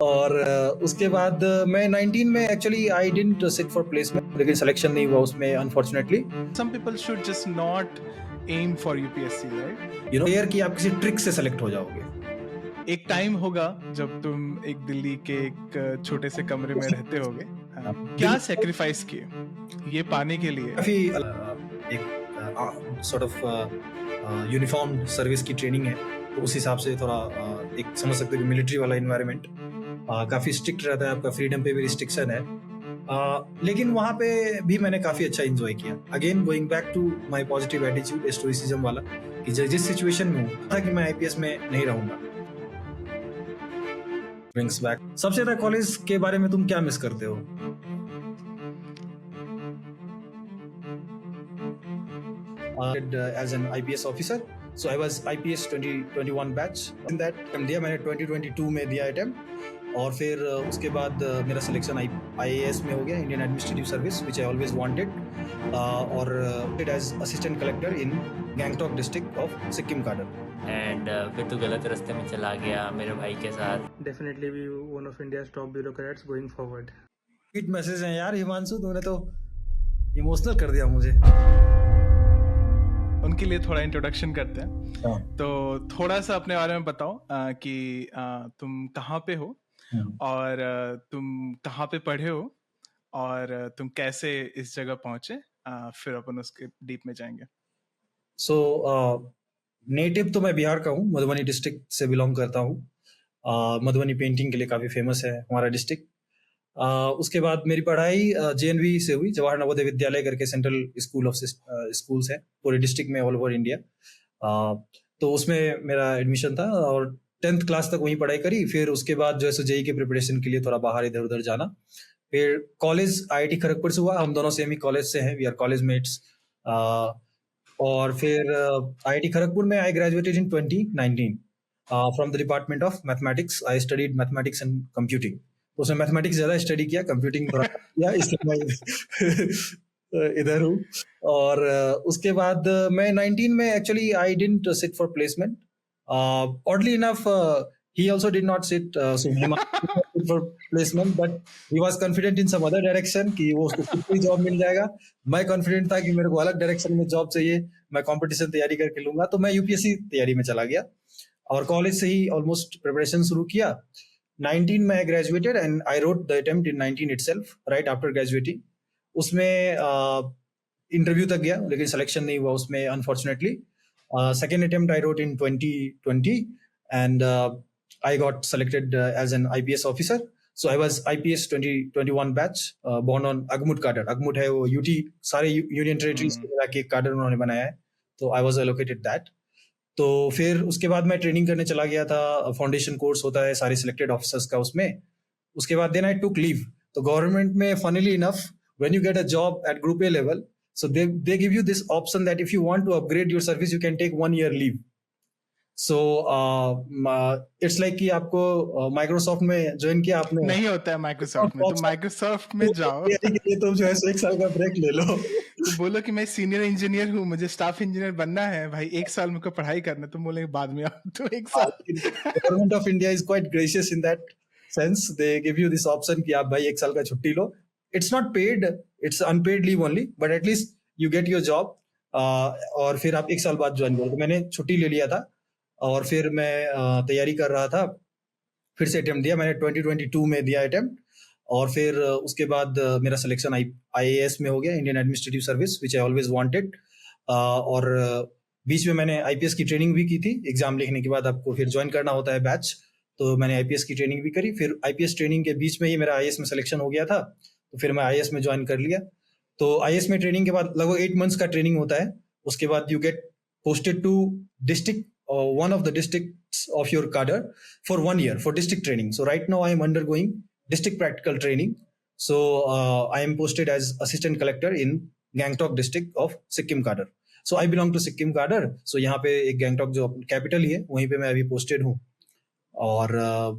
और उसके बाद मैं 19 में actually I didn't sit for placement, लेकिन सिलेक्शन नहीं हुआ उसमें unfortunately. Some people should just not aim for UPSC, right? You know clear कि आप किसी ट्रिक से सेलेक्ट हो जाओगे। एक टाइम होगा जब तुम एक दिल्ली के एक छोटे से कमरे में रहते होगे। क्या सेक्रीफाइस किए ये पाने के लिए? काफी एक सॉर्ट ऑफ यूनिफॉर्म सर्विस की ट्रेनिंग है, तो उस हिसाब से थोड़ा एक समझ सकते हो कि मिलिट्री वाला इन्वायरमेंट काफी स्ट्रिक्ट रहता है, आपका फ्रीडम पे भी रिस्ट्रिक्शन है। लेकिन वहाँ पे भी मैंने काफी अच्छा एंजॉय किया। Again going back to my positive attitude, stoicism वाला, कि जिस सिचुएशन में हूँ था कि मैं आईपीएस में नहीं रहूंगा। Brings back. सबसे ज्यादा कॉलेज के बारे में तुम क्या मिस करते हो? As an IPS officer, so I was IPS 2021 batch. In that दिया मैंने 2022 में दिया अटेम्प्ट, और फिर उसके बाद मेरा सिलेक्शन IAS में हो गया, Indian administrative service, which I always wanted, और as assistant collector in Gangtok district of Sikkim cadre. And फिर तो गलत रास्ते में चला गया मेरे भाई के साथ। Definitely be one of India's top bureaucrats going forward. Sweet message है यार हिमांशु, तुमने तो इमोशनल कर दिया मुझे। उनके लिए थोड़ा इंट्रोडक्शन करते हैं। तो थोड़ा सा अपने बारे में बताओ कि तुम कहाँ पे हो, और तुम कहाँ पे पढ़े हो, और तुम कैसे इस जगह पहुंचे। फिर अपन उसके डीप में जाएंगे। सो नेटिव तो मैं बिहार का हूँ, मधुबनी डिस्ट्रिक्ट से बिलोंग करता हूँ। मधुबनी पेंटिंग के लिए काफ़ी फेमस है हमारा डिस्ट्रिक्ट। उसके बाद मेरी पढ़ाई JNV से हुई, जवाहर नवोदय विद्यालय करके सेंट्रल स्कूल ऑफ स्कूल्स है पूरे डिस्ट्रिक्ट में, ऑल ओवर इंडिया। तो उसमें मेरा एडमिशन था, और 10th क्लास तक वहीं पढ़ाई करी। फिर उसके बाद जो है जेईई के प्रिपरेशन के लिए थोड़ा बाहर इधर उधर जाना। फिर कॉलेज IIT खड़गपुर से हुआ, हम दोनों सेम ही कॉलेज से हैं, वी आर कॉलेज मेट्स। और फिर IIT खड़गपुर में I graduated in 2019 from the department of mathematics. I studied mathematics and computing. उसमें मैथमेटिक्स ज्यादा स्टडी किया, कंप्यूटिंग थोड़ा किया, इसलिए मैं इधर हूँ। और उसके बाद मैं 19 में actually I didn't sit for placement. Oddly enough he also did not sit so for placement, but he was confident in some other direction कि वो उसको खुद कोई जॉब मिल जाएगा। मैं कॉन्फिडेंट था कि मेरे को अलग डायरेक्शन में जॉब चाहिए, मैं कंपटीशन तैयारी करके लूंगा। तो मैं UPSC तैयारी में चला गया, और कॉलेज से ही ऑलमोस्ट प्रिपरेशन शुरू किया। 19 में graduated and I wrote the attempt in 19 itself right after graduating. उसमें इंटरव्यू तक गया, लेकिन सिलेक्शन नहीं हुआ उसमें unfortunately. Second attempt I wrote in 2020 and I got selected as an IPS officer. So I was IPS 2021 batch, born on Agmut cadre. Agmut है वो UT सारे यूनियन टेरिटरीज के cadre उन्होंने बनाया है, तो I was allocated that. तो फिर उसके बाद मैं ट्रेनिंग करने चला गया था, फाउंडेशन कोर्स होता है सारे सिलेक्टेड ऑफिसर्स का उसमें। उसके बाद देन आई टुक लीव। तो गवर्नमेंट में funnily enough when you get a job eight group A level, so they give you this option that if you want to upgrade your service you can take 1 year leave. So it's like कि आपको Microsoft में join किया आपने। नहीं होता है Microsoft में, तो माइक्रोसॉफ्ट में जाओ, तुम जो है 1 साल का ब्रेक ले लो। तो बोलो कि मैं सीनियर इंजीनियर हूँ, मुझे स्टाफ इंजीनियर बनना है भाई, 1 साल मुझे पढ़ाई करना, तुम बोलेंगे बाद में आओ। तो 1 साल government of India is quite gracious in that sense, they give you this option कि आप भाई 1 साल का छुट्टी लो। It's not paid, it's unpaid leave only, but at least you get your job, और फिर आप 1 साल बाद ज्वाइन करो। तो मैंने छुट्टी ले लिया था, और फिर मैं तैयारी कर रहा था, फिर से अटेम्प्ट दिया। मैंने 2022 में दिया अटेम्प्ट, और फिर उसके बाद मेरा सिलेक्शन IAS में हो गया, Indian administrative service, which I always wanted. और बीच में मैंने IPS की ट्रेनिंग भी की थी। एग्जाम लिखने के बाद आपको फिर ज्वाइन करना होता है बैच, तो मैंने IPS की ट्रेनिंग भी करी। फिर IPS ट्रेनिंग के बीच में ही मेरा IAS में सिलेक्शन हो गया था, तो फिर मैं IAS में ज्वाइन कर लिया। तो IAS में ट्रेनिंग के बाद लगभग 8 मंथ्स का ट्रेनिंग होता है। उसके बाद you get posted to district or one of the districts of your cadre for 1 year for district training. So right now I am undergoing district practical training. So I am posted as assistant collector in Gangtok district of Sikkim cadre. So I belong to Sikkim cadre. So यहाँ पे एक Gangtok जो capital ही है, वहीं पे मैं अभी posted हूँ। और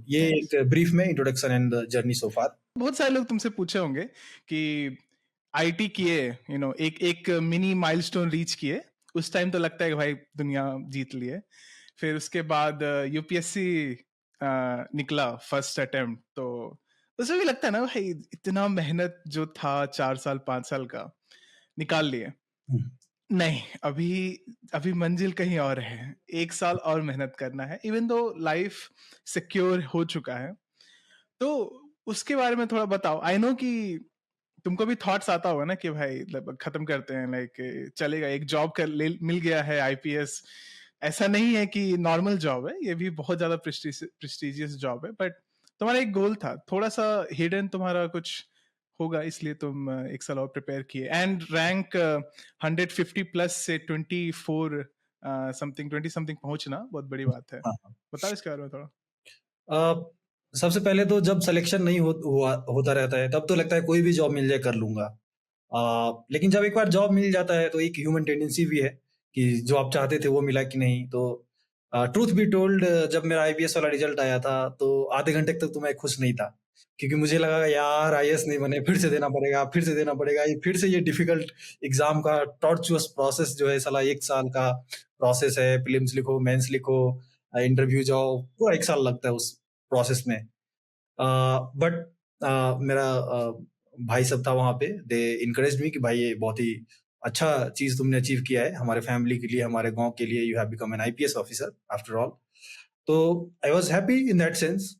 ये एक ब्रीफ में इंट्रोडक्शन एंड जर्नी सो फार। बहुत सारे लोग तुमसे पूछे होंगे कि IT किए, एक मिनी माइलस्टोन रीच किए, उस टाइम तो लगता है कि भाई दुनिया जीत लिए। फिर उसके बाद UPSC निकला फर्स्ट अटेम्प्ट, तो उसमें भी लगता है ना भाई, इतना मेहनत जो था 4 साल 5 साल का निकाल लिए। नहीं, अभी मंजिल कहीं और है, 1 साल और मेहनत करना है, इवन दो लाइफ सिक्योर हो चुका है। तो उसके बारे में थोड़ा बताओ। आई नो कि तुमको भी थॉट्स आता होगा ना कि भाई खत्म करते हैं, लाइक चलेगा, एक जॉब मिल गया है आईपीएस, ऐसा नहीं है कि नॉर्मल जॉब है, ये भी बहुत ज्यादा प्रेस्टिजियस जॉब है, बट तुम्हारा एक गोल था, थोड़ा सा हिडन तुम्हारा कुछ होगा, इसलिए तुम 1 साल और प्रिपेयर किए, एंड रैंक 150 प्लस से 24 समथिंग 20 समथिंग पहुंचना बहुत बड़ी बात है। बताओ इसके बारे में थोड़ा। सबसे पहले तो जब सिलेक्शन नहीं होता रहता है तब तो लगता है कोई भी जॉब मिल जाए कर लूंगा, लेकिन जब एक बार जॉब मिल जाता है तो एक ह्यूमन टेंडेंसी भी है कि जो आप चाहते थे वो मिला कि नहीं। तो ट्रूथ बी टोल्ड, जब मेरा आईपीएस वाला रिजल्ट आया था तो आधे घंटे तक तो मैं खुश नहीं था, क्योंकि मुझे लगा यार आईएएस नहीं बने, फिर से देना पड़ेगा, फिर से ये डिफिकल्ट एग्जाम का टॉर्चुअस प्रोसेस जो है, साला 1 साल का प्रोसेस है, प्रीलिम्स लिखो, मेंस लिखो, इंटरव्यू जाओ, पूरा 1 साल लगता है उस प्रोसेस में। बट मेरा भाई सब था वहाँ पे, दे इनकरेज मी कि भाई ये बहुत ही अच्छा चीज तुमने अचीव किया है हमारे फैमिली के लिए, हमारे गांव के लिए, you have become an IPS officer after all. तो I was happy in that sense,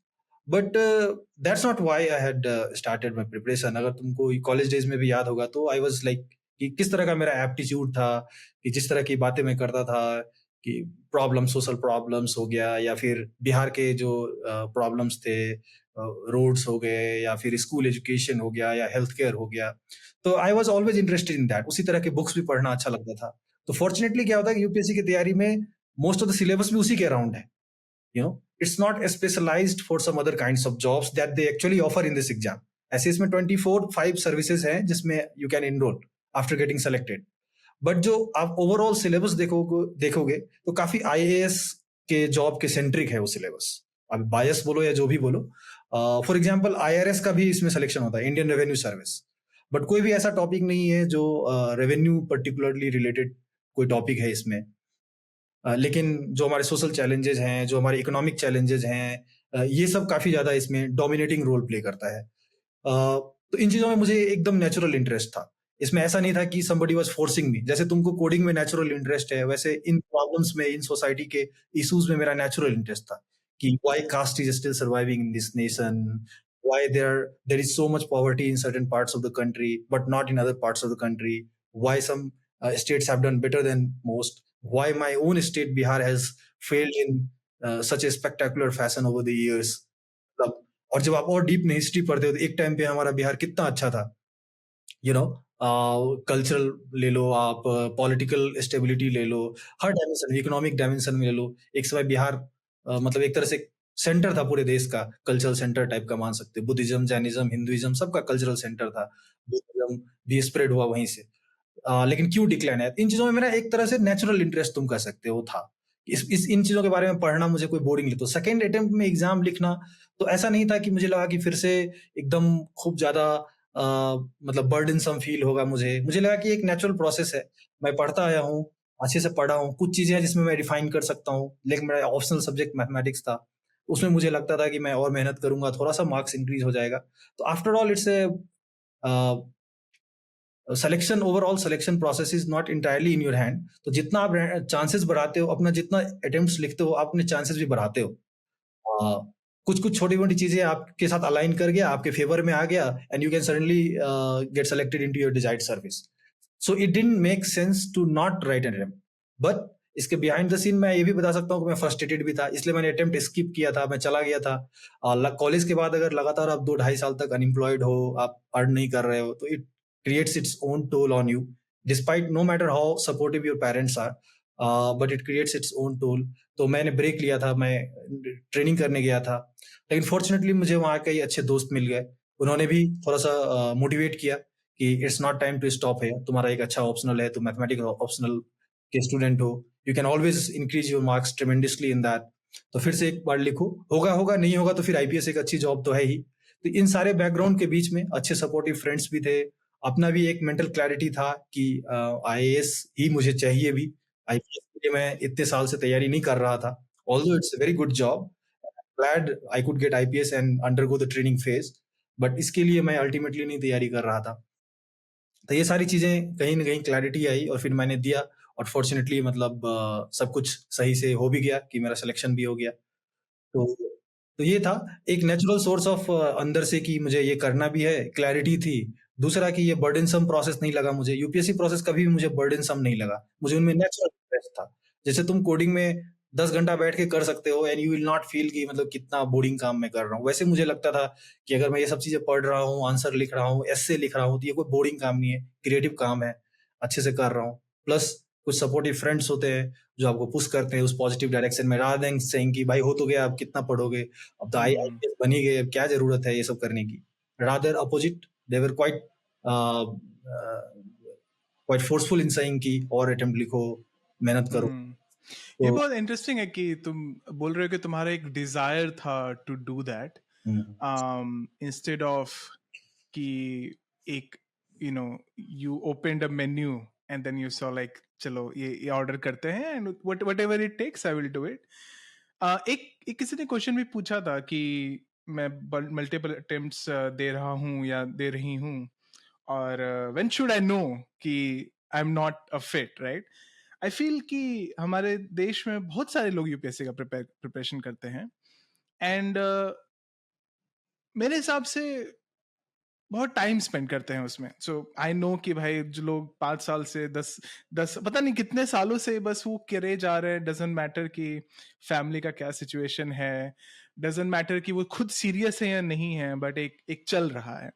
but that's not why I had started my preparation. अगर तुमको कॉलेज डेज में भी याद होगा तो आई वाज लाइक कि किस तरह का मेरा एप्टीट्यूड था, कि जिस तरह की बातें मैं करता था, कि प्रॉब्लम, सोशल प्रॉब्लम्स हो गया, या फिर बिहार के जो प्रॉब्लम्स थे, रोड्स हो गए, या फिर स्कूल एजुकेशन हो गया, या हेल्थ केयर हो गया, तो I was always interested in that. उसी तरह के बुक्स भी पढ़ना अच्छा लगता था। तो फॉर्चुनेटली क्या होता है कि यूपीएससी की तैयारी में मोस्ट ऑफ द सिलेबस भी उसी के अराउंड है, you know, it's not specialized for some other kinds of jobs that they actually offer in this exam. ऐसे इसमें 24/5 सर्विसेज हैं जिसमें you can enroll after getting selected. But जो आप ओवरऑल सिलेबस देखोगे तो काफी आईएएस के जॉब के सेंट्रिक है वो सिलेबस। अब बायस बोलो या जो भी बोलो, फॉर एग्जांपल आईआरएस का भी इसमें सिलेक्शन होता है, इंडियन रेवेन्यू सर्विस, बट कोई भी ऐसा टॉपिक नहीं है जो रेवेन्यू पर्टिकुलरली रिलेटेड कोई टॉपिक है इसमें। लेकिन जो हमारे सोशल चैलेंजेस हैं, जो हमारे इकोनॉमिक चैलेंजेस हैं, ये सब काफी ज्यादा इसमें डोमिनेटिंग रोल प्ले करता है। तो इन चीजों में मुझे एकदम नेचुरल इंटरेस्ट था। इसमें ऐसा नहीं था कि somebody was forcing me। जैसे तुमको कोडिंग में नेचुरल इंटरेस्ट है, वैसे इन प्रॉब्लम्स में, इन सोसाइटी के इश्यूज में मेरा नेचुरल इंटरेस्ट था कि why caste is still surviving in this nation, why there is so much poverty in certain parts of the country but not in other parts of the country, why some states have done better than most, why my own state Bihar has failed in such a spectacular fashion over the years। और जब आप और deep में history पढ़ते हो तो एक time पे हमारा बिहार कितना अच्छा था, यू नो, कल्चरल ले लो आप, पॉलिटिकल स्टेबिलिटी ले लो, हर डायमेंशन, इकोनॉमिक डायमेंशन में ले लो। एक समय बिहार मतलब एक तरह से सेंटर था पूरे देश का, कल्चरल सेंटर टाइप का मान सकते हो। बुद्धिज्म, जैनिज्म, हिंदुइज्म सबका कल्चरल सेंटर था, बुद्धिज्म भी स्प्रेड हुआ वहीं से। लेकिन क्यों डिक्लाइन है? इन चीजों में मेरा एक तरह से नेचुरल इंटरेस्ट तुम कह सकते हो था। इन चीजों के बारे में पढ़ना मुझे कोई बोरिंग नहीं। तो सेकेंड अटेम्प्ट में एग्जाम लिखना तो ऐसा नहीं था कि मुझे लगा कि फिर से एकदम खूब ज्यादा मतलब बर्डनसम फील होगा। मुझे लगा कि एक नेचुरल प्रोसेस है, मैं पढ़ता आया हूँ, अच्छे से पढ़ा हूँ, कुछ चीजें हैं जिसमें मैं रिफाइन कर सकता हूँ। लेकिन मेरा ऑप्शनल सब्जेक्ट मैथमेटिक्स था, उसमें मुझे लगता था कि मैं और मेहनत करूंगा, थोड़ा सा मार्क्स इंक्रीज हो जाएगा। तो after all it's a selection, overall selection process is not entirely in your hand. तो जितना आप चांसेस बढ़ाते हो, अपना जितना अटेम्प्ट्स लिखते हो, आप अपने चांसेस भी बढ़ाते हो। कुछ छोटी मोटी चीजें आपके साथ अलाइन कर गया, आपके फेवर में आ गया, and you can suddenly get selected into your desired service. So it didn't make sense to not write an attempt. But इसके बिहाइंड द सीन मैं ये भी बता सकता हूँ कि मैं फ्रस्ट्रेटेड भी था, इसलिए मैंने अटेम्प्ट स्किप किया था, मैं चला गया था। कॉलेज के बाद अगर लगातार आप 2-2.5 साल तक अनएम्प्लॉयड हो, आप अर्न नहीं कर रहे हो, तो it creates its own toll on you, despite no matter how supportive your parents are, but it creates its own toll। तो मैंने ब्रेक लिया था, मैं ट्रेनिंग करने गया था, लेकिन फॉर्चुनेटली मुझे वहाँ कई अच्छे दोस्त मिल गए, उन्होंने भी थोड़ा सा मोटिवेट किया कि it's not time to stop है, तुम्हारा एक अच्छा ऑप्शनल है, तुम मैथमेटिक्स ऑप्शनल के स्टूडेंट हो, you can always increase your marks tremendously in that. तो फिर से एक बार लिखो, होगा नहीं होगा तो फिर आईपीएस एक अच्छी जॉब तो है ही। तो इन सारे बैकग्राउंड के बीच में अच्छे सपोर्टिव फ्रेंड्स भी थे, अपना भी एक मेंटल क्लैरिटी था कि आईएएस ही मुझे चाहिए भी। आईपीएस के लिए मैं इतने साल से तैयारी नहीं कर रहा था, although it's a very good job, glad I could get IPS and undergo the training phase, but इसके लिए मैं अल्टीमेटली नहीं तैयारी कर रहा था। तो ये सारी चीजें कहीं ना कहीं क्लैरिटी आई और फिर मैंने दिया और फॉर्चुनेटली मतलब सब कुछ सही से हो भी गया कि मेरा सिलेक्शन भी हो गया। तो ये था एक नेचुरल सोर्स ऑफ अंदर से कि मुझे ये करना भी है, क्लैरिटी थी। दूसरा कि ये बर्डनसम प्रोसेस नहीं लगा मुझे, यूपीएससी प्रोसेस कभी भी मुझे बर्डनसम नहीं लगा, मुझे उनमें नेचुरल इंटरेस्ट था। जैसे तुम कोडिंग में 10 घंटा बैठ के कर सकते हो and you will not feel कि मतलब कितना बोरिंग काम मैं कर रहा हूँ, वैसे मुझे लगता था कि अगर मैं ये सब चीजें पढ़ रहा हूँ, आंसर लिख रहा हूँ, एस्से लिख रहा हूँ, तो ये कोई बोरिंग काम नहीं है, क्रिएटिव काम है, अच्छे से कर रहा हूँ। प्लस कुछ सपोर्टिव फ्रेंड्स होते हैं जो आपको पुश करते हैं उस पॉजिटिव डायरेक्शन में, रादर देन सेइंग कि भाई हो तो गया, अब कितना पढ़ोगे, अब तो आईएएस बन ही गए, अब क्या जरूरत है ये सब करने की। Rather opposite, they were quite forceful in saying कि और अटेम्प्ट लिखो, मेहनत करो। ये बहुत इंटरेस्टिंग है कि तुम बोल रहे हो कि तुम्हारा एक डिजायर था to do that instead of कि एक you opened a menu and then you saw like चलो ये ऑर्डर करते हैं and whatever it takes I will do it. एक किसी ने क्वेश्चन भी पूछा था कि मैं मल्टीपल अटेम्प्ट्स दे रहा हूँ या दे रही हूँ और when should I know कि I'm not a fit, right? I feel कि हमारे देश में बहुत सारे लोग यूपीएससी का प्रिपरेशन करते हैं एंड मेरे हिसाब से बहुत टाइम स्पेंड करते हैं उसमें। सो आई नो कि भाई जो लोग 5 साल से 10 पता नहीं कितने सालों से बस वो करे जा रहे हैं, डजेंट मैटर कि फैमिली का क्या सिचुएशन है, डजेंट मैटर कि वो खुद सीरियस है या नहीं है, बट एक चल रहा है।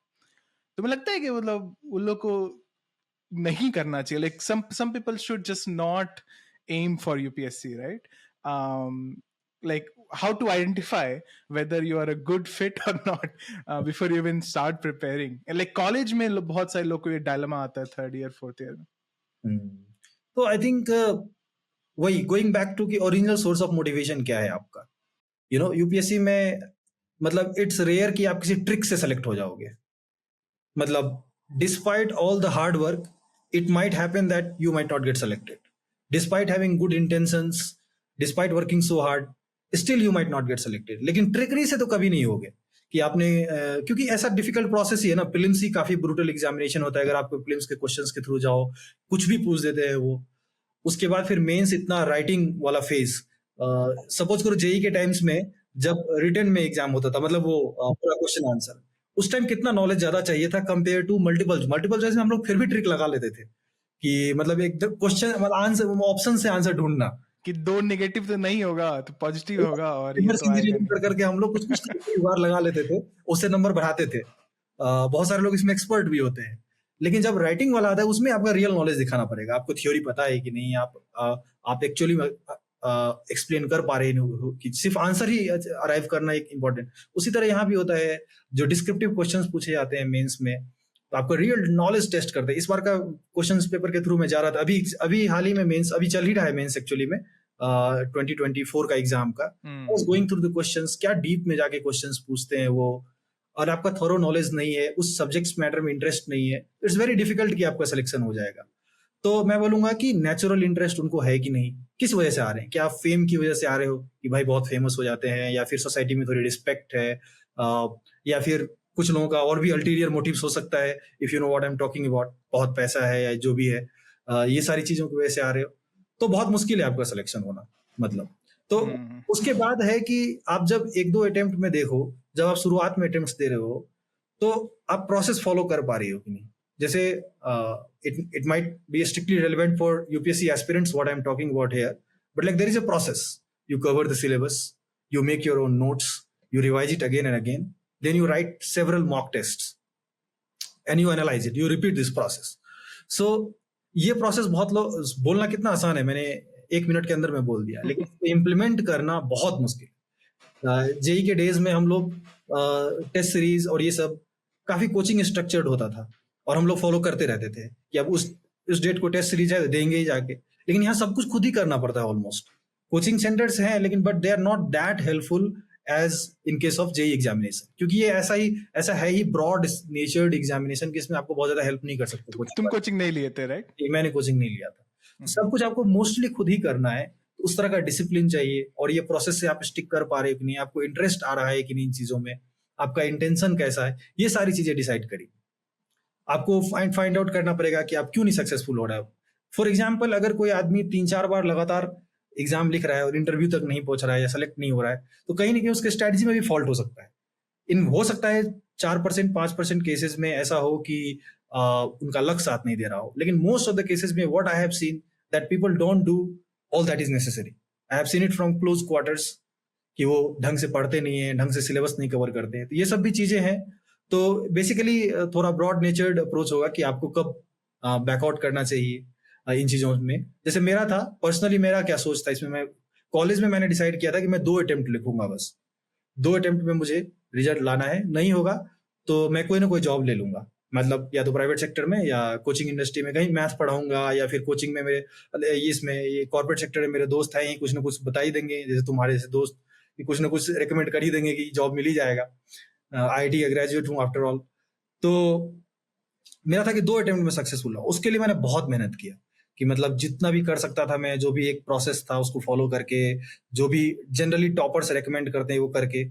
तो मुझे लगता है कि मतलब उन लोग को नहीं करना चाहिए, like some people should just not aim for UPSC, right? like how to identify whether you are a good fit or not before you even start preparing. And like college में बहुत सारे लोग को ये dilemma आता है 3rd year 4th year में। तो I think वही going back to कि original source of motivation क्या है आपका, यूपीएससी में मतलब it's rare कि आप किसी ट्रिक से सेलेक्ट हो जाओगे। मतलब despite all the hard work it might happen that you might not get selected, despite having good intentions, despite working so hard still you might not get selected। लेकिन trickery से तो कभी नहीं होगे कि आपने क्योंकि ऐसा डिफिकल्ट प्रोसेस ही है ना। प्रीलिम्स ही काफी ब्रूटल एग्जामिनेशन होता है, अगर आपको प्रीलिम्स के क्वेश्चंस के थ्रू जाओ कुछ भी पूछ देते हैं वो। उसके बाद फिर मेंस इतना राइटिंग वाला फेज, सपोज करो जेई के टाइम्स में जब रिटन में एग्जाम होता था, मतलब वो पूरा क्वेश्चन आंसर, उस टाइम कितना नॉलेज ज्यादा चाहिए था कंपेयर टू मल्टीपल चॉइस में हम लोग फिर भी ट्रिक लगा लेते थे कि मतलब एक क्वेश्चन मतलब आंसर ऑप्शन से आंसर ढूंढना कि 2 नेगेटिव तो नहीं होगा तो पॉजिटिव होगा, और ये तो आएगा नहीं। करके हम लोग कुछ बार लगा लेते थे, उससे नंबर बढ़ाते थे। बहुत सारे लोग इसमें एक्सपर्ट भी होते हैं, लेकिन जब राइटिंग वाला आता है उसमें आपका रियल नॉलेज दिखाना पड़ेगा, आपको थ्योरी पता है कि नहीं, आप एक्चुअली एक्सप्लेन कर पा रहे हो कि सिर्फ आंसर ही अराइव करना एक इम्पोर्टेंट। उसी तरह यहाँ भी होता है, जो डिस्क्रिप्टिव क्वेश्चंस पूछे जाते हैं मेंस में, तो आपको रियल नॉलेज टेस्ट करते हैं। इस बार का क्वेश्चंस पेपर के थ्रू में जा रहा था, अभी हाल ही में मेंस अभी चल ही रहा है मेंस एक्चुअली में 2024 का एग्जाम का। गोइंग थ्रू द क्वेश्चंस, क्या डीप में जाके क्वेश्चंस पूछते हैं वो, और आपका थोरो नॉलेज नहीं है, उस सब्जेक्ट्स मैटर में इंटरेस्ट नहीं है, इट्स वेरी डिफिकल्ट कि आपका सिलेक्शन हो जाएगा। तो मैं बोलूंगा कि नेचुरल इंटरेस्ट उनको है कि नहीं, किस वजह से आ रहे हैं, क्या आप फेम की वजह से आ रहे हो कि भाई बहुत फेमस हो जाते हैं, या फिर सोसाइटी में थोड़ी रिस्पेक्ट है, या फिर कुछ लोगों का और भी अल्टीरियर मोटिव्स हो सकता है, if you know what I am talking about, बहुत पैसा है या जो भी है, ये सारी चीजों की वजह से आ रहे हो, तो बहुत मुश्किल है आपका सिलेक्शन होना। मतलब तो उसके बाद है कि आप जब 1-2 अटेम्प्ट में देखो, जब आप शुरुआत में अटेम्प्ट्स दे रहे हो तो आप प्रोसेस फॉलो कर पा रही हो कि नहीं। जैसे it might be strictly relevant for UPSC aspirants what I'm talking about here, but like there is a process. You cover the syllabus, you make your own notes, you revise it again and again, then you write several mock tests and you analyze it, you repeat this process. So ये process बहुत लोग बोलना कितना आसान है, मैंने 1 minute के अंदर में बोल दिया, लेकिन इम्प्लीमेंट करना बहुत मुश्किल। जेई के डेज में हम लोग टेस्ट सीरीज और ये सब काफी कोचिंग स्ट्रक्चर्ड होता था और हम लोग फॉलो करते रहते थे कि अब उस डेट को टेस्ट सीरीज है देंगे ही जाके, लेकिन यहाँ सब कुछ खुद ही करना पड़ता है ऑलमोस्ट। कोचिंग सेंटर्स हैं लेकिन but they are not that helpful as in case of JEE examination, क्योंकि ये ऐसा है ही ब्रॉड नेचर्ड एग्जामिनेशन कि इसमें आपको बहुत ज्यादा हेल्प नहीं कर सकते। तुम कोचिंग नहीं लिए थे, राइट? मैंने कोचिंग नहीं लिया था, सब कुछ आपको मोस्टली खुद ही करना है। उस तरह का डिसिप्लिन चाहिए, और ये प्रोसेस से आप स्टिक कर पा रहे हो कि नहीं, आपको इंटरेस्ट आ रहा है कि नहीं इन चीजों में, आपका इंटेंशन कैसा है, ये सारी चीजें डिसाइड करिए। आपको फाइंड आउट करना पड़ेगा कि आप क्यों नहीं सक्सेसफुल हो रहा है। फॉर एग्जाम्पल, अगर कोई आदमी 3-4 बार लगातार एग्जाम लिख रहा है और इंटरव्यू तक नहीं पहुंच रहा है या सेलेक्ट नहीं हो रहा है, तो कहीं ना कहीं उसके स्ट्रेटजी में भी फॉल्ट हो सकता है। हो सकता है 4% 5% केसेस में ऐसा हो कि उनका लक साथ नहीं दे रहा हो, लेकिन मोस्ट ऑफ द केसेस में what I have seen that people don't do all that is necessary. I have seen it from close quarters कि वो ढंग से पढ़ते नहीं है, ढंग से सिलेबस नहीं कवर करते हैं। तो ये सब भी चीजें हैं। तो बेसिकली थोड़ा ब्रॉड नेचर्ड अप्रोच होगा कि आपको कब बैकआउट करना चाहिए इन चीजों में। जैसे मेरा था, पर्सनली मेरा क्या सोच था इसमें, मैं कॉलेज में मैंने डिसाइड किया था कि मैं 2 अटेम्प्ट लिखूंगा, बस 2 अटेम्प्ट में मुझे रिजल्ट लाना है। नहीं होगा तो मैं कोई ना कोई जॉब ले लूंगा, मतलब या तो प्राइवेट सेक्टर में या कोचिंग इंडस्ट्री में कहीं मैथ पढ़ाऊंगा, या फिर कोचिंग में मेरे इसमें ये कॉर्पोरेट सेक्टर में मेरे दोस्त हैं, कुछ ना कुछ बता ही देंगे, जैसे तुम्हारे से दोस्त कुछ ना कुछ रिकमेंड कर ही देंगे कि जॉब मिल ही जाएगा। IIT का ग्रेजुएट हूँ आफ्टर ऑल। तो मेरा था कि 2 अटेम्प्ट में सक्सेसफुल हुआ। उसके लिए मैंने बहुत मेहनत किया कि मतलब जितना भी कर सकता था मैं, जो भी एक प्रोसेस था उसको फॉलो करके, जो भी जनरली टॉपर्स रेकमेंड करते हैं वो करके।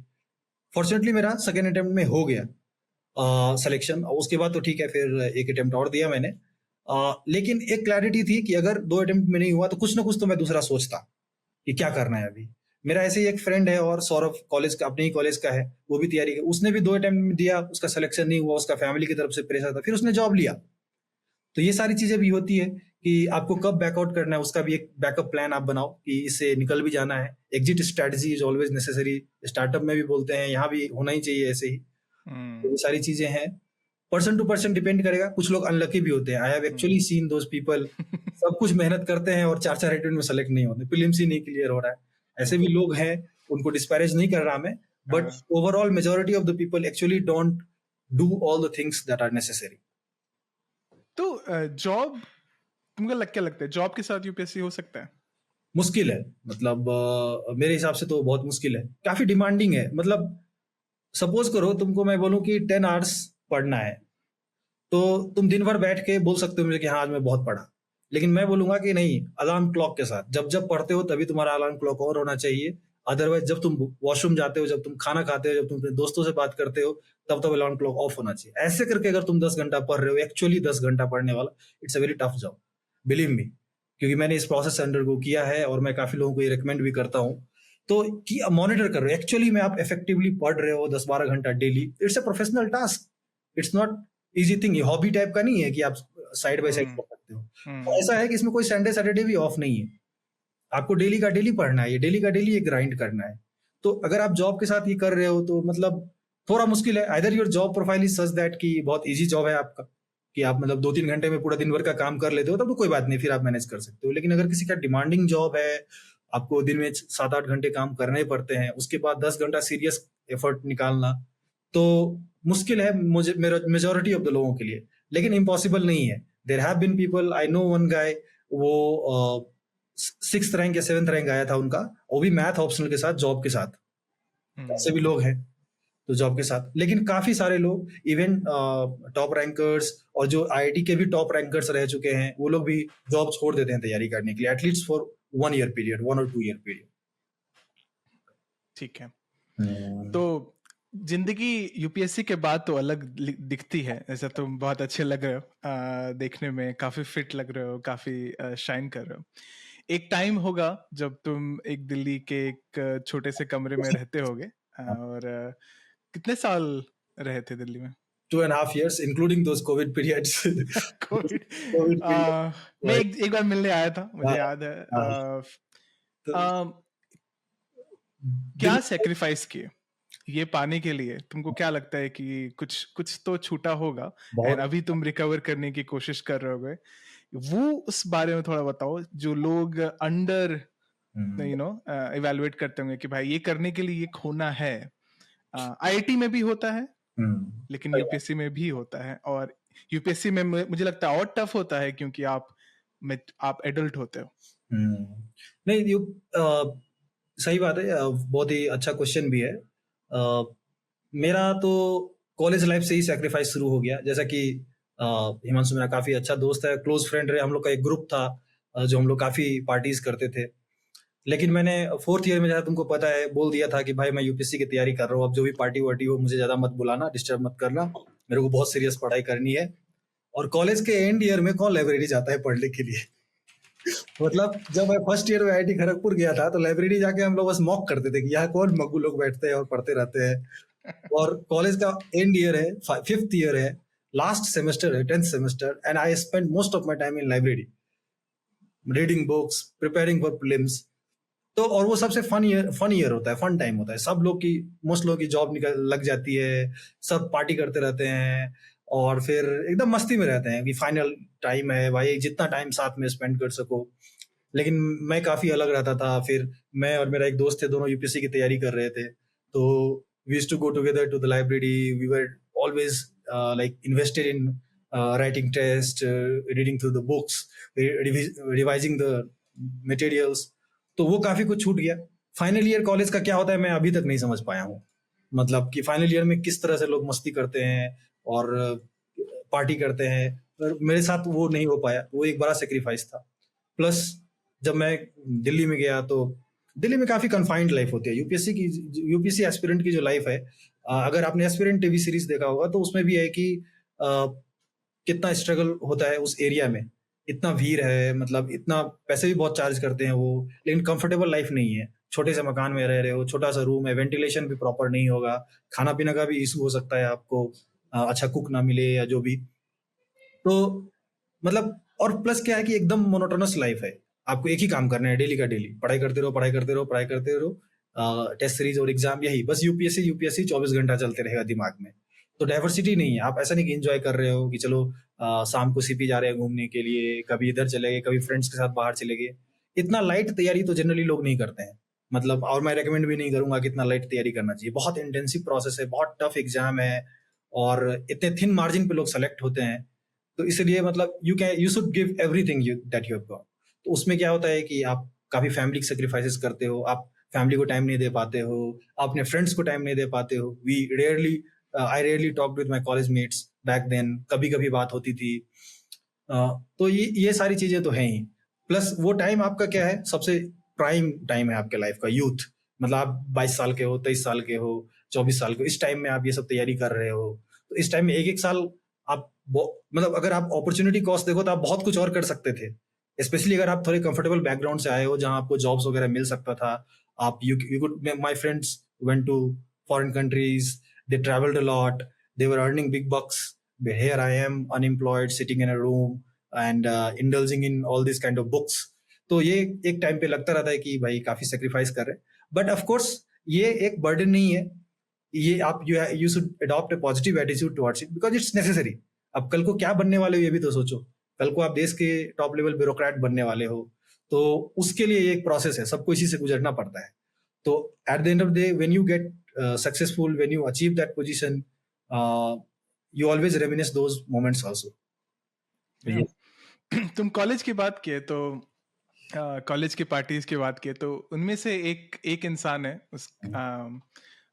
फॉर्चुनेटली मेरा सेकेंड अटेम्प्ट में हो गया सिलेक्शन। उसके बाद तो ठीक है, फिर एक अटेम्प्ट और दिया मैंने। लेकिन एक क्लैरिटी थी कि अगर 2 अटेम्प्ट में नहीं हुआ तो कुछ ना कुछ तो मैं दूसरा सोचता कि क्या करना है अभी। मेरा ऐसे ही एक फ्रेंड है, और सौरभ कॉलेज का, अपने ही कॉलेज का है, वो भी तैयारी कर, उसने भी 2 अटेम्प्ट दिया, उसका सिलेक्शन नहीं हुआ, उसका फैमिली की तरफ से प्रेशर था, फिर उसने जॉब लिया। तो ये सारी चीजें भी होती है कि आपको कब बैकआउट करना है, उसका भी एक बैकअप प्लान आप बनाओ कि इससे निकल भी जाना है। Exit strategy is always necessary, startup में भी बोलते हैं, यहाँ भी होना ही चाहिए ऐसे ही। तो ये सारी चीजें हैं, पर्सन टू पर्सन डिपेंड करेगा। कुछ लोग अनलकी भी होते हैं। I have actually seen those people, सब कुछ मेहनत करते हैं और 4-4 अटेम्प्ट में सेलेक्ट नहीं होते, प्रीलिम्स ही नहीं क्लियर हो रहा है। ऐसे भी लोग हैं, उनको डिस्पैरेज नहीं कर रहा मैं, but overall majority of the people actually don't do all the things that are necessary. तो जॉब, तुमको क्या लगता है जॉब के साथ यूपीएससी हो सकता है? मुश्किल है, मतलब मेरे हिसाब से तो बहुत मुश्किल है, काफी डिमांडिंग है। मतलब सपोज करो तुमको मैं बोलूं कि 10 आवर्स पढ़ना है, तो तुम दिन भर बैठ के बोल सकते हो मुझे कि हाँ आज मैं बहुत पढ़ा, लेकिन मैं बोलूंगा कि नहीं, अलार्म क्लॉक के साथ जब जब पढ़ते हो तभी तुम्हारा अलार्म क्लॉक और होना चाहिए। अदरवाइज जब तुम वॉशरूम जाते हो, जब तुम खाना खाते हो, जब तुम अपने दोस्तों से बात करते हो, तब अलार्म क्लॉक ऑफ होना चाहिए। ऐसे करके अगर तुम 10 घंटा पढ़ रहे हो, एक्चुअली 10 घंटा पढ़ने वाला, it's a very tough job, believe me, क्योंकि मैंने इस प्रोसेस से अंडरगो किया है और मैं काफी लोगों को ये रिकमेंड भी करता हूँ। तो कि मॉनिटर कर रहे हो एक्चुअली में आप इफेक्टिवली पढ़ रहे हो 10-12 घंटा daily, it's a professional task, it's not easy thing. ये हॉबी टाइप का नहीं है कि आप साइड बाय साइड कर सकते हो। तो ऐसा है कि इसमें कोई संडे सैटरडे भी ऑफ नहीं है, आपको डेली का डेली पढ़ना है, ये डेली का डेली ये ग्राइंड करना है। तो अगर आप जॉब के साथ ये कर रहे हो तो मतलब थोड़ा मुश्किल है। Either your job profile is such that कि बहुत इजी जॉब है आपका, कि आप मतलब 2-3 घंटे में पूरा दिन भर का काम कर लेते हो, तब तो कोई बात नहीं, फिर आप मैनेज कर सकते हो। लेकिन अगर किसी का डिमांडिंग जॉब है, आपको दिन में 7-8 घंटे काम करने पड़ते हैं, उसके बाद 10 घंटा सीरियस एफर्ट निकालना, तो मुश्किल है मुझे, मेजोरिटी ऑफ द लोगों के लिए, लेकिन इम्पॉसिबल नहीं है। There have been people, I know one guy, वो 6th रैंक या 7th रैंक आया था उनका, वो भी मैथ ऑप्शनल के साथ, जॉब के साथ। ऐसे भी लोग हैं तो जॉब के साथ। लेकिन काफी सारे लोग इवन टॉप रैंकर्स और जो आईआईटी के भी टॉप रैंकर्स रह चुके हैं, वो लोग भी जॉब छोड़ देते हैं तैयारी करने के लिए, एटलीस्ट फॉर 1 ईयर पीरियड, 1 और 2 ईयर पीरियड। ठीक है। तो जिंदगी यूपीएससी के बाद तो अलग दिखती है। ऐसा तुम बहुत अच्छे लग रहे हो, देखने में काफी फिट लग रहे हो, काफी शाइन कर रहे हो। एक टाइम होगा जब तुम एक दिल्ली के एक छोटे से कमरे में रहते होगे, और कितने साल रहे थे दिल्ली में? 2.5 years, including those COVID periods. COVID मैं एक बार मिलने आया था, मुझे याद है। क्या सेक्रीफाइस किए ये पाने के लिए? तुमको क्या लगता है कि कुछ तो छूटा होगा, और अभी तुम रिकवर करने की कोशिश कर रहे होगे, वो उस बारे में थोड़ा बताओ। जो लोग अंडर इवैल्यूएट करते होंगे कि भाई ये करने के लिए ये खोना है। आईआईटी में भी होता है, लेकिन यूपीएससी में भी होता है, और यूपीएससी में मुझे लगता है और टफ होता है, क्योंकि आप एडल्ट होते हो। नहीं, सही बात है, बहुत ही अच्छा क्वेश्चन भी है। मेरा तो कॉलेज लाइफ से ही सैक्रिफाइस शुरू हो गया। जैसा कि हिमांशु मेरा काफी अच्छा दोस्त है, क्लोज फ्रेंड रहे, हम लोग का एक ग्रुप था जो हम लोग काफी पार्टीज करते थे। लेकिन मैंने 4th ईयर में, जैसा तुमको पता है, बोल दिया था कि भाई मैं यूपीएससी की तैयारी कर रहा हूँ, अब जो भी पार्टी वार्टी हो मुझे ज़्यादा मत बुलाना, डिस्टर्ब मत करना, मेरे को बहुत सीरियस पढ़ाई करनी है। और कॉलेज के एंड ईयर में कौन लाइब्रेरी जाता है पढ़ने के लिए? मतलब जब मैं फर्स्ट ईयर में आईआईटी खड़गपुर गया था तो लाइब्रेरी जाके हम लोग बस मॉक करते थे कि यहाँ कौन मग्गू लोग बैठते हैं और पढ़ते रहते हैं। और कॉलेज का एंड ईयर है, 5th ईयर है, लास्ट सेमेस्टर है, 10th semester, and I spend most of my time in library, reading books, preparing for prelims. तो और वो सबसे फन ईयर होता है, फन टाइम होता है। सब लोग की, मोस्ट लोगों की जॉब निकल लग जाती है, सब पार्टी करते रहते हैं और फिर एकदम मस्ती में रहते हैं कि फाइनल टाइम है भाई, जितना टाइम साथ में स्पेंड कर सको। लेकिन मैं काफी अलग रहता था। फिर मैं और मेरा एक दोस्त थे, दोनों यूपीएससी की तैयारी कर रहे थे, तो we used to go together to the library. We were always like invested in writing test, reading through the books, revising the materials. तो वो काफी कुछ छूट गया। फाइनल ईयर कॉलेज का क्या होता है मैं अभी तक नहीं समझ पाया हूँ। मतलब कि फाइनल ईयर में किस तरह से लोग मस्ती करते हैं और पार्टी करते हैं, पर मेरे साथ वो नहीं हो पाया। वो एक बड़ा सेक्रीफाइस था। प्लस जब मैं दिल्ली में गया तो दिल्ली में काफी कन्फाइंड लाइफ होती है। यूपीएससी एस्पिरेंट की जो लाइफ है, अगर आपने एस्पिरेंट टीवी सीरीज देखा होगा तो उसमें भी है कि कितना स्ट्रगल होता है उस एरिया में। इतना भीड़ है, मतलब इतना पैसे भी बहुत चार्ज करते हैं वो, लेकिन कंफर्टेबल लाइफ नहीं है। छोटे से मकान में रह रहे हो, छोटा सा रूम है, वेंटिलेशन भी प्रॉपर नहीं होगा, खाना पीना का भी इशू हो सकता है आपको, अच्छा कुक ना मिले या जो भी। तो मतलब, और प्लस क्या है कि एकदम मोनोटोनस लाइफ है। आपको एक ही काम करना है डेली का डेली, पढ़ाई करते रहो, पढ़ाई करते रहो, पढ़ाई करते रहो, टेस्ट सीरीज और एग्जाम, यही बस। यूपीएससी यूपीएससी 24 घंटा चलते रहेगा दिमाग में। तो डाइवर्सिटी नहीं है। आप ऐसा नहीं कि एंजॉय कर रहे हो कि चलो शाम को सीपी जा रहे हैं घूमने के लिए, कभी इधर चले गए, कभी फ्रेंड्स के साथ बाहर चले गए। इतना लाइट तैयारी तो जनरली लोग नहीं करते हैं। मतलब, और मैं रेकमेंड भी नहीं करूंगा कि इतना लाइट तैयारी करना चाहिए। बहुत इंटेंसिव प्रोसेस है, बहुत टफ एग्जाम है, और इतने थिन मार्जिन पे लोग सेलेक्ट होते हैं। तो इसलिए मतलब you should give everything that you have got. तो उसमें क्या होता है कि आप काफी फैमिली सेक्रीफाइसेस करते हो, आप फैमिली को टाइम नहीं दे पाते हो, आप अपने फ्रेंड्स को टाइम नहीं दे पाते हो। I rarely talk with my college mates back then, कभी कभी बात होती थी। तो ये सारी चीजें तो हैं ही। प्लस वो टाइम आपका क्या है, सबसे प्राइम टाइम है आपके लाइफ का, यूथ। मतलब आप 22 साल के हो, 23 साल के हो, 24 साल के हो, इस टाइम में आप ये सब तैयारी कर रहे हो। तो इस टाइम में एक एक साल आप मतलब अगर आप अपॉर्चुनिटी कॉस्ट देखो तो आप बहुत कुछ और कर सकते थे। स्पेशली अगर आप थोड़े कंफर्टेबल बैकग्राउंड से आए हो जहां आपको जॉब्स वगैरह मिल सकता था। आप you could my friends went to foreign countries, they travelled a lot, they were earning big bucks. Here I am unemployed sitting in a room and indulging in all these kind of books. तो ये एक time पे लगता रहता है कि भाई काफी सेक्रीफाइस कर रहे हैं, बट ऑफ कोर्स ये एक बर्डन नहीं है। ये आप you should adopt a positive attitude towards it because it's necessary. अब कल को क्या बनने वाले हो ये भी तो सोचो। कल को आप देश के टॉप लेवल ब्यूरोक्रेट बनने वाले हो, तो उसके लिए एक प्रोसेस है, सबको इसी से गुजरना पड़ता है। तो at the end of the day when you get successful, when you achieve that position, you always reminisce those moments also. तुम कॉलेज की बात किए तो कॉलेज की पार्टीज की बात किए तो उनमें से एक इंसान है,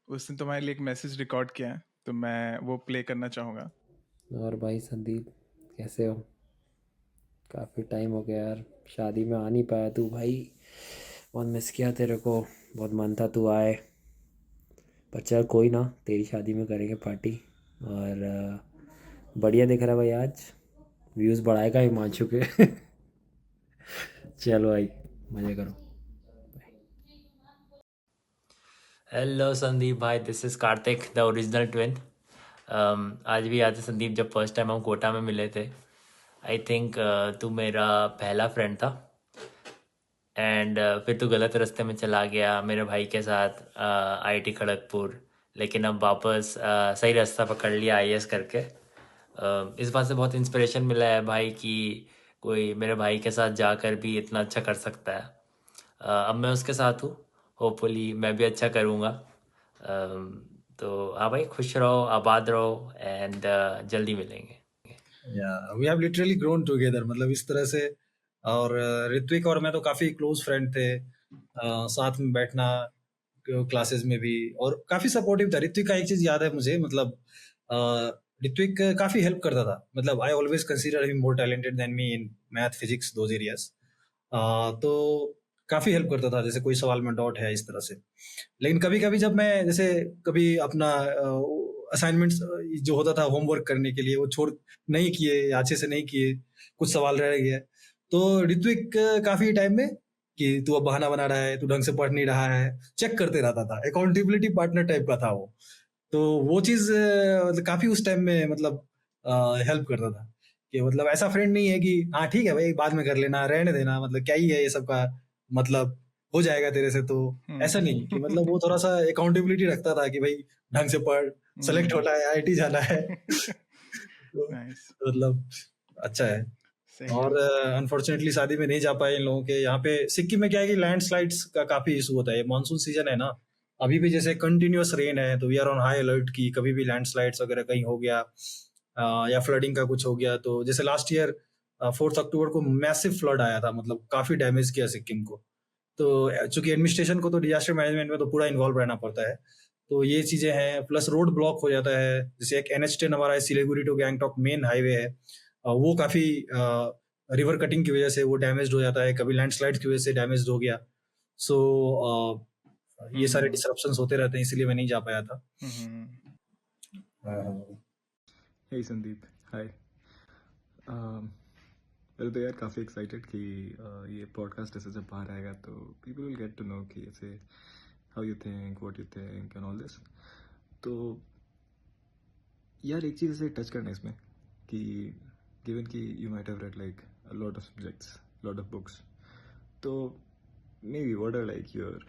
उसने तुम्हारे लिए एक मैसेज रिकॉर्ड किया है, तो मैं वो प्ले करना चाहूँगा। और भाई संदीप, कैसे हो? काफ़ी टाइम हो गया यार, शादी में आ नहीं पाया तू भाई, बहुत मिस किया तेरे को, बहुत मन था तू आए। पर चल कोई ना, तेरी शादी में करेंगे पार्टी। और बढ़िया दिख रहा है भाई, आज व्यूज़ बढ़ाएगा हिमांशु के। चलो भाई, मज़े करो। हेलो संदीप भाई, this is Kartik the original twin. आज भी याद है संदीप, जब फर्स्ट टाइम हम कोटा में मिले थे। आई थिंक तू मेरा पहला फ्रेंड था, एंड फिर तू गलत रास्ते में चला गया मेरे भाई के साथ आईआईटी खड़गपुर, लेकिन अब वापस सही रास्ता पकड़ लिया आईएएस करके। इस बात से बहुत इंस्पिरेशन मिला है भाई कि कोई मेरे भाई के साथ जाकर भी इतना अच्छा कर सकता है। अब मैं उसके साथ हूँ, होपफुली मैं भी अच्छा करूँगा। तो हाँ भाई, खुश रहो, आबाद रहो, एंड जल्दी मिलेंगे। We have literally grown together, मतलब इस तरह से। और ऋत्विक और मैं तो काफी क्लोज फ्रेंड थे, साथ में बैठना क्लासेस में भी, और काफी सपोर्टिव था। ऋत्विक का एक चीज याद है मुझे, मतलब ऋत्विक काफी हेल्प करता था। मतलब I always consider him more talented than me in math, physics, those areas. तो काफ़ी हेल्प करता था, जैसे कोई सवाल में डाउट है इस तरह से। लेकिन कभी-कभी जब मैं जैसे कभी अपना असाइनमेंट्स जो होता था होमवर्क करने के लिए वो छोड़ नहीं किए या अच्छे से नहीं किए, कुछ सवाल रह गए, तो ऋत्विक काफ़ी टाइम में कि तू अब बहाना बना रहा है, तू ढंग से पढ़ नहीं रहा है, चेक करते रहता था। अकाउंटेबिलिटी पार्टनर टाइप का था वो। तो वो चीज़ मतलब काफ़ी उस टाइम में मतलब हेल्प करता था कि मतलब ऐसा फ्रेंड नहीं है कि हाँ ठीक है भाई बाद में कर लेना, रहने देना, मतलब क्या ही है ये सब का, मतलब हो जाएगा तेरे से। तो ऐसा नहीं कि मतलब वो थोड़ा सा अकाउंटेबिलिटी रखता था कि भाई ढंग से पढ़, सेलेक्ट होना है, आईआईटी जाना है। तो मतलब अच्छा है। और अनफॉर्चुनेटली शादी में नहीं जा पाए इन लोगों के। यहाँ पे सिक्किम में क्या है कि लैंडस्लाइड्स का काफी इशू होता है, मानसून सीजन है ना, अभी भी जैसे कंटिन्यूअस रेन है, तो we are on high alert की कभी भी लैंडस्लाइड्स वगैरह कहीं हो गया या फ्लडिंग का कुछ हो गया। तो जैसे लास्ट ईयर 4 अक्टूबर को मैसिव फ्लड आया था, मतलब काफी डैमेज किया सिक्किम को। तो चूंकि एडमिनिस्ट्रेशन को तो डिजास्टर मैनेजमेंट में तो पूरा इन्वॉल्व रहना पड़ता है, तो ये चीजें हैं। प्लस रोड ब्लॉक हो जाता है, जैसे एक NH10 हमारा Siliguri to Gangtok main highway है, वो काफी रिवर कटिंग की वजह से वो डैमेज हो जाता है, कभी लैंडस्लाइड की वजह से डैमेज हो गया। सो ये सारे डिसरप्शंस होते रहते हैं, इसलिए मैं नहीं जा पाया था। हे संदीप, हाय। मैं तो यार काफ़ी एक्साइटेड कि ये पॉडकास्ट ऐसे जब बाहर आएगा तो people will get to know कि ऐसे how you think, what you think and all this. तो यार एक चीज़ ऐसे टच करना है इसमें कि गिवन कि you might have read like a lot of subjects, lot of books, तो maybe what are like your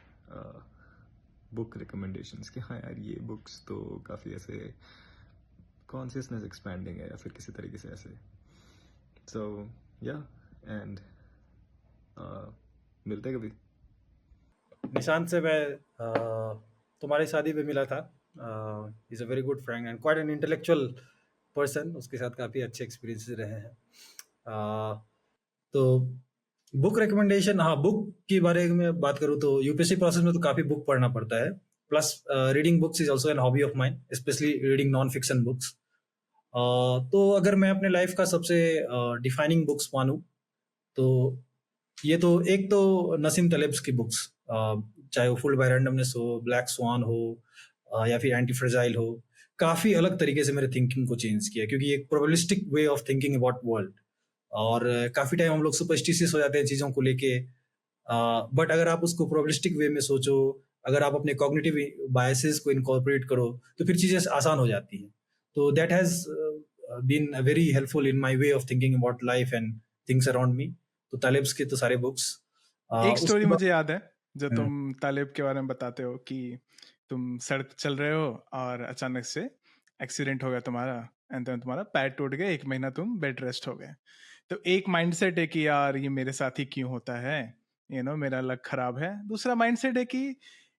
book recommendations कि हाँ यार ये बुक्स तो काफ़ी ऐसे कॉन्शियसनेस एक्सपैंडिंग है या फिर किसी तरीके से ऐसे। सो या एंड मिलते कभी। निशांत से मैं तुम्हारी शादी पे मिला था। Is a very good friend and quite an intellectual person. उसके साथ काफ़ी अच्छे एक्सपीरियंसेस रहे हैं। तो बुक रिकमेंडेशन, हाँ बुक के बारे में बात करूँ तो यूपीएससी प्रोसेस में तो काफ़ी बुक पढ़ना पड़ता है। Plus reading books is also an hobby of mine, specially reading non fiction books. तो अगर मैं अपने लाइफ का सबसे डिफाइनिंग बुक्स मानूं तो ये तो एक तो नसीम तलेब्स की बुक्स, चाहे वो फुल बाय रैंडमनेस हो, ब्लैक स्वान हो या फिर एंटी फ्रेजाइल हो, काफ़ी अलग तरीके से मेरे थिंकिंग को चेंज किया, क्योंकि एक probabilistic way of thinking about world. और काफ़ी टाइम हम लोग सुपरस्टिशियस हो जाते हैं चीज़ों को लेके, बट अगर आप उसको प्रोबेबिलिस्टिक वे में सोचो, अगर आप अपने कॉग्निटिव बायसेस को इनकॉर्पोरेट करो तो फिर चीज़ें आसान हो जाती हैं। तो that has been very helpful in my way of thinking about life and things around me. तो तालिब्स के तो सारे बुक्स। एक स्टोरी मुझे याद है जो तुम तालिब के बारे में बताते हो कि तुम सड़क चल रहे हो और अचानक से एक्सीडेंट हो गया तुम्हारा, एंड देन तुम्हारा पैर टूट गया, 1 महीना तुम बेड रेस्ट हो गए। तो एक माइंडसेट है कि यार ये मेरे साथ ही क्यों होता है, मेरा लक खराब है। दूसरा माइंडसेट है कि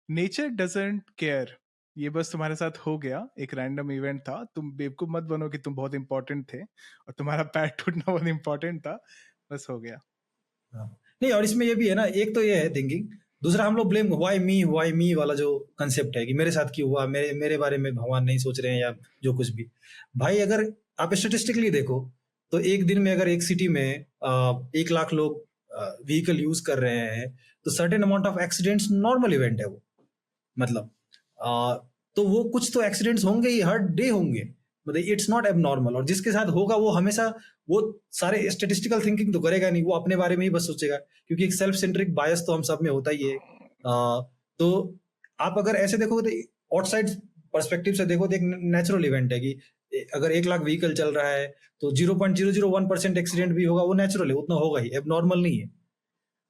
नेचर डजंट केयर, ये बस तुम्हारे साथ हो गया, एक रैंडम इवेंट था, तुम बेवकूफ मत बनो कि तुम बहुत इंपॉर्टेंट थे और तुम्हारा पैर टूटना बहुत इंपॉर्टेंट था, बस हो गया। नहीं, और इसमें ये भी है ना, एक तो ये है थिंकिंग, दूसरा हम लोग ब्लेम व्हाई मी वाला जो कंसेप्ट है कि मेरे साथ क्यों हुआ, मेरे बारे में भगवान नहीं सोच रहे हैं या जो कुछ भी। भाई अगर आप स्टेटिस्टिकली देखो तो एक दिन में अगर एक सिटी में 1 लाख लोग व्हीकल यूज कर रहे हैं तो certain amount of accidents normal event है वो, मतलब तो वो कुछ तो एक्सीडेंट्स होंगे ही, हर डे होंगे, मतलब इट्स नॉट एबनॉर्मल। और जिसके साथ होगा वो हमेशा वो सारे स्टेटिस्टिकल थिंकिंग तो करेगा नहीं, वो अपने बारे में ही बस सोचेगा, क्योंकि एक सेल्फ सेंट्रिक बायस तो हम सब में होता ही है। तो आप अगर ऐसे देखोगे तो आउटसाइड पर्सपेक्टिव से देखो तो एक नेचुरल इवेंट है कि अगर 1 लाख व्हीकल चल रहा है तो 0.001% एक्सीडेंट भी होगा, वो नेचुरल है, उतना होगा ही, एबनॉर्मल नहीं है।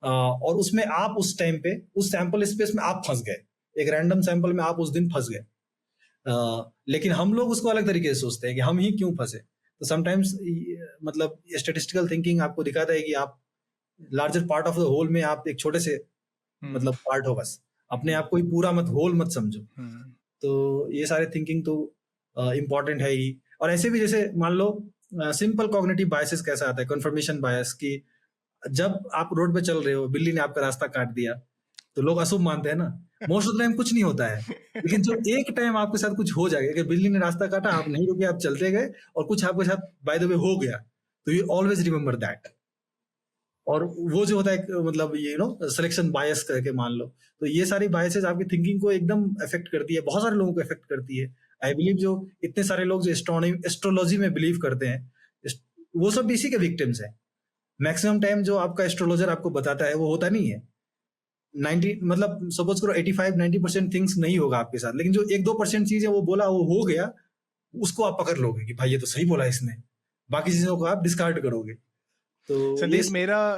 और उसमें आप उस टाइम पे उस सैंपल स्पेस में आप फंस गए, एक रैंडम सैंपल में आप उस दिन फंस गए। लेकिन हम लोग उसको अलग तरीके से सोचते हैं कि हम ही क्यों फंसे। तो समटाइम्स मतलब स्टैटिस्टिकल थिंकिंग आपको दिखाता है कि आप larger part of the whole में आप एक छोटे से मतलब पार्ट हो, बस अपने आप को ही पूरा मत होल मत समझो। तो ये सारे थिंकिंग तो इम्पोर्टेंट है ही। और ऐसे भी जैसे मान लो सिंपल कॉग्निटिव बायसेस कैसा आता है, कंफर्मेशन बायस, की जब आप रोड पे चल रहे हो, बिल्ली ने आपका रास्ता काट दिया तो लोग अशुभ मानते हैं ना, मोस्ट ऑफ द टाइम कुछ नहीं होता है। लेकिन जो एक टाइम आपके साथ कुछ हो जाएगा, अगर बिल्ली ने रास्ता काटा, आप नहीं रुके, आप चलते गए और कुछ आपके साथ बाय द वे हो गया, तो यू ऑलवेज रिमेंबर दैट। और वो जो होता है मतलब ये सिलेक्शन बायस करके मान लो, तो ये सारी बायसेस आपकी थिंकिंग को एकदम अफेक्ट करती है, बहुत सारे लोगों को अफेक्ट करती है। आई बिलीव जो इतने सारे लोग जो एस्ट्रोलॉजी में बिलीव करते हैं, वो सब इसी के विक्टिम्स हैं। मैक्सिमम टाइम जो आपका एस्ट्रोलॉजर आपको बताता है वो होता नहीं है। 90 मतलब सपोज करो 85-90% थिंग्स नहीं होगा आपके साथ, लेकिन जो 1-2% चीज है वो बोला वो हो गया, उसको आप पकड़ लोगे कि भाई ये तो सही बोला इसने, बाकी चीजों को आप डिस्कार्ड करोगे। तो संदीप,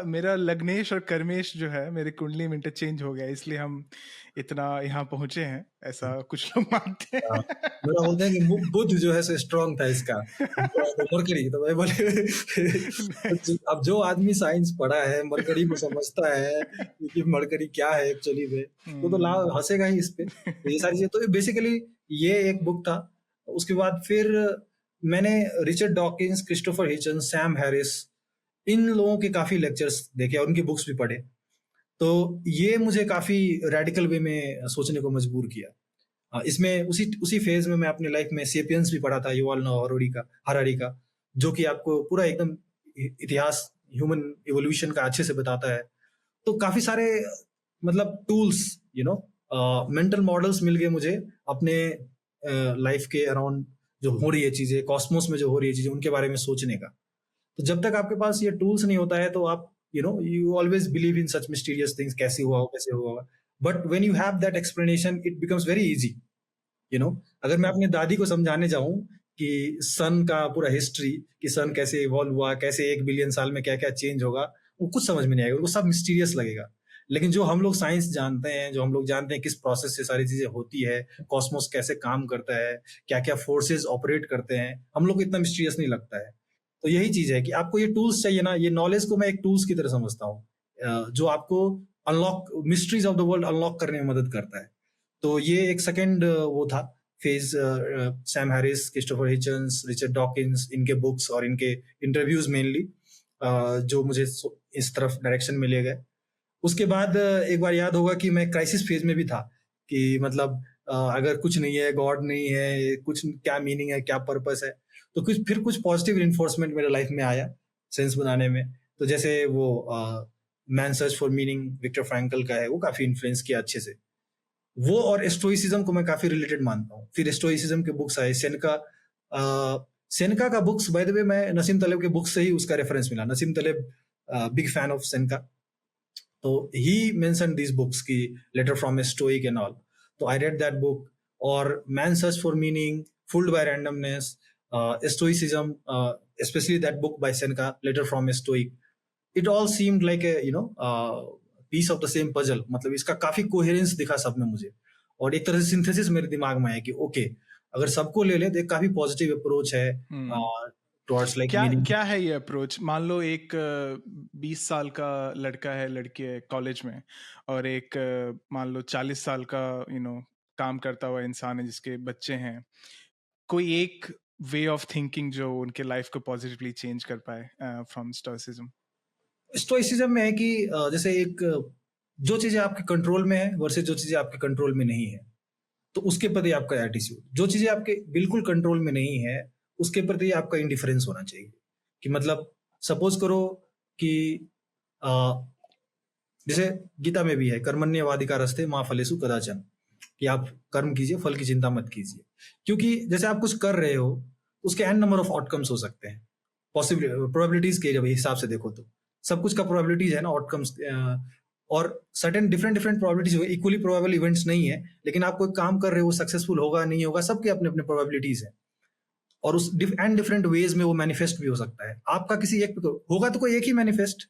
मेरा लग्नेश और कर्मेश जो है मेरी कुंडली में इंटरचेंज हो गया, इसलिए हम इतना यहाँ पहुंचे हैं, ऐसा कुछ लोग मानते हैं। मेरा बोलते हैं कि बुध जो है सो स्ट्रांग था इसका, मरकरी, तो मैं बोले अब जो आदमी साइंस पढ़ा है मरकरी को समझता है कि मरकरी क्या है एक्चुअली में, तो हंसेगा ही इस पे। तो ये सारी चीजें, तो बेसिकली ये एक बुक था। उसके बाद फिर मैंने Richard Dawkins, Christopher Hitchens, Sam Harris, इन लोगों के काफी लेक्चर्स देखे और उनकी बुक्स भी पढ़े। तो ये मुझे काफी रेडिकल वे में सोचने को मजबूर किया। इसमें उसी फेज में मैं अपनी लाइफ में सेपियंस भी पढ़ा था, युval नोआ हरारी का, जो कि आपको पूरा एकदम इतिहास ह्यूमन इवोल्यूशन का अच्छे से बताता है। तो काफी सारे मतलब टूल्स मेंटल मॉडल्स मिल गए मुझे अपने लाइफ के अराउंड जो हो रही है चीजें, कॉस्मोस में जो हो रही है चीजें, उनके बारे में सोचने का। तो जब तक आपके पास ये टूल्स नहीं होता है तो आप you always believe in such mysterious things, कैसे हुआ, but when you have that explanation it becomes very easy. अगर मैं अपनी दादी को समझाने जाऊं कि सन का पूरा हिस्ट्री, कि सन कैसे इवॉल्व हुआ, कैसे 1 बिलियन साल में क्या क्या चेंज होगा, वो कुछ समझ में नहीं आएगा, उनको सब मिस्टीरियस लगेगा। लेकिन जो हम लोग साइंस जानते हैं, जो हम लोग जानते हैं किस प्रोसेस से सारी चीजें होती है, कॉस्मोस कैसे काम करता है, क्या क्या फोर्सेस ऑपरेट करते हैं, हम लोग को इतना मिस्टीरियस नहीं लगता है। तो यही चीज है कि आपको ये टूल्स चाहिए ना, ये नॉलेज को मैं एक टूल्स की तरह समझता हूँ, जो आपको unlock mysteries of the world unlock करने में मदद करता है। तो ये एक सेकंड वो था phase, Sam Harris, Christopher Hitchens, Richard Dawkins, इनके बुक्स और इनके इंटरव्यूज मेनली जो मुझे इस तरफ डायरेक्शन में ले गए। उसके बाद एक बार याद होगा कि मैं क्राइसिस फेज में भी था कि मतलब अगर कुछ नहीं है, गॉड नहीं है, कुछ क्या मीनिंग है, क्या पर्पस है, तो कुछ पॉजिटिव इन्फोर्समेंट मेरे लाइफ में आया सेंस बनाने में। तो जैसे वो man search for meaning Viktor Frankl का है, वो काफी इन्फ्लुएंस किया अच्छे से वो, और स्टोइसिज्म को मैं काफी रिलेटेड मानता हूँ। फिर स्टोइसिज्म के बुक्स आए, सेनेका का बुक्स, बाय द वे मैं नसीम तलेब के बुक्स से ही उसका रेफरेंस मिला। Nassim Taleb big fan of Seneca, तो ही मेंशन दिस बुक्स की letter from a stoic and all, तो आई रेड दैट बुक। और man search for meaning, fooled by randomness, Stoicism, especially that book by Seneca, Letter from a Stoic, it all seemed like a piece of the same puzzle. मतलब इसका काफी coherence दिखा सब में मुझे, और एक तरह से सिंथेसिस मेरे दिमाग में आया कि ओके, अगर सबको ले ले तो एक काफी पॉजिटिव अप्रोच है टुवर्ड्स लाइक मीनिंग। क्या है ये अप्रोच? मान लो एक 20 साल का लड़का है, लड़की है कॉलेज में, और एक मान लो 40 साल का काम करता हुआ इंसान है जिसके बच्चे हैं। कोई एक वे ऑफ थिंकिंग जो उनके लाइफ को पॉजिटिवली चेंज कर पाए फ्रॉम स्टोइसिज्म? स्टोइसिज्म में है कि जैसे एक जो चीजें आपके कंट्रोल में है वर्सेस जो चीजें आपके कंट्रोल में नहीं है, तो उसके प्रति आपका एटीट्यूड, जो चीजें आपके बिल्कुल कंट्रोल में नहीं है उसके प्रति आपका इंडिफरेंस होना चाहिए। कि मतलब सपोज करो कि जैसे गीता में भी है, कर्मण्येवाधिकारस्ते मा फलेषु कदाचन, कि आप कर्म कीजिए, फल की चिंता मत कीजिए। क्योंकि जैसे आप कुछ कर रहे हो उसके एन नंबर ऑफ आउटकम्स हो सकते हैं, प्रोबेबिलिटीज के जब हिसाब से देखो तो सब कुछ का प्रोबेबिलिटीज है ना, आउटकम्स, और certain different probabilities, equally probable events नहीं है, लेकिन आप कोई काम कर रहे हो, सक्सेसफुल होगा नहीं होगा, सबके अपने अपने प्रोबेबिलिटीज है, और उस डिफरेंट वेज में वो मैनिफेस्ट भी हो सकता है। आपका किसी एक होगा तो कोई एक ही मैनिफेस्ट,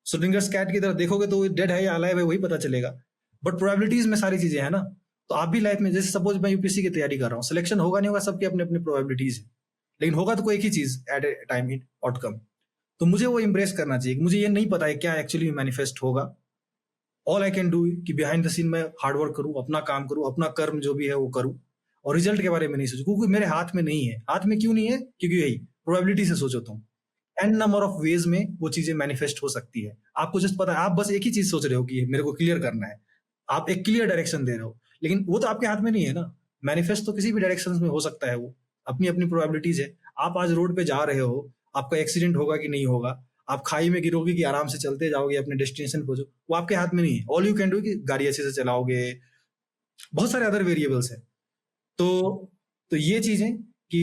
श्रोडिंगर्स कैट की तरह देखोगे तो डेड है या अलाइव है वही पता चलेगा, बट प्रोबेबिलिटीज में सारी चीजें है ना। तो आप भी लाइफ में, जैसे सपोज मैं यूपीएससी की तैयारी कर रहा हूँ, सिलेक्शन होगा नहीं होगा, सबके अपने अपने प्रोबेबिलिटीज है, लेकिन होगा तो कोई एक ही चीज at a time in outcome. तो मुझे वो इंप्रेस करना चाहिए कि मुझे ये नहीं पता है क्या एक्चुअली मैनिफेस्ट होगा। ऑल आई कैन डू कि बिहाइंड द सीन में हार्डवर्क करूँ, अपना काम करूँ, अपना कर्म जो भी है वो करूँ, और रिजल्ट के बारे में नहीं सोचूं, क्योंकि मेरे हाथ में नहीं है। हाथ में क्यों नहीं है? क्योंकि यही प्रोबेबिलिटी से सोचो तुम, एन नंबर ऑफ वेज में वो चीजें मैनिफेस्ट हो सकती है। आपको जस्ट पता है, आप बस एक ही चीज सोच रहे हो कि मेरे को क्लियर करना है, आप एक क्लियर डायरेक्शन दे रहे हो, लेकिन वो तो आपके हाथ में नहीं है ना। मैनिफेस्ट तो किसी भी डायरेक्शन में हो सकता है, वो अपनी अपनी प्रोबेबिलिटीज है। आप आज रोड पे जा रहे हो, आपका एक्सीडेंट होगा कि नहीं होगा, आप खाई में गिरोगे कि आराम से चलते जाओगे अपने डेस्टिनेशन पहुंचो, वो आपके हाथ में नहीं है। ऑल यू कैन डू कि गाड़ी अच्छे से चलाओगे, बहुत सारे अदर वेरिएबल्स हैं। तो ये चीजें कि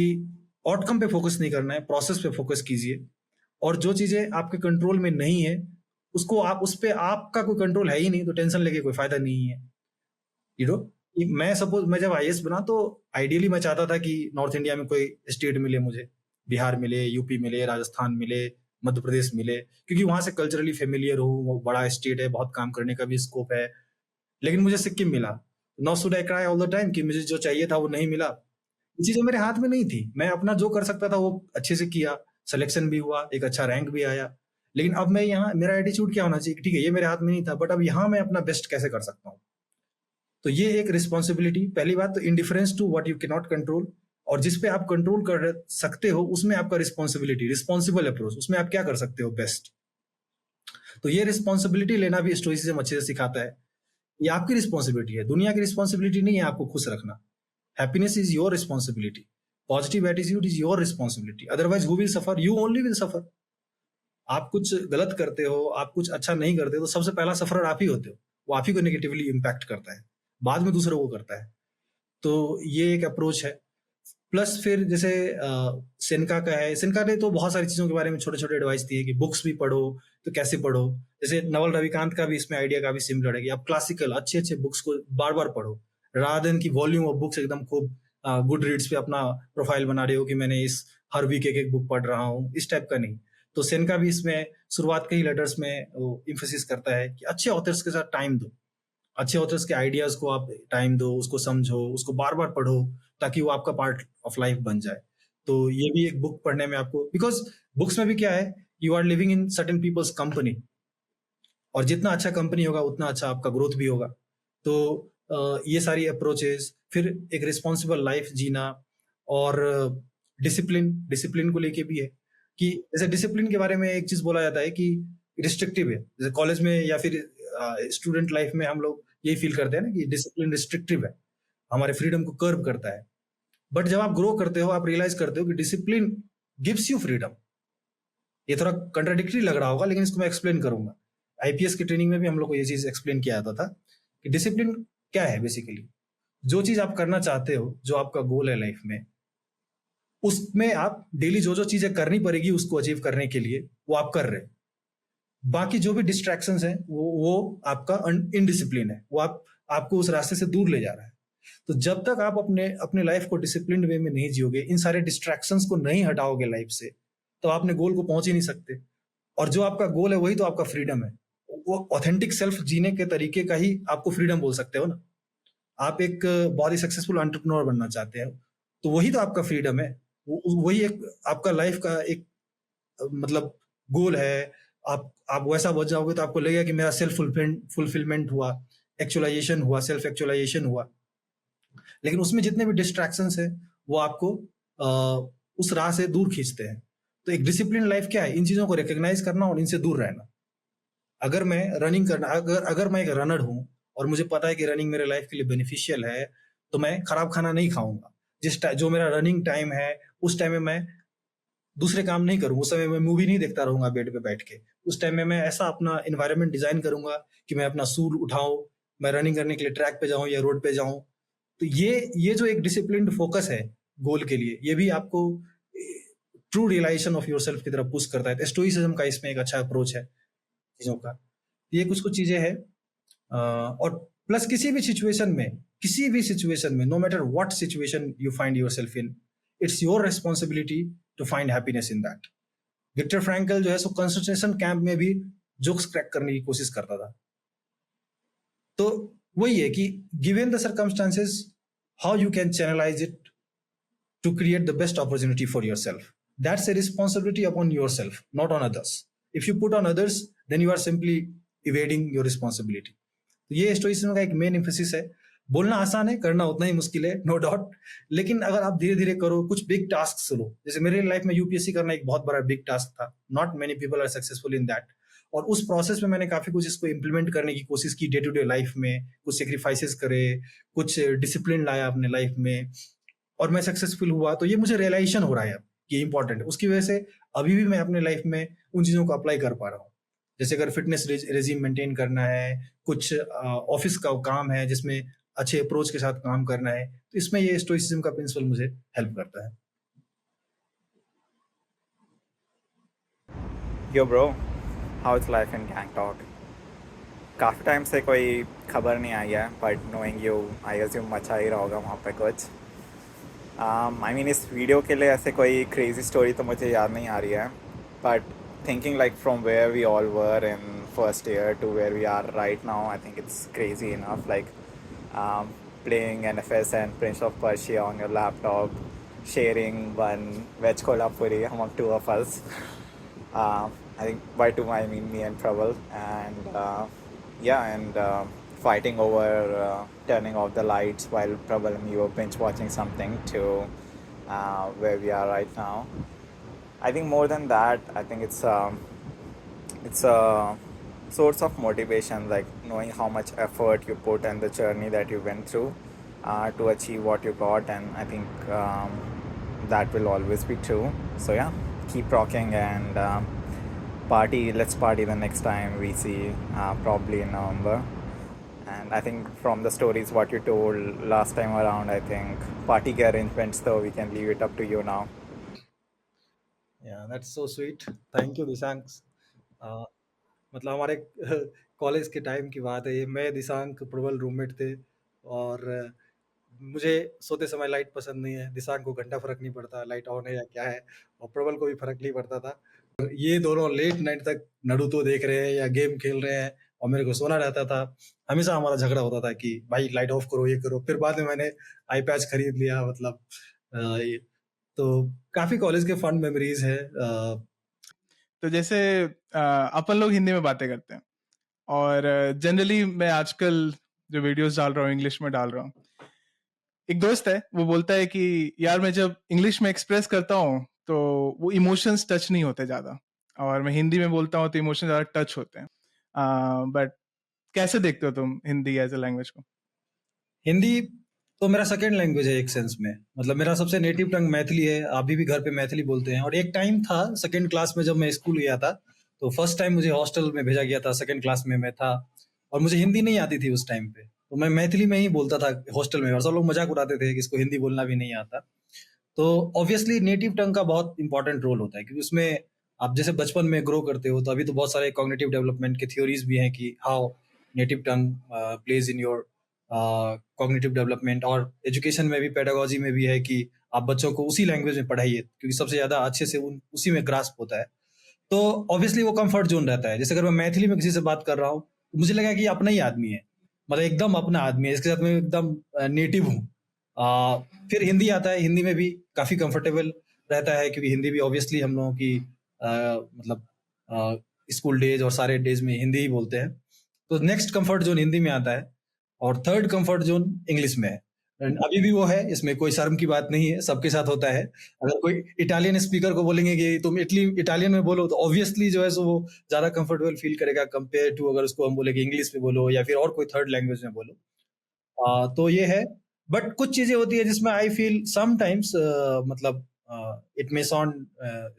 आउटकम पे फोकस नहीं करना है, प्रोसेस पे फोकस कीजिए, और जो चीजें आपके कंट्रोल में नहीं है उसको आप, उस पे आपका कोई कंट्रोल है ही नहीं, तो टेंशन लेके कोई फायदा नहीं है। यू नो, मैं सपोज मैं जब आईएएस बना तो आइडियली मैं चाहता था कि नॉर्थ इंडिया में कोई स्टेट मिले मुझे, बिहार मिले, यूपी मिले, राजस्थान मिले, मध्य प्रदेश मिले, क्योंकि वहां से कल्चरली फेमिलियर हूँ, वो बड़ा स्टेट है, बहुत काम करने का भी स्कोप है। लेकिन मुझे सिक्किम मिला, not should I cry all the time कि मुझे जो चाहिए था वो नहीं मिला। ये चीजें मेरे हाथ में नहीं थी, मैं अपना जो कर सकता था वो अच्छे से किया, सिलेक्शन भी हुआ, एक अच्छा रैंक भी आया। लेकिन अब मैं यहाँ, मेरा एटीट्यूड क्या होना चाहिए, ठीक है ये मेरे हाथ में नहीं था, बट अब यहाँ मैं अपना बेस्ट कैसे कर सकता हूँ। तो ये एक रिस्पॉन्सिबिलिटी, पहली बात तो indifference to what you can not control, और जिस पे आप कंट्रोल कर सकते हो उसमें आपका रिस्पॉन्सिबिलिटी, रिस्पॉन्सिबल अप्रोच, उसमें आप क्या कर सकते हो बेस्ट। तो ये रिस्पॉन्सिबिलिटी लेना भी स्टोइसिज्म अच्छे से सिखाता है। ये आपकी रिस्पॉन्सिबिलिटी है, दुनिया की रिस्पॉन्सिबिलिटी नहीं है आपको खुश रखना। Happiness is your responsibility, positive attitude is your responsibility, otherwise who will suffer, you only will suffer. आप कुछ गलत करते हो, आप कुछ अच्छा नहीं करते, तो सबसे पहला सफर आप ही होते हो, वो आप ही को नेगेटिवली इम्पैक्ट करता है, बाद में दूसरों को करता है। तो ये एक अप्रोच है। प्लस फिर जैसे सेनका का है, सेनका ने तो बहुत सारी चीजों के बारे में छोटे छोटे एडवाइस दिए कि बुक्स भी पढ़ो, तो कैसे पढ़ो। जैसे नवल रविकांत का भी इसमें आइडिया काफी सिमिलर है कि आप क्लासिकल अच्छे अच्छे बुक्स को बार बार पढ़ो, रादर देन की वॉल्यूम ऑफ बुक्स एकदम खूब गुड रीड्स पे अपना प्रोफाइल बना रहे हो कि मैंने इस हर वीक एक एक बुक पढ़ रहा हूँ, इस टाइप का नहीं। तो सेनका भी इसमें शुरुआत के ही लेटर्स में इम्फेसिस करता है कि अच्छे ऑथर्स के साथ टाइम दो, अच्छे ऑथर्स के आइडियाज को आप टाइम दो, उसको समझो, उसको बार बार पढ़ो, ताकि वो आपका पार्ट ऑफ लाइफ बन जाए। तो ये भी एक बुक पढ़ने में आपको, बिकॉज बुक्स में भी क्या है, you are living in certain people's company, और जितना अच्छा कंपनी होगा उतना अच्छा आपका ग्रोथ भी होगा। तो ये सारी अप्रोचेस, फिर एक रिस्पॉन्सिबल लाइफ जीना, और डिसिप्लिन को लेके भी है कि जैसे डिसिप्लिन के बारे में एक चीज बोला जाता है कि रिस्ट्रिक्टिव है। जैसे कॉलेज में या फिर स्टूडेंट लाइफ में हम लोग यही फील करते हैं ना कि डिसिप्लिन रिस्ट्रिक्टिव है, हमारे फ्रीडम को कर्व करता है। बट जब आप ग्रो करते हो, आप रियलाइज करते हो कि डिसिप्लिन गिव्स यू फ्रीडम। ये थोड़ा कंट्राडिक्टरी लग रहा होगा, लेकिन इसको मैं एक्सप्लेन करूंगा। आईपीएस की ट्रेनिंग में भी हम लोग को ये चीज एक्सप्लेन किया जाता था कि डिसिप्लिन क्या है। बेसिकली जो चीज आप करना चाहते हो, जो आपका गोल है लाइफ में, उसमें आप डेली जो जो चीजें करनी पड़ेगी उसको अचीव करने के लिए, वो आप कर रहे हैं। बाकी जो भी डिस्ट्रैक्शंस हैं वो आपका इनडिसिप्लिन है, वो आपको उस रास्ते से दूर ले जा रहा है। तो जब तक आप अपने लाइफ को डिसिप्लिन वे में नहीं जियोगे, इन सारे डिस्ट्रैक्शंस को नहीं हटाओगे लाइफ से, तो आप अपने गोल को पहुंच ही नहीं सकते। और जो आपका गोल है वही तो आपका फ्रीडम है। वो ऑथेंटिक सेल्फ जीने के तरीके का ही आपको फ्रीडम बोल सकते हो ना। आप एक बहुत ही सक्सेसफुल एंटरप्रेन्योर बनना चाहते हैं, तो वही तो आपका फ्रीडम है, वही एक आपका लाइफ का एक मतलब गोल है। आप वैसा बच जाओगे तो आपको लगेगा कि मेरा सेल्फ फुलफिलमेंट हुआ, एक्चुअलाइजेशन हुआ, सेल्फ एक्चुअलाइजेशन हुआ। लेकिन उसमें जितने भी डिस्ट्रैक्शंस है वो आपको उस राह से दूर खींचते हैं। तो एक डिसिप्लिन लाइफ क्या है, इन चीजों को रिकॉग्नाइज करना और इनसे दूर रहना। अगर मैं रनिंग करना, अगर मैं एक रनर हूं और मुझे पता है कि रनिंग मेरे लाइफ के लिए बेनिफिशियल है, तो मैं खराब खाना नहीं खाऊंगा। जो मेरा रनिंग टाइम है उस टाइम में मैं दूसरे काम नहीं करूंगा, उस समय मैं मूवी नहीं देखता रहूंगा बेड पे बैठ के। उस टाइम में मैं ऐसा अपना एनवायरनमेंट डिजाइन करूंगा कि मैं अपना सूट उठाऊं, मैं रनिंग करने के लिए ट्रैक पे जाऊं या रोड पे जाऊं। तो ये जो एक डिसिप्लिन्ड फोकस है गोल के लिए, ये भी आपको ट्रू रियलाइजेशन ऑफ योरसेल्फ की तरफ पुश करता है। स्टोइसिज्म का इसमें एक अच्छा अप्रोच है चीजों का। ये कुछ चीजें हैं। और प्लस किसी भी सिचुएशन में, no matter what situation you find yourself in, it's your responsibility to find happiness in that. Viktor Frankl जो है सो कंसंट्रेशन कैंप में भी जोक्स क्रैक करने की कोशिश करता था। तो वही है कि given the circumstances, how you can channelise it to create the best opportunity for yourself. That's a responsibility upon yourself, not on others. If you put on others, then you are simply evading your responsibility. तो ये stoicism का एक main emphasis है। बोलना आसान है, करना उतना ही मुश्किल है, नो डाउट। लेकिन अगर आप धीरे धीरे करो, कुछ बिग टास्क लो, जैसे मेरे लाइफ में यूपीएससी करना एक बहुत बड़ा बिग टास्क था। Not many people are successful in that. और उस प्रोसेस में मैंने काफी कुछ इसको इम्प्लीमेंट करने की कोशिश की डे टू डे लाइफ में, कुछ सेक्रीफाइसेस करे, कुछ डिसिप्लिन लाया अपने लाइफ में, और मैं सक्सेसफुल हुआ। तो ये मुझे रियलाइजेशन हो रहा है कि इंपॉर्टेंट है। उसकी वजह से अभी भी मैं अपने लाइफ में उन चीज़ों को अप्लाई कर पा रहा हूँ। जैसे अगर फिटनेस रेजिम मेंटेन करना है, कुछ ऑफिस का काम है जिसमें अच्छे अप्रोच के साथ काम करना है, तो इसमें ये स्टोइसिज्म का प्रिंसिपल मुझे हेल्प करता है। यो bro, how is life in Gangtok? काफ़ी टाइम से कोई खबर नहीं आई है, but knowing you I assume अच्छा ही रहा होगा वहाँ पे कुछ। आई मीन इस वीडियो के लिए ऐसे कोई क्रेजी स्टोरी तो मुझे याद नहीं आ रही है, but thinking like from where we all were in first year to where we are right now, I think it's crazy enough, like playing NFS and Prince of Persia on your laptop, sharing one veg kolhapuri among two of us. I think by two I mean me and Prabal, and fighting over turning off the lights while Prabal and you were binge watching something to where we are right now. I think more than that, I think it's a source of motivation, like knowing how much effort you put and the journey that you went through to achieve what you got, and I think that will always be true. So yeah, keep rocking and party. Let's party the next time we see, probably in November. And I think from the stories what you told last time around, I think party ke arrangements, though we can leave it up to you now. Yeah, that's so sweet. Thank you, Dishank. मतलब हमारे college के time की बात है ये। मैं, दिशांक, प्रबल roommate थे, और मुझे सोते समय लाइट पसंद नहीं है। दिशांक को घंटा फर्क नहीं पड़ता लाइट ऑन है या क्या है, और प्रबल को भी फर्क नहीं पड़ता था। और ये दोनों लेट नाइट तक नारुतो देख रहे हैं या गेम खेल रहे हैं, और मेरे को सोना रहता था। हमेशा हमारा झगड़ा होता था कि भाई लाइट ऑफ करो, ये करो। फिर बाद में मैंने आई पैच खरीद लिया। मतलब तो काफी कॉलेज के फन मेमोरीज है। तो जैसे अपन लोग हिंदी में बातें करते हैं, और जनरली मैं आजकल जो वीडियोस डाल रहा हूँ इंग्लिश में डाल रहा हूँ। एक दोस्त है, वो बोलता है कि यार मैं जब इंग्लिश में एक्सप्रेस करता हूँ तो वो इमोशंस टच नहीं होते ज्यादा, और मैं हिंदी में बोलता हूँ तो इमोशंस ज्यादा टच होते हैं। बट कैसे देखते हो तुम हिंदी एज ए लैंग्वेज को? हिंदी तो मेरा सेकेंड लैंग्वेज है एक सेंस में। मतलब मेरा सबसे नेटिव टंग मैथिली है, अभी भी घर पे मैथिली बोलते हैं। और एक टाइम था सेकेंड क्लास में जब मैं स्कूल गया था, तो फर्स्ट टाइम मुझे हॉस्टल में भेजा गया था, सेकेंड क्लास में मैं था, और मुझे हिंदी नहीं आती थी उस टाइम पे। तो मैं मैथिली में ही बोलता था हॉस्टल में, और सब लोग मजाक उड़ाते थे कि इसको हिंदी बोलना भी नहीं आता। तो ऑब्वियसली नेटिव टंग का बहुत इंपॉर्टेंट रोल होता है, क्योंकि उसमें आप जैसे बचपन में ग्रो करते हो, तो अभी तो बहुत सारे कॉग्निटिव डेवलपमेंट के थ्योरीज भी हैं कि how native tongue plays in your cognitive development. और एजुकेशन में भी, पेडागोजी में भी है कि आप बच्चों को उसी लैंग्वेज में पढ़ाइए, क्योंकि सबसे ज्यादा अच्छे से उसी में ग्रास्प होता है। तो ऑब्वियसली वो कंफर्ट जोन रहता है। जैसे अगर मैं मैथिली में किसी से बात कर रहा हूँ, तो मुझे लगा कि ये अपना ही आदमी है, मतलब एकदम अपना आदमी है, इसके साथ मैं एकदम नेटिव हूँ। फिर हिंदी आता है, हिंदी में भी काफी कंफर्टेबल रहता है, क्योंकि हिंदी भी ऑब्वियसली हम लोगों की मतलब स्कूल डेज और सारे डेज में हिंदी ही बोलते हैं। तो नेक्स्ट कंफर्ट जोन हिंदी में आता है, और थर्ड कंफर्ट जोन इंग्लिश में है। अभी भी वो है, इसमें कोई शर्म की बात नहीं है, सबके साथ होता है। अगर कोई इटालियन स्पीकर को बोलेंगे कि तुम इटालियन में बोलो, तो ऑब्वियसली जो है सो वो ज्यादा कंफर्टेबल फील करेगा कंपेयर टू अगर उसको हम बोले कि इंग्लिश में बोलो या फिर और कोई थर्ड लैंग्वेज में बोलो। तो ये है। बट कुछ चीजें होती है जिसमें आई फील समटाइम्स, मतलब it may sound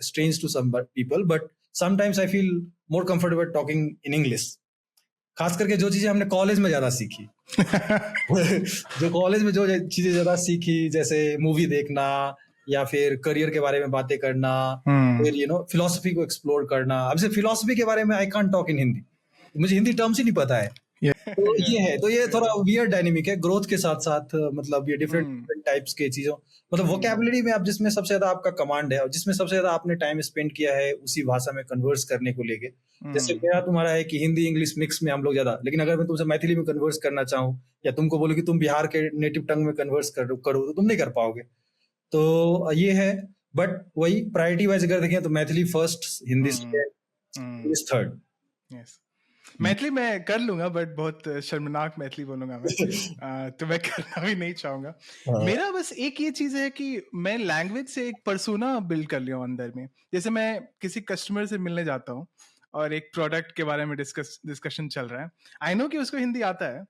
strange to some people, but sometimes I feel more comfortable talking in English. खास करके जो चीजें हमने कॉलेज में ज्यादा सीखी जो कॉलेज में जो चीजें ज्यादा सीखी, जैसे मूवी देखना या फिर करियर के बारे में बातें करना, फिर फिलोसफी को एक्सप्लोर करना। अब से फिलोसफी के बारे में I can't talk in Hindi, मुझे हिंदी टर्म्स ही नहीं पता है। तो ये है, तो ये थोड़ा वियर्ड डायनेमिक है ग्रोथ के साथ साथ। मतलब ये डिफरेंट टाइप्स के चीजों, मतलब वोकैबुलरी में आप जिसमें सबसे ज्यादा आपका कमांड है और जिसमें सबसे ज्यादा आपने टाइम स्पेंड किया है उसी भाषा में कन्वर्स करने को लेके। जैसे मेरा तुम्हारा है कि हिंदी इंग्लिश मिक्स में हम लोग ज्यादा, लेकिन अगर मैं तुमसे मैथिली में कन्वर्स करना चाहूँ या तुमको बोलूँ कि तुम बिहार के नेटिव टंग में कन्वर्स करो तो तुम नहीं कर पाओगे। तो ये है। बट वही प्रायोरिटी वाइज अगर देखें तो Maithili first, Hindi English third. Maithili मैं कर लूंगा, बट बहुत शर्मनाक मैथिली बोलूंगा मैं तो मैं करना भी नहीं चाहूंगा। मेरा बस एक ये चीज है कि मैं लैंग्वेज से एक पर्सोना बिल्ड कर लिया हूं अंदर में। जैसे मैं किसी कस्टमर से मिलने जाता हूं और एक प्रोडक्ट के बारे में डिस्कशन चल रहा है, आई नो कि उसको हिंदी आता है,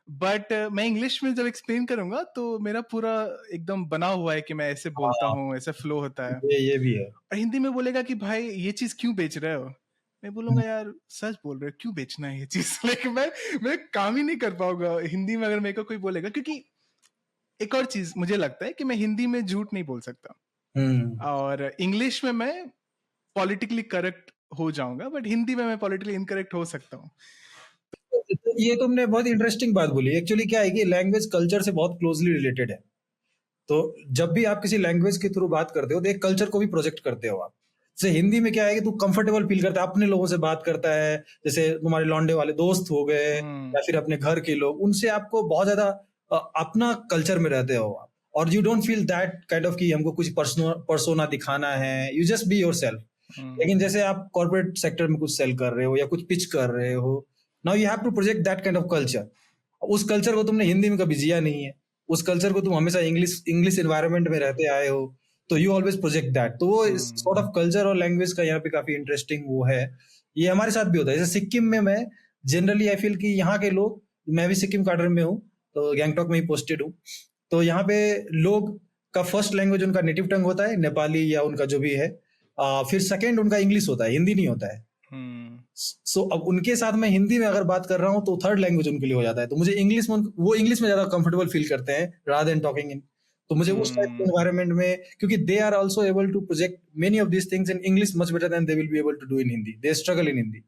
बट मैं इंग्लिश में जब एक्सप्लेन करूंगा तो मेरा पूरा एकदम बना हुआ है कि मैं ऐसे बोलता हूँ, ऐसे फ्लो होता है। ये भी है। और हिंदी में बोलेगा कि भाई ये चीज क्यों बेच रहे हो, मैं बोलूंगा यार सच बोल रहे हो, क्यों बेचना है ये चीज। लेकिन मैं काम ही नहीं कर पाऊंगा हिंदी में अगर मेरे को कोई बोलेगा, क्योंकि एक और चीज मुझे लगता है कि मैं हिंदी में झूठ नहीं बोल सकता और इंग्लिश में मैं पॉलिटिकली करेक्ट हो जाऊंगा, बट हिंदी में मैं पॉलिटिकली इनकरेक्ट हो सकता हूँ। ये तुमने बहुत इंटरेस्टिंग बात बोली। एक्चुअली क्या है कि लैंग्वेज कल्चर से बहुत क्लोजली रिलेटेड है। तो जब भी आप किसी लैंग्वेज के थ्रू बात करते हो तो एक कल्चर को भी प्रोजेक्ट करते हो आप। जैसे हिंदी में क्या है कि तू कंफर्टेबल फील करता है, अपने लोगों से बात करता है, जैसे तुम्हारे लौंडे वाले दोस्त हो गए या फिर अपने घर के लोग, उनसे आपको बहुत ज्यादा अपना कल्चर में रहते हो आप, और you don't feel that kind of कि हमको कुछ पर्सोना दिखाना है, यू जस्ट बी योरसेल्फ। लेकिन जैसे आप कॉर्पोरेट सेक्टर में कुछ सेल कर रहे हो या कुछ पिच कर रहे हो, now you have to project that kind of culture. उस कल्चर को तुमने हिंदी में कभी जिया नहीं है, उस कल्चर को तुम हमेशा इंग्लिश एनवायरनमेंट में रहते आए हो, तो यू ऑलवेज प्रोजेक्ट दैट। तो वो सॉर्ट ऑफ कल्चर और लैंग्वेज का यहाँ पे काफी इंटरेस्टिंग वो है। ये हमारे साथ भी होता है। जैसे सिक्किम में मैं जनरली आई फील कि यहाँ के लोग, मैं भी सिक्किम कार्डर में हूँ तो गैंगटॉक में ही पोस्टेड हूँ, तो यहाँ पे लोग का फर्स्ट लैंग्वेज उनका नेटिव टंग होता है नेपाली या उनका जो भी है, फिर सेकेंड उनका इंग्लिश होता है, हिंदी नहीं होता है। सो अब उनके साथ मैं हिंदी में अगर बात कर रहा हूँ तो थर्ड लैंग्वेज उनके लिए हो जाता है, तो मुझे इंग्लिश में, वो इंग्लिश में ज्यादा कंफर्टेबल फील करते हैं रादर देन टॉकिंग इन। तो मुझे उस टाइप के एनवायरनमेंट में, क्योंकि they are also able to project many of this things in English much better than they will be able to do in Hindi, they struggle in Hindi.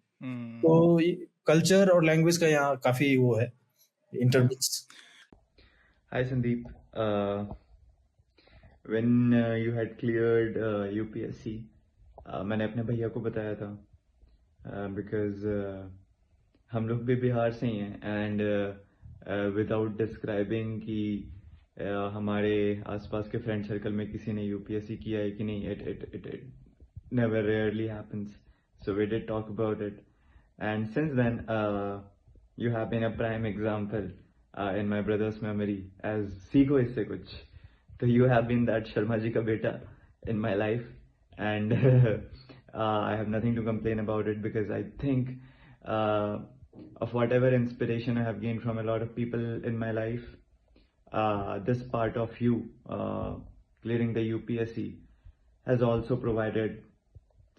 तो culture और language का यहाँ काफी वो है intermix. Hi Sandeep, when you had cleared UPSC, मैंने अपने भैया को बताया था because हम लोग भी बिहार से ही हैं, and without describing कि हमारे आसपास के फ्रेंड सर्कल में किसी ने UPSC किया है कि नहीं, it never rarely happens, so we did talk about it, and since then you have been a prime example in my brother's memory as सीखो इससे कुछ। तो you have been that Sharma ji का बेटा in my life, and I have nothing to complain about it because I think of whatever inspiration I have gained from a lot of people in my life, this part of you clearing the UPSC has also provided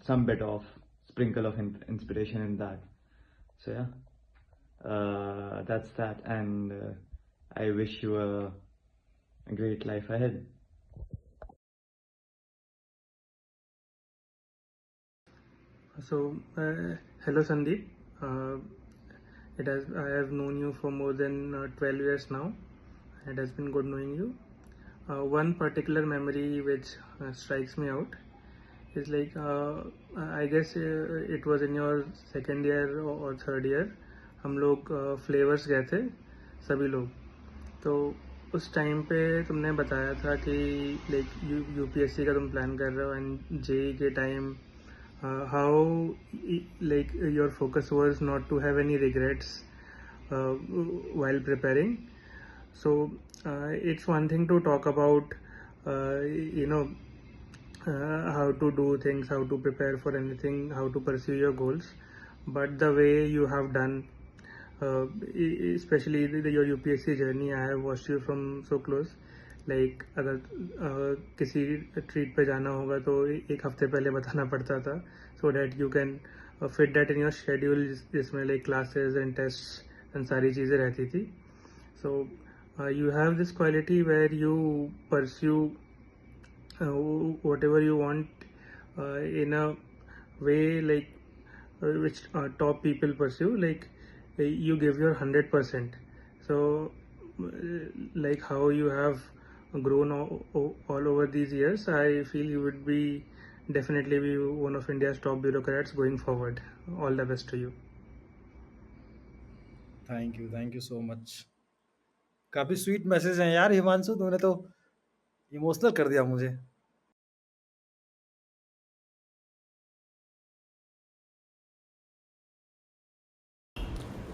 some bit of sprinkle of inspiration in that. So yeah, that's that, and I wish you a great life ahead. So hello Sandeep, I have known you for more than 12 years now. It has been good knowing you. One particular memory which strikes me out is like I guess it was in your second year or third year, हम लोग flavours गए थे सभी लोग। तो उस time पे तुमने बताया था कि लाइक यूपीएससी का तुम प्लान कर रहे हो, एंड जेई के time how like your focus was not to have any regrets while preparing. So it's one thing to talk about how to do things, how to prepare for anything, how to pursue your goals, but the way you have done, especially your UPSC journey, I have watched you from so close. Like अगर किसी treat पे जाना होगा तो एक हफ्ते पहले बताना पड़ता था, so that you can fit that in your schedule, जिसमें like classes and tests and सारी चीज़ें रहती थी. So you have this quality where you pursue whatever you want in a way like which top people pursue, like you give your 100%. So like how you have grown all over these years, I feel you would be definitely be one of India's top bureaucrats going forward. All the best to you. Thank you so much. काफी sweet message हैं यार हिमांशु, तुमने तो emotional कर दिया मुझे।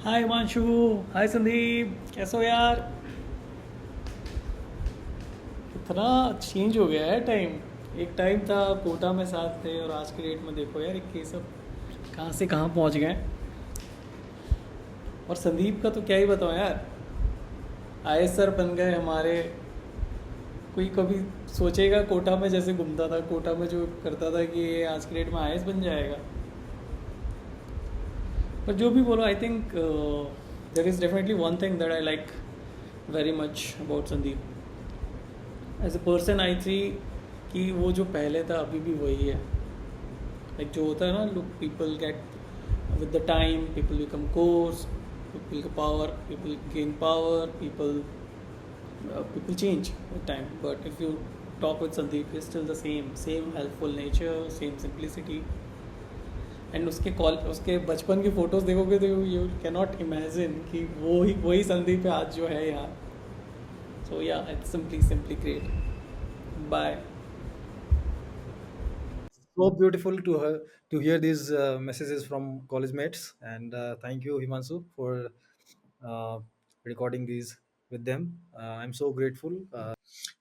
हाय हिमांशु, हाय संदीप, कैसे हो यार? इतना चेंज हो गया है टाइम। एक टाइम था कोटा में साथ थे, और आज की डेट में देखो यार ये सब कहाँ से कहाँ पहुँच गए। और संदीप का तो क्या ही बताऊँ यार, IAS सर बन गए हमारे। कोई कभी सोचेगा कोटा में जैसे घूमता था, कोटा में जो करता था कि ये आज की डेट में IAS बन जाएगा। पर जो भी बोलो, I think there is definitely one thing that I like very much about Sandeep as a person. I थी कि वो जो पहले था अभी भी वही है। लाइक जो होता है ना, look, people get with the time, people become coarse, people get power, people gain power, people change with time. But if you talk with Sandeep, he's still the same helpful nature, same simplicity. And उसके बचपन की photos देखोगे तो you cannot imagine कि वही संदीप है आज जो है यहाँ। So yeah, it's simply great. Bye. So beautiful to hear these messages from college mates, and thank you, Himanshu, for recording these with them. I'm so grateful.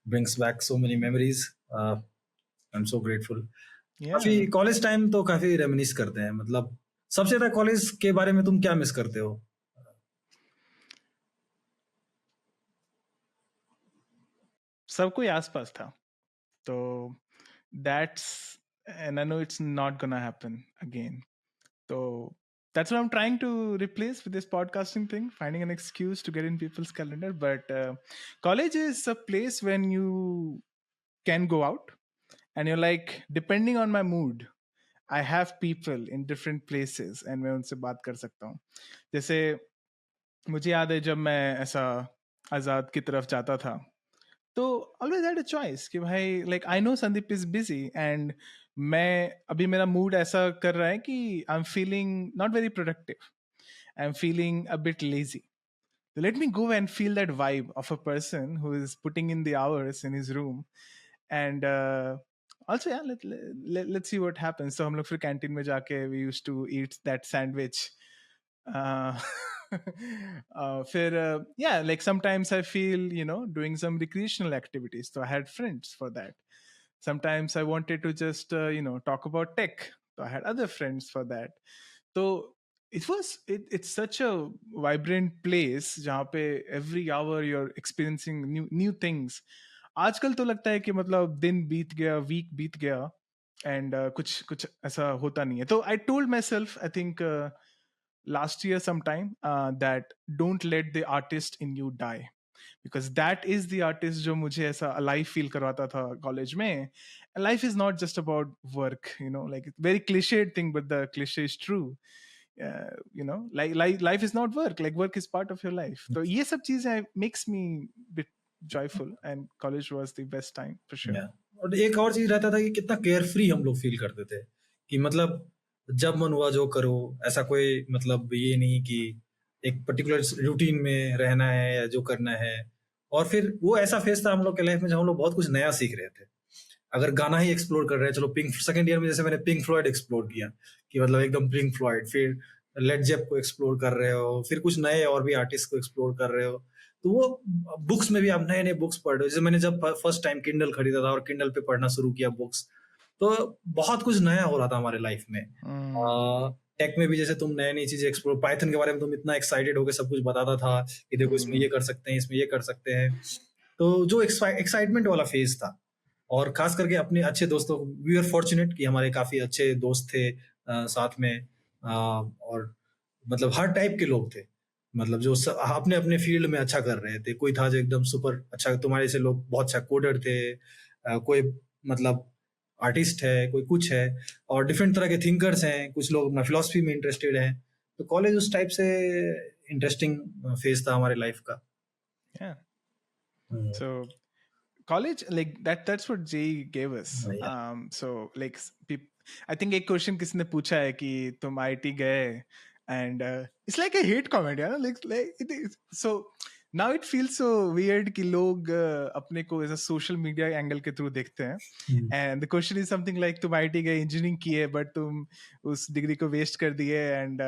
Brings back so many memories. I'm so grateful. काफी Yeah. College time तो काफी रेमिनिस करते हैं। मतलब सबसे ज्यादा college के बारे में तुम क्या मिस करते हो? सब कोई आसपास था, तो that's, and I know it's not gonna happen again. So that's what I'm trying to replace with this podcasting thing, finding an excuse to get in people's calendar. But college is a place when you can go out and you're like, depending on my mood, I have people in different places and मैं उनसे बात कर सकता हूँ। जैसे मुझे याद है जब मैं ऐसा आज़ाद की तरफ जाता था, तो ऑलवेज हैड अ चॉइस कि भाई, like I know Sandeep is busy and मैं अभी मेरा मूड ऐसा कर रहा है कि I am feeling not very productive, I am feeling a bit lazy, so let me go and feel that vibe of a person who is putting in the hours in his room. And also, yeah, let's see what happens. So हम लोग फिर canteen में जाके we used to eat that sandwich. uh, yeah, like sometimes I feel, doing some recreational activities, so I had friends for that. Sometimes I wanted to just talk about tech, so I had other friends for that. So it's such a vibrant place जहाँ पे every hour you're experiencing new things. आजकल तो लगता है कि मतलब दिन बीत गया, वीक बीत गया, and कुछ ऐसा होता नहीं है. तो I told myself, I think last year sometime, that don't let the artist in you die, because that is the artist जो मुझे ऐसा alive feel करवाता था college में. Life is not just about work, like very cliched thing, but the cliche is true. Like life is not work, like work is part of your life. So ये सब चीजें makes me bit joyful, and college was the best time for sure. Yeah. और एक और चीज रहता था कि कितना केयर फ्री हम लोग फील करते थे कि मतलब जब मन हुआ जो करो, ऐसा कोई मतलब ये नहीं कि एक पर्टिकुलर रूटीन में रहना है या जो करना है। और फिर वो ऐसा फेज था हम लोग के लाइफ में जब हम लोग बहुत कुछ नया सीख रहे थे। अगर गाना ही एक्सप्लोर कर रहे हैं, चलो पिंक सेकंड ईयर में जैसे मैंने पिंक फ्लॉयड एक्सप्लोर किया कि मतलब एकदम पिंक फ्लॉयड, फिर लेड जेप को एक्सप्लोर कर रहे हो, फिर कुछ नए और भी आर्टिस्ट को एक्सप्लोर कर रहे हो। तो वो बुक्स में भी आप नए नए बुक्स पढ़ रहे हो। जैसे मैंने जब फर्स्ट टाइम किंडल खरीदा था और किंडल पे पढ़ना शुरू किया बुक्स, तो बहुत कुछ नया हो रहा था हमारे लाइफ में। टेक में भी जैसे तुम नई नई चीजें एक्सप्लोर, पाइथन के बारे में तुम इतना एक्साइटेड होकर सब कुछ बताता था कि देखो इसमें ये कर सकते हैं, इसमें ये कर सकते हैं। तो जो एक्साइटमेंट वाला फेज था, और खास करके अपने अच्छे दोस्तों, वी आर फॉर्चुनेट कि हमारे काफी अच्छे दोस्त थे साथ में, और मतलब हर टाइप के लोग थे, मतलब जो अपने अपने फील्ड में अच्छा कर रहे थे। कोई था जो एकदम सुपर अच्छा, तुम्हारे से लोग बहुत अच्छा कोडर थे, कोई मतलब आर्टिस्ट है, कोई कुछ है, और डिफरेंट तरह के थिंकर्स हैं, कुछ लोग अपना फिलॉसफी में इंटरेस्टेड हैं। तो कॉलेज उस टाइप से इंटरेस्टिंग फेज था हमारे लाइफ का। Yeah. So college, like that's what JE gave us. So like I think एक क्वेश्चन किसने पूछा है कि तुम IIT गए, and it's like a hate comment, yeah, like it is. So now it feels so weird कि लोग अपने को ऐसा सोशल मीडिया एंगल के थ्रू देखते हैं, and the question is something like तुम IIT गए, इंजीनियरिंग किए, बट तुम उस डिग्री को वेस्ट कर दिए, and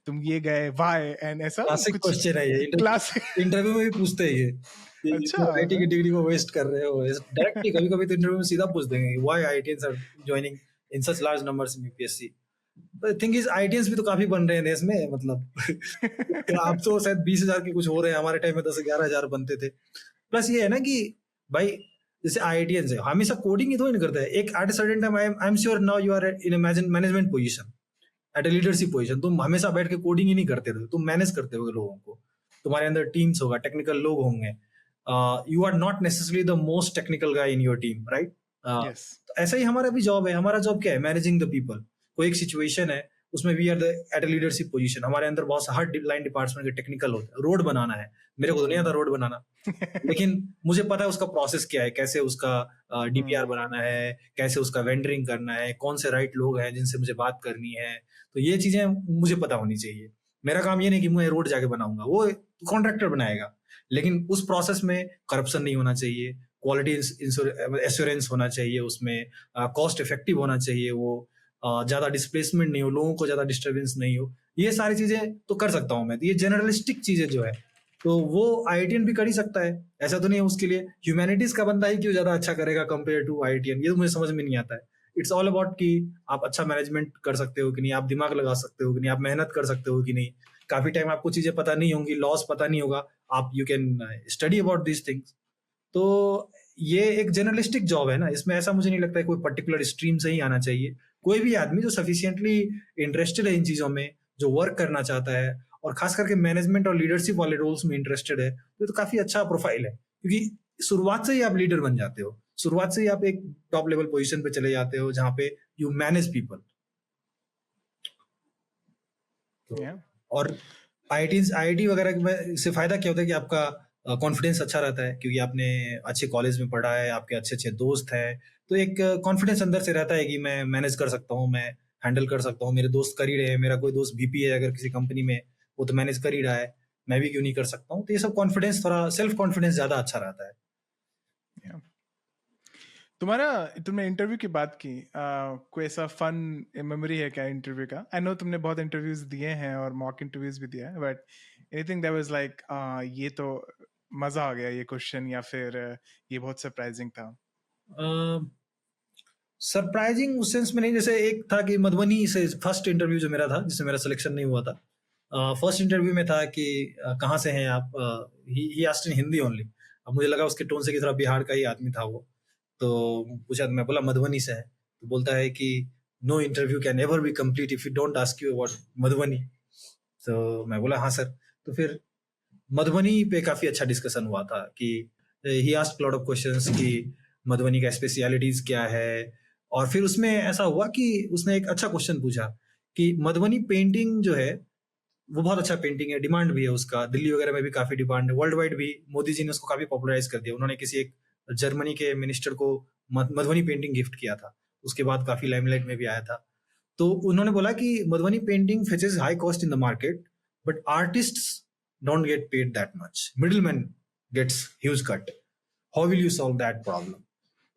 तुम ये गए why, and ऐसा क्लासिक कुछ क्वेश्चन है ये, क्लासिक इंटरव्यू में भी पूछते हैं ये। अच्छा, आईटी की डिग्री को वेस्ट कर रहे हो डायरेक्टली, कभी कभी तो इंटरव्यू में सीधा पूछ देंगे why IITians are joining in such large numbers in UPSC. Thing is IITs भी तो काफी बन रहे हैं देश में, मतलब आप तो शायद 20,000 के कुछ हो रहे हैं, हमारे टाइम में 10-11,000 बनते थे। प्लस ये है ना कि भाई जैसे आईटीएस है, हमेशा कोडिंग ही तो नहीं करता है। एक at a certain time I am sure now you are in management position, at a leadership position, तुम हमेशा बैठ के कोडिंग ही नहीं करते रहो, तुम मैनेज करते हो लोगों को, तुम्हारे अंदर टीम्स होगा, टेक्निकल लोग होंगे, you are not necessarily the most technical guy in your team, right? Yes. तो ऐसा ही हमारा भी जॉब है। हमारा जॉब क्या है? Managing the people. कोई एक सिचुएशन है, उसमें we are at a leadership position, हमारे अंदर बहुत हर लाइन डिपार्टमेंट के टेक्निकल होता है। रोड बनाना है, मेरे को तो नहीं आता रोड बनाना, लेकिन मुझे पता है उसका प्रोसेस क्या है, कैसे उसका डीपीआर बनाना है, कैसे उसका वेंडरिंग करना है, कौन से राइट लोग हैं जिनसे मुझे बात करनी है, तो ये चीजें मुझे पता होनी चाहिए। मेरा काम ये नहीं कि मैं रोड जाके बनाऊंगा, वो कॉन्ट्रैक्टर बनाएगा, लेकिन उस प्रोसेस में करप्शन नहीं होना चाहिए, क्वालिटी एश्योरेंस होना चाहिए, उसमें कॉस्ट इफेक्टिव होना चाहिए, वो ज्यादा डिस्प्लेसमेंट नहीं हो, लोगों को ज्यादा डिस्टर्बेंस नहीं हो, ये सारी चीजें तो कर सकता हूँ मैं। ये जनरलिस्टिक चीजें जो है तो वो आईआईटीएन भी कर ही सकता है, ऐसा तो नहीं है उसके लिए ह्यूमैनिटीज का बंदा ही क्यों ज्यादा अच्छा करेगा कंपेयर टू आईआईटीएन, ये तो मुझे समझ में नहीं आता है। इट्स ऑल अबाउट कि आप अच्छा मैनेजमेंट कर सकते हो कि नहीं, आप दिमाग लगा सकते हो कि नहीं, आप मेहनत कर सकते हो कि नहीं। काफी टाइम आपको चीजें पता नहीं होंगी, लॉस पता नहीं होगा, आप you can study about this things. तो ये एक जर्नलिस्टिक जॉब है ना, इसमें ऐसा मुझे नहीं लगता है कोई पर्टिकुलर स्ट्रीम से ही आना चाहिए। कोई भी आदमी जो सफिशिएंटली इंटरेस्टेड है इन चीजों में, जो वर्क करना चाहता है और खास करके मैनेजमेंट और लीडरशिप वाले रोल्स में इंटरेस्टेड है, तो काफी अच्छा प्रोफाइल है, क्योंकि शुरुआत से ही आप लीडर बन जाते हो, शुरुआत से ही आप एक टॉप लेवल पोजीशन पे चले जाते हो जहां पे यू मैनेज पीपल। और आईआईटी वगैरह में से फायदा क्या होता है कि आपका कॉन्फिडेंस अच्छा रहता है, क्योंकि आपने अच्छे कॉलेज में पढ़ा है, आपके अच्छे अच्छे दोस्त हैं, तो एक कॉन्फिडेंस अंदर से रहता है कि मैं मैनेज कर सकता हूँ, मैं हैंडल कर सकता हूँ, मेरे दोस्त कर ही रहे हैं, मेरा कोई दोस्त VP है अगर किसी कंपनी में, वो तो मैनेज कर ही रहा है, मैं भी क्यों नहीं कर सकता हूँ। तो ये सब कॉन्फिडेंस, थोड़ा सेल्फ कॉन्फिडेंस ज्यादा अच्छा रहता है। तुमने इंटरव्यू की बात की, कोई ऐसा फन मेमोरी है क्या इंटरव्यू का? आई नो तुमने बहुत इंटरव्यूज दिए हैं और मॉक इंटरव्यूज भी दिया है, but anything that was like ये तो मजा आ गया ये क्वेश्चन, या फिर ये बहुत सरप्राइजिंग था? सरप्राइजिंग उस सेंस में नहीं, जैसे एक था कि मधुबनी से फर्स्ट इंटरव्यू जो मेरा था, जिसमें मेरा सिलेक्शन नहीं हुआ था, फर्स्ट इंटरव्यू में था कि कहाँ से हैं आप, he asked in Hindi only. अब मुझे लगा उसके टोन से कि थोड़ा बिहार का ही आदमी था वो, तो पूछा, मैं बोला मधुबनी से है, तो बोलता है कि no interview can ever be complete if you don't ask you about Madhubani. तो मैं बोला हाँ सर। तो फिर मधुबनी पे काफी अच्छा डिस्कशन हुआ था कि he asked lot of questions कि मधुबनी का स्पेशलिटीज क्या है, और फिर उसमें ऐसा हुआ कि उसने एक अच्छा क्वेश्चन पूछा कि मधुबनी पेंटिंग जो है वो बहुत अच्छा पेंटिंग है, डिमांड भी है उसका, दिल्ली वगैरह में भी काफी डिमांड है, वर्ल्ड वाइड भी मोदी जी ने उसको काफी पॉपुलराइज कर दिया। उन्होंने किसी एक जर्मनी के मिनिस्टर को मधुबनी पेंटिंग गिफ्ट किया था, उसके बाद काफी लाइमलाइट में भी आया था। तो उन्होंने बोला कि Madhubani painting फेचेस high cost in the market, but artists don't get paid that much, middleman gets huge cut, how will you solve that problem?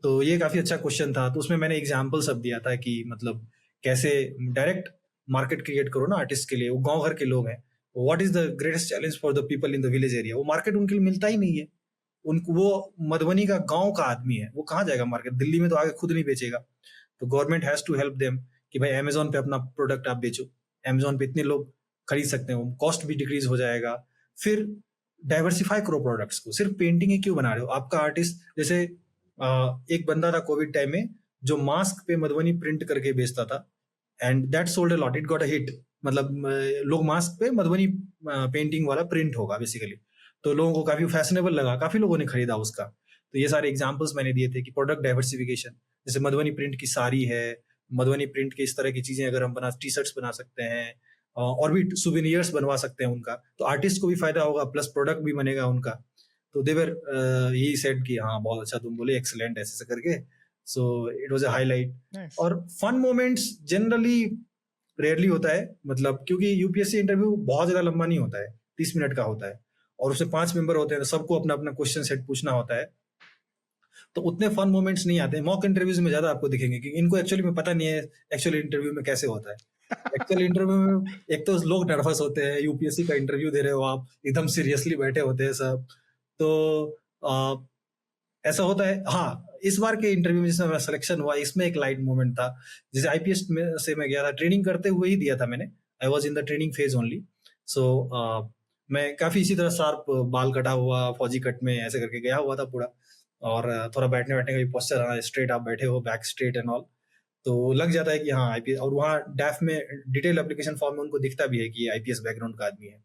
तो ये काफी अच्छा क्वेश्चन था। तो उसमें मैंने एग्जांपल सब दिया था कि मतलब कैसे डायरेक्ट मार्केट क्रिएट करो ना आर्टिस्ट के लिए, वो गांव घर के लोग हैं, what is the greatest challenge for the people in the village area, वो मार्केट उनके लिए मिलता ही नहीं है, उनको, वो मधुबनी का गांव का आदमी है, वो कहाँ जाएगा मार्केट, दिल्ली में तो आगे खुद नहीं बेचेगा। तो government has to help them कि भाई अमेजोन पे अपना प्रोडक्ट आप बेचो, अमेजोन पे इतने लोग खरीद सकते हैं, कॉस्ट भी डिक्रीज हो जाएगा। फिर डाइवर्सिफाई करो प्रोडक्ट्स को, सिर्फ पेंटिंग ही क्यों बना रहे हो। आपका आर्टिस्ट, जैसे एक बंदा था कोविड टाइम में जो मास्क पे मधुबनी प्रिंट करके बेचता था, and that sold a lot, it got a hit, मतलब लोग मास्क पे मधुबनी पेंटिंग वाला प्रिंट होगा बेसिकली, तो लोगों को काफी फैशनेबल लगा, काफी लोगों ने खरीदा उसका। तो ये सारे एग्जांपल्स मैंने दिए थे कि प्रोडक्ट डाइवर्सिफिकेशन, जैसे मधुबनी प्रिंट की साड़ी है, मधुबनी प्रिंट के इस तरह की चीजें अगर हम टी शर्ट्स बना सकते हैं और भी सुवेनियर्स बनवा सकते हैं उनका, तो आर्टिस्ट को भी फायदा होगा, प्लस प्रोडक्ट भी बनेगा उनका। तो देवर ही सेड कि हाँ बहुत अच्छा तुम बोले, एक्सीलेंट, ऐसे करके। So it was a highlight. और फन मोमेंट्स जनरली रेयरली होता है, मतलब क्योंकि यूपीएससी इंटरव्यू बहुत ज्यादा लंबा नहीं होता है, 30 मिनट का होता है, और उसमें 5 मेंबर होते हैं, तो सबको अपना अपना क्वेश्चन सेट पूछना होता है, तो उतने फन मोमेंट्स नहीं आते हैं। मॉक इंटरव्यूज में ज्यादा आपको दिखेंगे, क्योंकि इनको एक्चुअली में पता नहीं है एक्चुअल इंटरव्यू में कैसे होता है। एक्चुअल इंटरव्यू में एक तो लोग नर्वस होते हैं, यूपीएससी का इंटरव्यू दे रहे हो आप, एकदम सीरियसली बैठे होते हैं सब, तो ऐसा होता है। हाँ, इस बार के इंटरव्यू में जिसमें मेरा सिलेक्शन हुआ, इसमें एक लाइट मोमेंट था। जैसे आईपीएस में से मैं गया था, ट्रेनिंग करते हुए ही दिया था मैंने, I was in the training phase only. So मैं काफ़ी इसी तरह शार्प बाल कटा हुआ, फौजी कट में ऐसे करके गया हुआ था पूरा, और थोड़ा बैठने बैठने का भी पोस्चर आना, स्ट्रेट आप बैठे हो, बैक स्ट्रेट एंड ऑल, तो लग जाता है कि हाँ आईपीएस। और वहाँ डैफ में डिटेल एप्लीकेशन फॉर्म में उनको दिखता भी है कि ये आईपीएस बैकग्राउंड का आदमी है।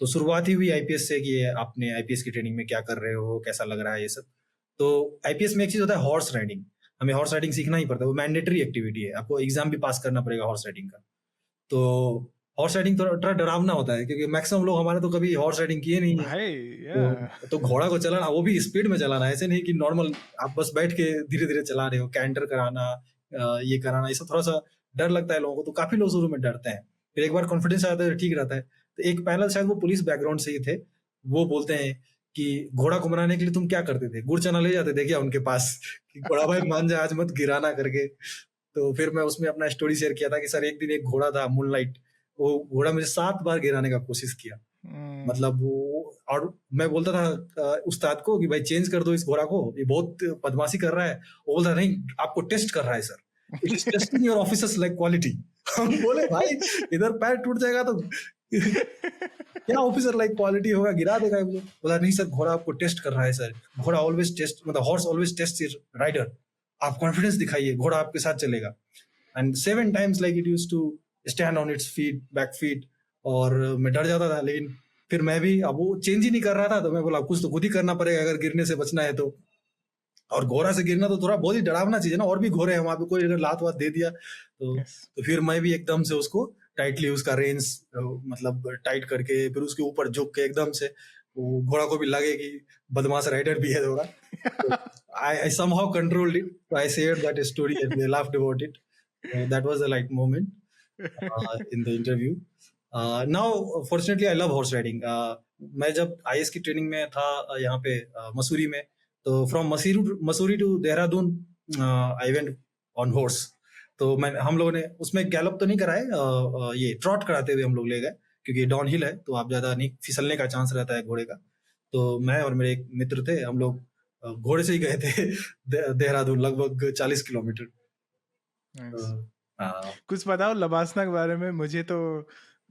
तो शुरुआत ही हुई आईपीएस से कि आपने आईपीएस की ट्रेनिंग में क्या कर रहे हो, कैसा लग रहा है ये सब। तो आईपीएस में एक चीज होता है हॉर्स राइडिंग, हमें हॉर्स राइडिंग सीखना ही पड़ता है, वो मैंडेटरी एक्टिविटी है, आपको एग्जाम भी पास करना पड़ेगा हॉर्स राइडिंग का। तो हॉर्स राइडिंग थोड़ा डरावना होता है, क्योंकि मैक्सिमम लोग हमारे तो कभी हॉर्स राइडिंग किए नहीं है भाई। तो घोड़ा को चलाना, वो भी स्पीड में चलाना, ऐसे नहीं कि नॉर्मल आप बस बैठ के धीरे धीरे चला रहे हो, कैंटर कराना, ये कराना, ये सब थोड़ा सा डर लगता है लोगों को। तो काफी लोग शुरू में डरते हैं, फिर एक बार कॉन्फिडेंस आ जाता है तो ठीक रहता है। तो एक पैनल शायद वो पुलिस बैकग्राउंड से ही थे, वो बोलते हैं कि घोड़ा को मनाने के लिए तुम क्या करते थे, गुड़ चना ले जाते थे क्या उनके पास कि घोड़ा भाई मान जा, आज मत गिराना करके। तो फिर मैं उसमें अपना स्टोरी शेयर किया था कि सर एक दिन एक घोड़ा था मूनलाइट, वो घोड़ा मुझे 7 बार गिराने का कोशिश किया, मतलब वो, और मैं बोलता था उस्ताद को कि भाई चेंज कर दो इस घोड़ा को, ये बहुत बदमाशी कर रहा है। वो बोलता नहीं, आपको टेस्ट कर रहा है sir, it is testing your officers like quality. हम बोले भाई इधर पैर टूट जाएगा तो क्या ऑफिसर लाइक क्वालिटी होगा, गिरा देगा। बोला नहीं सर, घोड़ा आपको टेस्ट कर रहा है सर, घोड़ा ऑलवेज टेस्ट, मतलब horse always test is rider, आप कॉन्फिडेंस दिखाइए, घोड़ा आपके साथ चलेगा। And 7 times like it used to stand on its feet, back feet, और मैं डर जाता था। लेकिन फिर मैं भी, अब वो चेंज ही नहीं कर रहा था, तो मैं बोला कुछ तो खुद ही करना पड़ेगा अगर गिरने से बचना है तो। और घोड़ा से गिरना तो थोड़ा बहुत ही डरावना चीज है ना, और भी घोड़े हैं वहां पे, कोई अगर लात वात दे दिया तो फिर मैं भी एकदम से उसको टाइटली, उसका रेंज मतलब टाइट करके, फिर उसके ऊपर झुक के एकदम से, वो घोड़ा को भी लगे कि बदमाश राइडर भी है थोड़ा। I somehow controlled it. So I shared that story and they laughed about it. That was a light moment in the interview. Now, fortunately, I love horse riding. मैं जब IAS की ट्रेनिंग में था यहाँ पे मसूरी में, तो from Mussoorie to Dehradun I went on horse. तो हम लोगों ने उसमें गैलप तो नहीं कराए, ये ट्रॉट कराते हुए हम लोग ले गए, क्योंकि डाउन हिल है तो आप ज्यादा नहीं फिसलने का चांस रहता है घोड़े का। तो मैं और मेरे एक मित्र थे, हम लोग घोड़े से ही गए थे देहरादून, लगभग 40 किलोमीटर। कुछ बताओ लबासना के बारे में। मुझे तो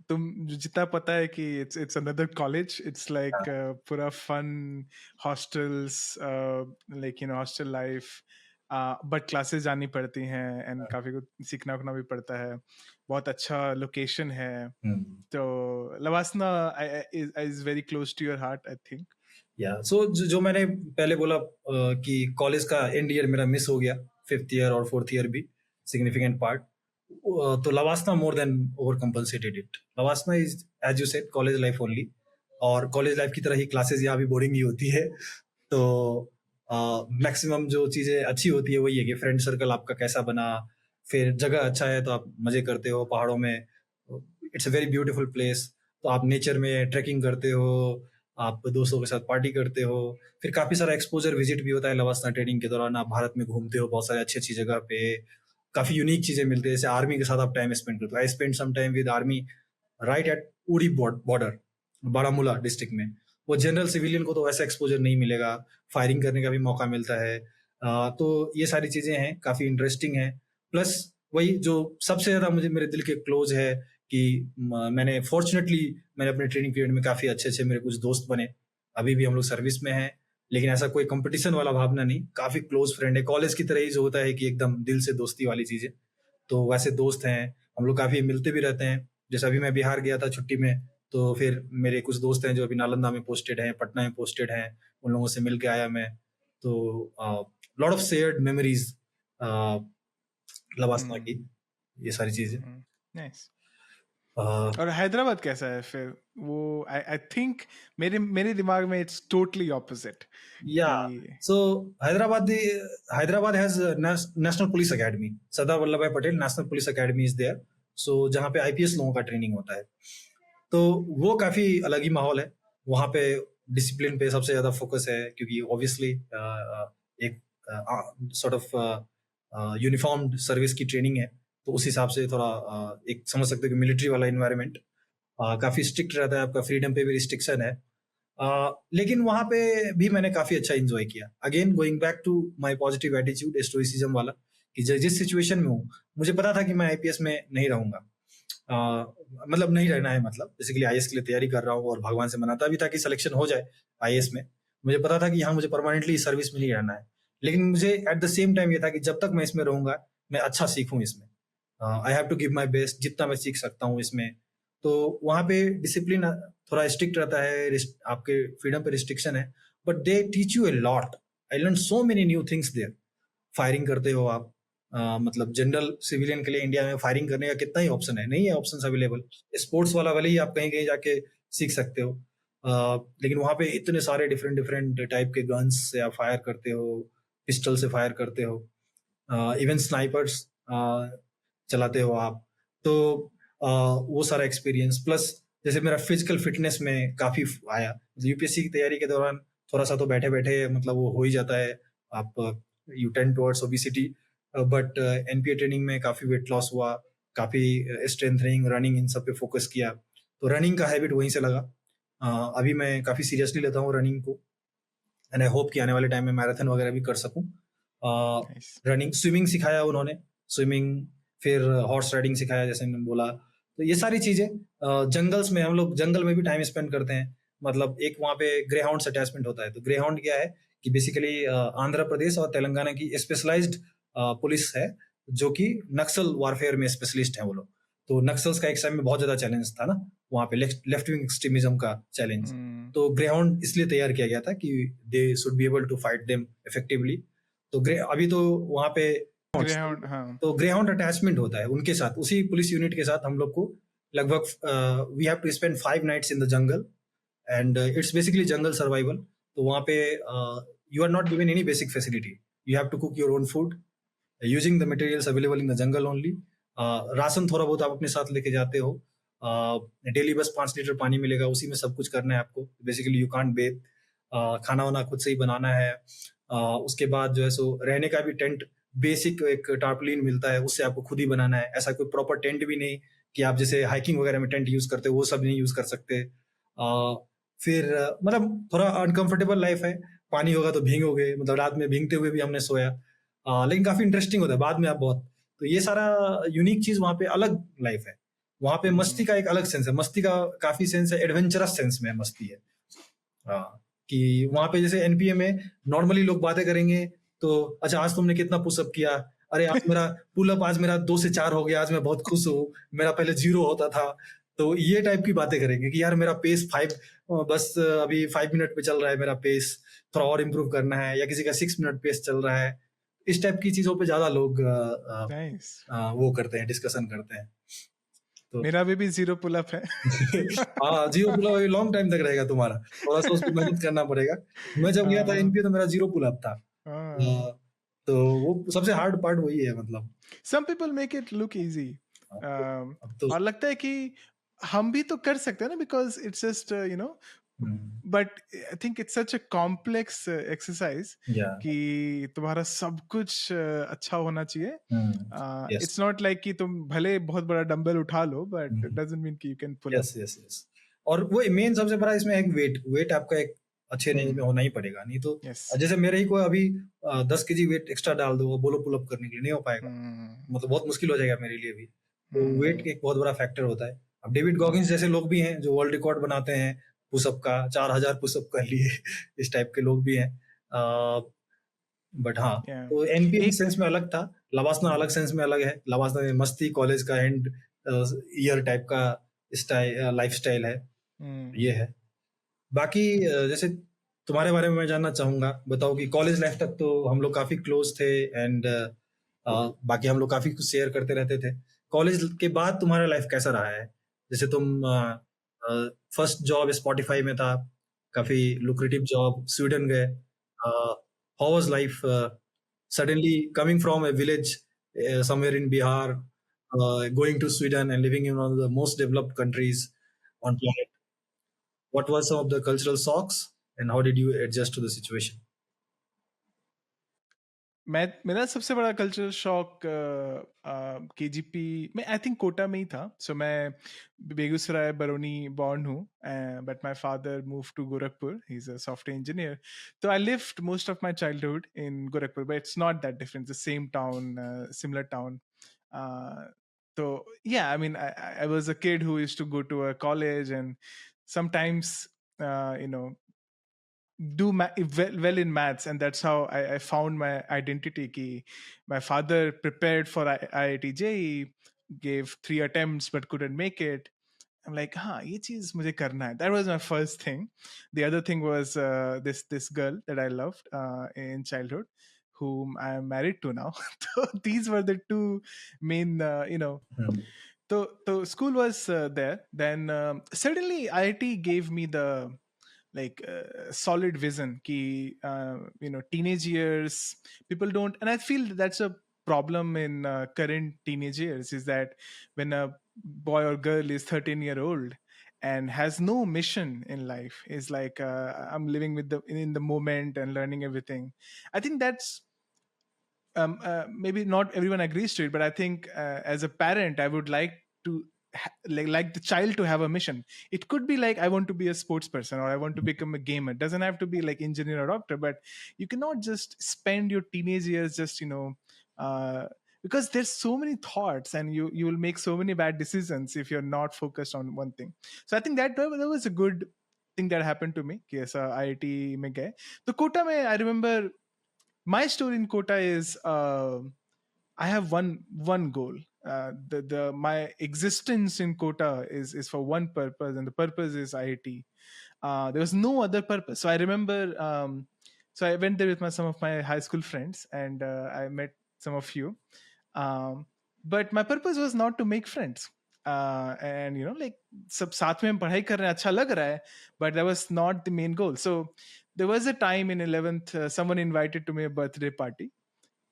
तुम जितना पता है कि it's another college, it's like पूरा fun hostels, like you know hostel life, but classes जानी पड़ती हैं एंड काफी कुछ सीखना भी पड़ता है, बहुत अच्छा लोकेशन है। तो LBSNAA is very close to your heart I think. या सो जो मैंने पहले बोला कि कॉलेज का एंड ईयर मेरा मिस हो गया, 5th ईयर और 4th ईयर भी सिग्निफिकेंट पार्ट, तो LBSNAA more than over compensated it. LBSNAA is as you said college life only, और कॉलेज लाइफ की तरह ही क्लासेस यहाँ भी बोरिंग ही होती है। तो मैक्सिमम जो चीजें अच्छी होती है वही है कि फ्रेंड सर्कल आपका कैसा बना, फिर जगह अच्छा है तो आप मजे करते हो पहाड़ों में, it's a very beautiful place, तो आप नेचर में ट्रैकिंग करते हो, आप दोस्तों के साथ पार्टी करते हो, फिर काफी सारा एक्सपोजर विजिट भी होता है लवासना ट्रेनिंग के दौरान, आप भारत में घूमते हो बहुत सारी अच्छी जगह पे, काफी यूनिक चीजें मिलती है। जैसे आर्मी के साथ आप टाइम स्पेंड करते हो, I spend some time with army right at Uri border, Baramulla district में। वो जनरल सिविलियन को तो वैसा एक्सपोजर नहीं मिलेगा, फायरिंग करने का भी मौका मिलता है। तो ये सारी चीजें हैं, काफी इंटरेस्टिंग है। प्लस वही जो सबसे ज्यादा मुझे मेरे दिल के क्लोज है कि मैंने अपने ट्रेनिंग पीरियड में काफी अच्छे मेरे कुछ दोस्त बने, अभी भी हम लोग सर्विस में हैं, लेकिन ऐसा कोई कंपटीशन वाला भावना नहीं, काफी क्लोज फ्रेंड है, कॉलेज की तरह ही जो होता है कि एकदम दिल से दोस्ती वाली चीजें, तो वैसे दोस्त हैं हम लोग, काफी मिलते भी रहते हैं। जैसे अभी मैं बिहार गया था छुट्टी में, तो फिर मेरे कुछ दोस्त हैं जो अभी नालंदा में पोस्टेड हैं, पटना में पोस्टेड हैं, उन लोगों से मिल के आया मैं। तो लॉट ऑफ शेयर्ड मेमोरीज लवासना की, ये सारी चीजें। नाइस। और हैदराबाद कैसा है फिर? वो आई थिंक मेरे दिमाग में इट्स टोटली ऑपोजिट। या so Hyderabad has national police academy, Sardar Vallabhbhai Patel national police academy is there, so जहाँ पे आईपीएस लोगों का ट्रेनिंग होता है। तो वो काफी अलग ही माहौल है वहाँ पे, डिसिप्लिन पे सबसे ज्यादा फोकस है, क्योंकि ऑब्वियसली एक सॉर्ट ऑफ यूनिफॉर्म्ड सर्विस की ट्रेनिंग है, तो उस हिसाब से थोड़ा एक समझ सकते हो कि मिलिट्री वाला इन्वायरमेंट, काफी स्ट्रिक्ट रहता है, आपका फ्रीडम पे भी रिस्ट्रिक्शन है। लेकिन वहाँ पे भी मैंने काफ़ी अच्छा इंजॉय किया। Again going back to my positive attitude, stoicism वाला, कि जिस सिचुएशन में हूँ, मुझे पता था कि मैं आईपीएस में नहीं रहूँगा। मतलब नहीं रहना है, मतलब बेसिकली आईएएस के लिए तैयारी कर रहा हूँ और भगवान से मनाता भी था कि सिलेक्शन हो जाए आईएएस में। मुझे पता था कि यहाँ मुझे परमानेंटली सर्विस में नहीं रहना है, लेकिन मुझे एट द सेम टाइम ये था कि जब तक मैं इसमें रहूँगा मैं अच्छा सीखूँ इसमें। I have to give my best, जितना मैं सीख सकता हूँ इसमें। तो वहाँ पे डिसिप्लिन थोड़ा स्ट्रिक्ट रहता है, आपके फ्रीडम पे रिस्ट्रिक्शन है, but they teach you a lot. I learn so many new things there. Firing करते हो आप, मतलब जनरल सिविलियन के लिए इंडिया में फायरिंग करने का कितना ही ऑप्शन है, नहीं है ऑप्शन अवेलेबल। स्पोर्ट्स वाला वाले ही आप कहीं कहीं जाके सीख सकते हो, लेकिन वहाँ पे इतने सारे डिफरेंट डिफरेंट टाइप के गन्स से आप फायर करते हो, पिस्टल से फायर करते हो, इवन स्नाइपर्स चलाते हो आप। तो वो सारा एक्सपीरियंस प्लस जैसे मेरा फिजिकल फिटनेस में काफ़ी आया। यूपीएससी की तैयारी के दौरान थोड़ा सा तो बैठे बैठे मतलब वो हो ही जाता है, आप you tend towards obesity, but NPA training में काफ़ी वेट लॉस हुआ, काफ़ी स्ट्रेंथनिंग, रनिंग, इन सब पे फोकस किया। तो रनिंग का हैबिट वहीं से लगा। अभी मैं काफ़ी सीरियसली लेता हूँ रनिंग को, एंड आई होप कि आने वाले टाइम में मैराथन वगैरह भी कर सकूँ। रनिंग, स्विमिंग सिखाया उन्होंने, स्विमिंग, फिर हॉर्स राइडिंग सिखाया जैसे मैंने बोला। तो ये सारी चीज़ें, जंगल्स में हम लोग जंगल में भी टाइम स्पेंड करते हैं। मतलब एक वहाँ पे ग्रे हाउंड से अटैचमेंट होता है। तो ग्रे हाउंड क्या है कि बेसिकली आंध्र प्रदेश और तेलंगाना की स्पेशलाइज्ड पुलिस है, जो कि नक्सल वारफेयर में स्पेशलिस्ट है वो लोग। तो नक्सल्स का एक टाइम में बहुत ज्यादा चैलेंज था ना वहाँ पे, लेफ्ट विंग एक्सट्रीमिज्म का चैलेंज। तो ग्रे हाउंड इसलिए तैयार किया गया था कि they should be able to fight them effectively. तो अभी तो वहाँ पे ग्रेहाउंड, हाँ, तो ग्रेहाउंड अटैचमेंट होता है उनके साथ, उसी पुलिस यूनिट के साथ हम लोग को लगभग we have to spend 5 nights in the jungle, and it's basically jungle survival. तो वहाँ पे you are not given any basic facility, you have to cook your own food using the materials available in the jungle only. Ration थोड़ा बहुत आप अपने साथ लेके जाते हो, डेली बस 5 लीटर पानी मिलेगा, उसी में सब कुछ करना है आपको। बेसिकली यू कांट बेथ, खाना वाना खुद से ही बनाना है। उसके बाद जो है सो रहने का भी टेंट, बेसिक एक टार्पलिन मिलता है, उससे आपको खुद ही बनाना है। ऐसा कोई प्रॉपर टेंट भी नहीं कि आप जैसे हाइकिंग वगैरह में टेंट यूज करते हो, वो सब नहीं यूज कर सकते। फिर मतलब थोड़ा अनकंफर्टेबल लाइफ है, पानी होगा तो भीगोगे, मतलब रात में भीगते हुए भी हमने सोया, लेकिन काफी इंटरेस्टिंग होता है बाद में आप बहुत। तो ये सारा यूनिक चीज वहाँ पे, अलग लाइफ है वहाँ पे। मस्ती का एक अलग सेंस है, मस्ती का काफी सेंस है, एडवेंचरस सेंस में मस्ती है। कि वहाँ पे जैसे एनपीए में नॉर्मली लोग बातें करेंगे तो अच्छा आज तुमने कितना पुशअप किया, अरे आज मेरा पुलअप आज मेरा 2 से 4 हो गया, आज मैं बहुत खुश हूँ, मेरा पहले 0 होता था। तो ये टाइप की बातें करेंगे कि यार मेरा पेस 5, बस अभी 5 मिनट पे चल रहा है मेरा पेस, थोड़ा और इम्प्रूव करना है, या किसी का 6 मिनट पेस चल रहा है। इस टाइप की चीजों पे ज्यादा लोग वो करते हैं, डिस्कशन करते हैं। तो मेरा भी 0 पुलअप है। हाँ, 0 पुलअप लॉन्ग टाइम तक रहेगा तुम्हारा, थोड़ा सा उसको मेहनत करना पड़ेगा। मैं जब गया था एनपीए तो मेरा 0 पुलअप था। तो वो सबसे हार्ड पार्ट वही है, मतलब some people make it look easy, और लगता है कि हम भी तो कर सकते हैं ना, because it's just you know, but I think it's such a complex exercise कि तुम्हारा सब कुछ अच्छा होना चाहिए। इट्स नॉट लाइक कि तुम भले बहुत बड़ा डंबल उठा लो, बट डजंट मीन कि you can pull up. Yes. और वो मेन सबसे बड़ा इसमें एक वेट आपका एक अच्छे रेंज में होना ही पड़ेगा, नहीं तो जैसे मेरे ही कोई अभी 10 केजी वेट एक्स्ट्रा डाल दो बोलो पुल अप करने के लिए, नहीं हो पाएगा, मतलब बहुत मुश्किल हो जाएगा मेरे लिए भी। तो वेट एक बहुत बड़ा फैक्टर होता है। अब डेविड गॉगिंस जैसे लोग भी हैं जो वर्ल्ड रिकॉर्ड बनाते हैं पुशअप का, 4000 पुशअप कर लिए, इस टाइप के लोग भी हैं। बट हाँ, तो एनपीए सेंस में अलग था, लवासना अलग सेंस में अलग है। लवासना में मस्ती, कॉलेज का एंड ईयर टाइप का स्टाइल, लाइफ स्टाइल है, ये है। बाकी जैसे तुम्हारे बारे में मैं जानना चाहूंगा, बताओ कि कॉलेज लाइफ तक तो हम लोग काफी क्लोज थे, एंड बाकी हम लोग काफी कुछ शेयर करते रहते थे। कॉलेज के बाद तुम्हारा लाइफ कैसा रहा है? जैसे तुम फर्स्ट जॉब स्पॉटिफाई में था, काफी लुक्रेटिव जॉब, स्वीडन गए, how was life suddenly coming from a village somewhere in Bihar, going to Sweden and living in one of the most developed countries on planet? What were some of the cultural shocks and how did you adjust to the situation? मेरा सबसे बड़ा cultural shock KGP में I think Kota में ही था. So मैं Begusarai Barauni born हूँ, but my father move to Gorakhpur. He is a software engineer. तो I lived most of my childhood in Gorakhpur, but it's not that different. The same town, similar town. So yeah, I mean, I was a kid who used to go to a college and sometimes do well in maths, and that's how I found my identity. Ki my father prepared for IIT JEE, gave 3 attempts but couldn't make it. I'm like, ye cheez mujhe karna hai. That was my first thing. The other thing was this girl that I loved in childhood, whom I am married to now. So these were the two main, So school was there. Then suddenly IIT gave me the solid vision ki teenage years, people don't, and I feel that's a problem in current teenage years, is that when a boy or girl is 13-year-old and has no mission in life, is like I'm living with in the moment and learning everything. I think that's maybe not everyone agrees to it, but I think as a parent I would like to like the child to have a mission. It could be like, I want to be a sports person, or I want to become a gamer. It doesn't have to be like engineer or doctor, but you cannot just spend your teenage years just because there's so many thoughts, and you will make so many bad decisions if you're not focused on one thing. So I think that was a good thing that happened to me. Yes, IIT mein gaye. So Kota mein, I remember my story in Kota is I have one goal. The my existence in Kota is for one purpose, and the purpose is IIT. There was no other purpose. So I remember, so I went there with some of my high school friends, and I met some of you. But my purpose was not to make friends. And like सब साथ में हम पढ़ाई कर रहे हैं, अच्छा लग रहा है, but that was not the main goal. So there was a time in 11th, someone invited to me a birthday party.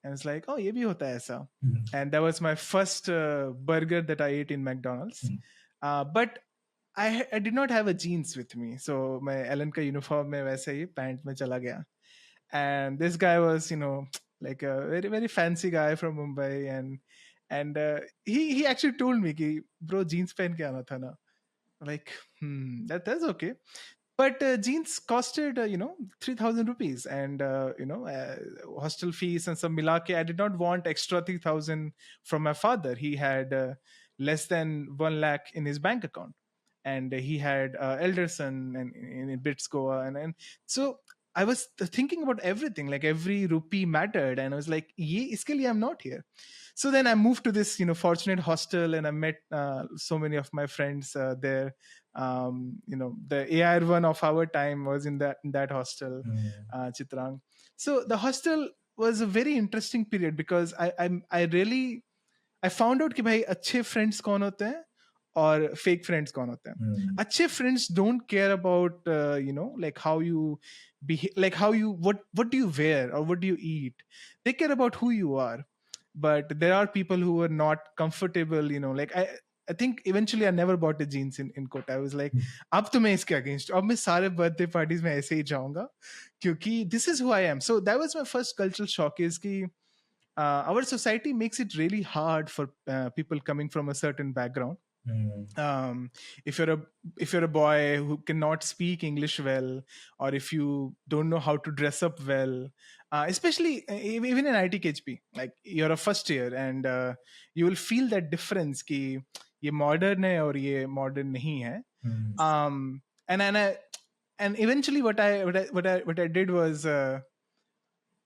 And it's like, oh, ye bhi hota hai aisa. And that was my first burger that I ate in McDonald's. But I did not have a jeans with me. So my Ellen ka uniform mein वैसे ही pant में चला गया. And this guy was, like a very, very fancy guy from Mumbai. And he actually told me, ki, bro, jeans pehen ke aana tha na. Like, that's okay. But jeans costed 3,000 rupees, and hostel fees and some milake. I did not want extra 3,000 from my father. He had less than 1 lakh in his bank account, and he had elder son and in Bits Goa, and so I was thinking about everything, like every rupee mattered, and I was like, ye iske liye I'm not here. So then I moved to this fortunate hostel, and I met so many of my friends there. The AR one of our time was in that hostel, Chitrang. So the hostel was a very interesting period, because I found out कि भाई अच्छे friends कौन होते हैं और fake friends कौन होते हैं. अच्छे friends don't care about like how you behave, like how you what do you wear or what do you eat. They care about who you are. But there are people who are not comfortable, like I think eventually I never bought a jeans in Kota. I was like, अब तो मैं इसके against, अब मैं सारे birthday parties में ऐसे ही जाऊंगा, क्योंकि this is who I am. So that was my first cultural shock, is कि our society makes it really hard for people coming from a certain background. If you're a boy who cannot speak English well, or if you don't know how to dress up well, especially even in IT KHP, like you're a first year, and you will feel that difference कि ये modern है और ये modern नहीं है. And eventually what I did was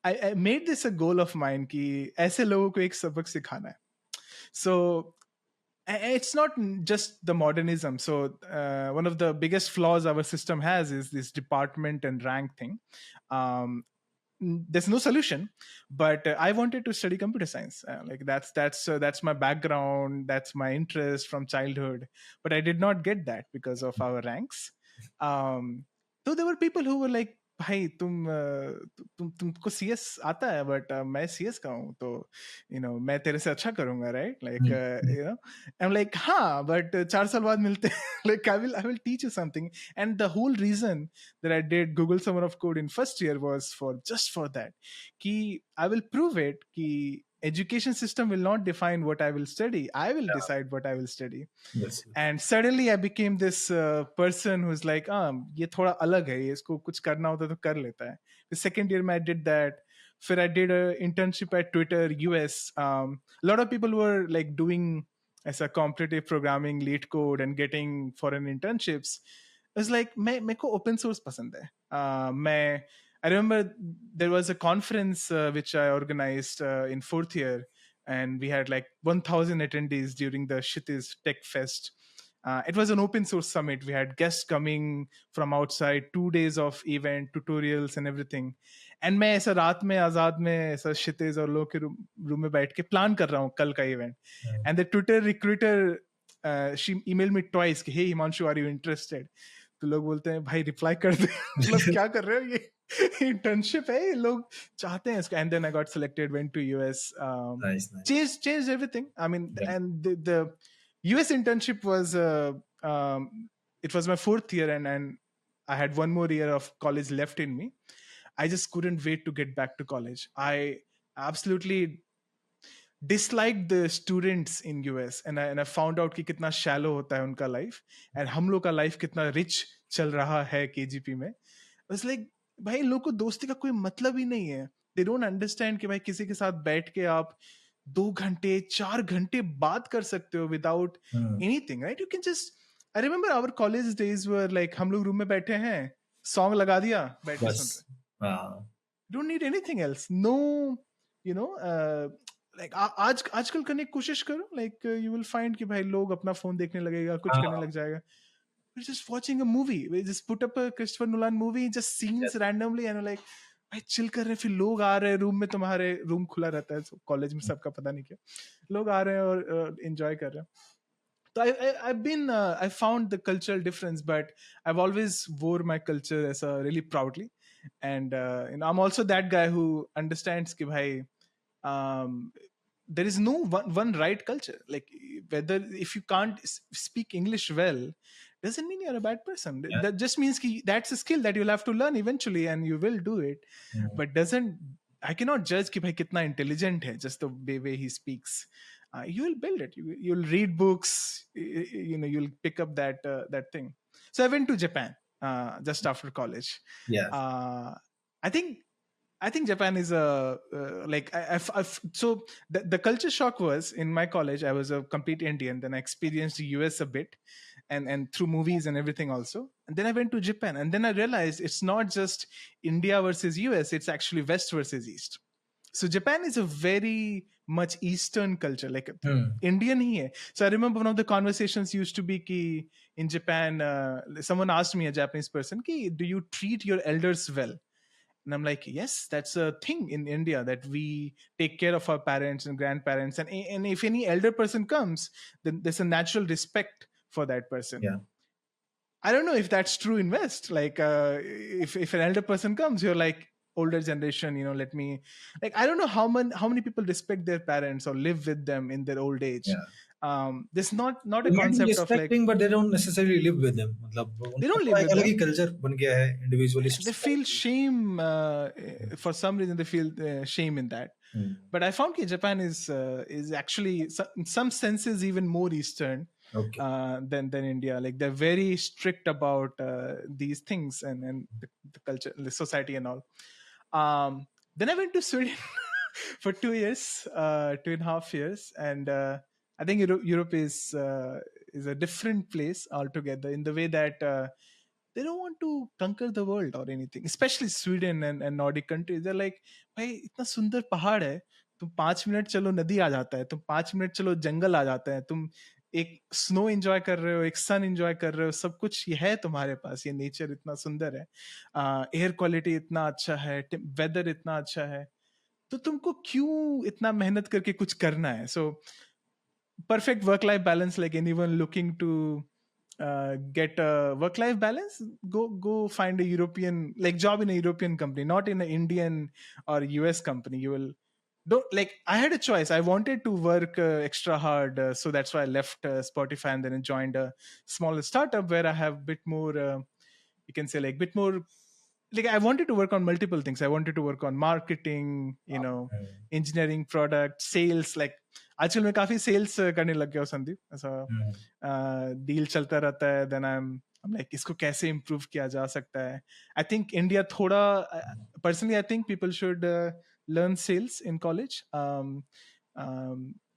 I made this a goal of mine कि ऐसे लोगों को एक सबक सिखाना है. So it's not just the modernism. So one of the biggest flaws our system has is this department and rank thing. There's no solution, but I wanted to study computer science. Like that's my background, that's my interest from childhood. But I did not get that because of our ranks. So there were people who were like भाई तुमको CS आता है but मैं CS का हूँ तो मैं तेरे से अच्छा करूंगा right like I am like हाँ बट 4 साल बाद मिलते हैं like I will teach you something and the whole reason that I did Google Summer of Code in first year was for that कि आई विल प्रूव इट कि education system will not define what I will study. I will decide what I will study. Yes. And suddenly I became this person who's like, ये थोड़ा अलग है, इसको कुछ करना होता तो कर लेता है. The second year I did that. फिर I did an internship at Twitter US. A lot of people were like doing as a competitive programming, lead code and getting foreign internships. It was like मेरे को open source पसंद है. I remember there was a conference which I organized in 4th year, and we had like 1,000 attendees during the Shiti's Tech Fest. It was an open source summit. We had guests coming from outside, 2 days of event, tutorials and everything. And मैं ऐसा रात में आजाद में ऐसा Shiti's और लोग के room में बैठ के प्लान कर रहा हूँ कल का event. And the Twitter recruiter, she emailed me twice कि hey Himanshu, are you interested? तो लोग बोलते हैं भाई रिप्लाई कर दे मतलब क्या कर रहे हो ये internship है ये लोग चाहते हैं इसको. And then I got selected, went to US, Nice. changed everything. I mean, and the US internship was it was my 4th year, and I had 1 more year of college left in me. I just couldn't wait to get back to college. I absolutely disliked the students in US, and I found out कि कितना shallow होता है उनका life, and हम लोग का life कितना rich चल रहा है KGP में. I was like, भाई लोग को दोस्ती का कोई मतलब ही नहीं है. They don't understand कि भाई किसी के साथ बैठ के आप 2 घंटे 4 घंटे बात कर सकते हो without anything, right? You can just, I remember our college days were like हम लोग रूम में बैठे हैं, song लगा दिया, बैठ के सुन रहे. Don't need anything else. No, like आजकल करने की कोशिश करो, like you will find कि भाई लोग अपना फोन देखने लगेगा, कुछ करने लग जाएगा. We're just watching a movie. We just put up a Christopher Nolan movie, just scenes randomly, and we're like, भाई chill कर रहे हैं. फिर लोग आ रहे हैं रूम में, तुम्हारे रूम खुला रहता है कॉलेज में, सबका पता नहीं क्या, लोग आ रहे हैं और enjoy कर रहे हैं. So I found the cultural difference, but I've always wore my culture as really proudly, and I'm also that guy who understands कि भाई there is no one right culture. Like whether if you can't speak English well doesn't mean you're a bad person. That just means that's a skill that you'll have to learn eventually, and you will do it. But I cannot judge कि भाई कितना intelligent है just the way he speaks. You will build it. You'll read books. You'll pick up that thing. So I went to Japan just after college. I think Japan is like so the culture shock was in my college. I was a complete Indian. Then I experienced the US a bit, and through movies and everything also. And then I went to Japan, and then I realized it's not just India versus US. It's actually West versus East. So Japan is a very much Eastern culture, like Indian ही है. So I remember one of the conversations used to be कि in Japan, someone asked me, a Japanese person, कि do you treat your elders well? And I'm like, yes, that's a thing in India, that we take care of our parents and grandparents. And if any elder person comes, then there's a natural respect for that person. Yeah. I don't know if that's true in West. Like, if an elder person comes, you're like, older generation, let me, like, I don't know how many people respect their parents or live with them in their old age. There's not a concept of like, but they don't necessarily live with them. They don't live with them. Culture बन गया है, individualist. They feel shame for some reason. They feel shame in that. But I found that Japan is actually in some senses even more Eastern than India. Like they're very strict about these things and the culture, the society and all. Then I went to Sweden for 2 years, 2.5 years, and I think Europe is a different place altogether in the way that they don't want to conquer the world or anything, especially Sweden and Nordic countries. They're like, भाई इतना सुंदर पहाड़ है, तुम 5 minute चलो नदी आ जाता है, तुम 5 मिनट चलो जंगल आ जाता है, तुम एक स्नो एंजॉय कर रहे हो, एक सन एंजॉय कर रहे हो, सब कुछ ये है तुम्हारे पास, ये नेचर इतना सुंदर है, एयर क्वालिटी इतना अच्छा है, वेदर इतना अच्छा है, तो तुमको क्यों इतना मेहनत करके कुछ करना है? सो perfect work-life balance, like anyone looking to get a work-life balance, go find a European job in a European company, not in an Indian or US company. You will don't I had a choice. I wanted to work extra hard, so that's why I left Spotify and then joined a smaller startup where I have bit more. You can say bit more. I wanted to work on multiple things. I wanted to work on marketing, engineering, product, sales. आजकल मैं काफी sales करने लग गया हूँ संदीप. ऐसा deal चलता रहता है. Then I'm like इसको कैसे improve किया जा सकता है. I think India थोड़ा personally I think people should learn sales in college.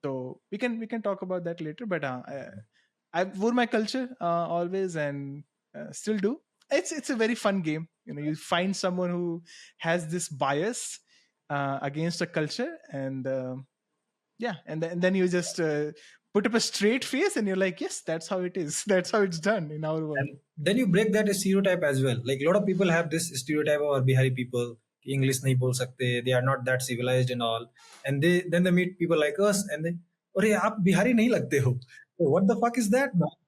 So we can talk about that later. But I wore my culture always and still do. It's a very fun game. You find someone who has this bias against a culture, and and then you just put up a straight face and you're like, yes, that's how it is. That's how it's done in our world. And then you break that stereotype as well. A lot of people have this stereotype of Bihari people. English nahi bol sakte. They are not that civilized and all. And then they meet people like us and they, "Arey, aap Bihari nahi lagte ho." So what the fuck is that, man?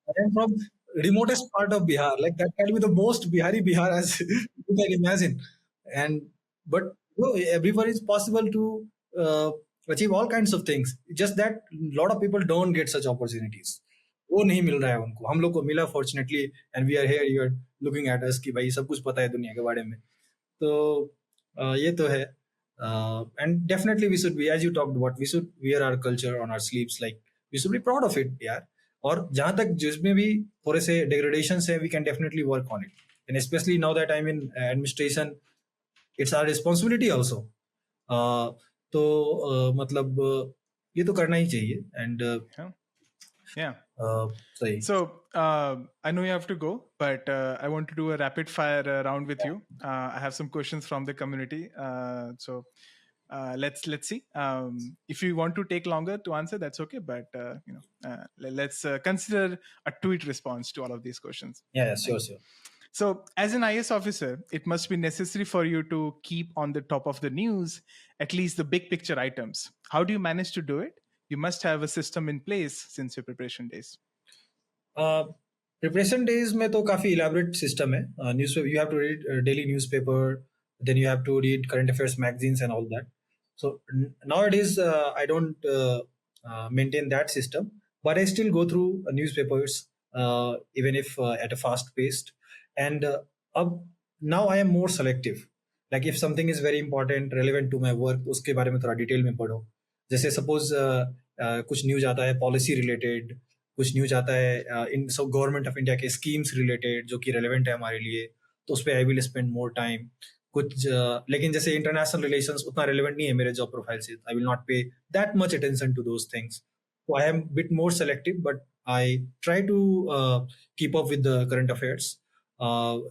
I am from remotest part of Bihar. That can be the most Bihar as you can imagine. But everywhere is possible to achieve all kinds of things. Just that a lot of people don't get such opportunities. वो नहीं मिल रहा है उनको. हम लोग को मिला fortunately, and we are here. You are looking at us कि भाई सब कुछ पता है दुनिया के बारे में. तो ये तो है. And definitely we should be, as you talked about, we should wear our culture on our sleeves. We should be proud of it, यार. और जहाँ तक जिसमें भी थोड़े से degradations है, we can definitely work on it. And especially now that I'm in administration, it's our responsibility also. तो मतलब ये तो करना ही चाहिए. And sorry. So I know you have to go, but I want to do a rapid fire round with you. I have some questions from the community. So let's see. If you want to take longer to answer, that's okay. But let's consider a tweet response to all of these questions. Yeah, sure. So as an IAS officer, it must be necessary for you to keep on the top of the news, at least the big picture items. How do you manage to do it? You must have a system in place since your preparation days. Preparation days में तो काफी elaborate system है. Newspaper, you have to read daily newspaper, then you have to read current affairs magazines and all that. So nowadays I don't maintain that system, but I still go through newspapers even if at a fast pace. And now I am more selective. If something is very important, relevant to my work, उसके बारे में थोड़ा detail में पढ़ो. जैसे suppose कुछ news आता है पॉलिसी रिलेटेड, कुछ न्यूज आता है इन सब गवर्नमेंट ऑफ इंडिया के स्कीम्स रिलेटेड जो कि रेलेवेंट है हमारे लिए, तो उस पर I will spend more time. कुछ लेकिन जैसे इंटरनेशनल रिलेशंस उतना रेलेवेंट नहीं है मेरे जॉब प्रोफाइल से, I will not pay that much attention to those things. So I am a bit more selective, but I try to keep up with the current affairs.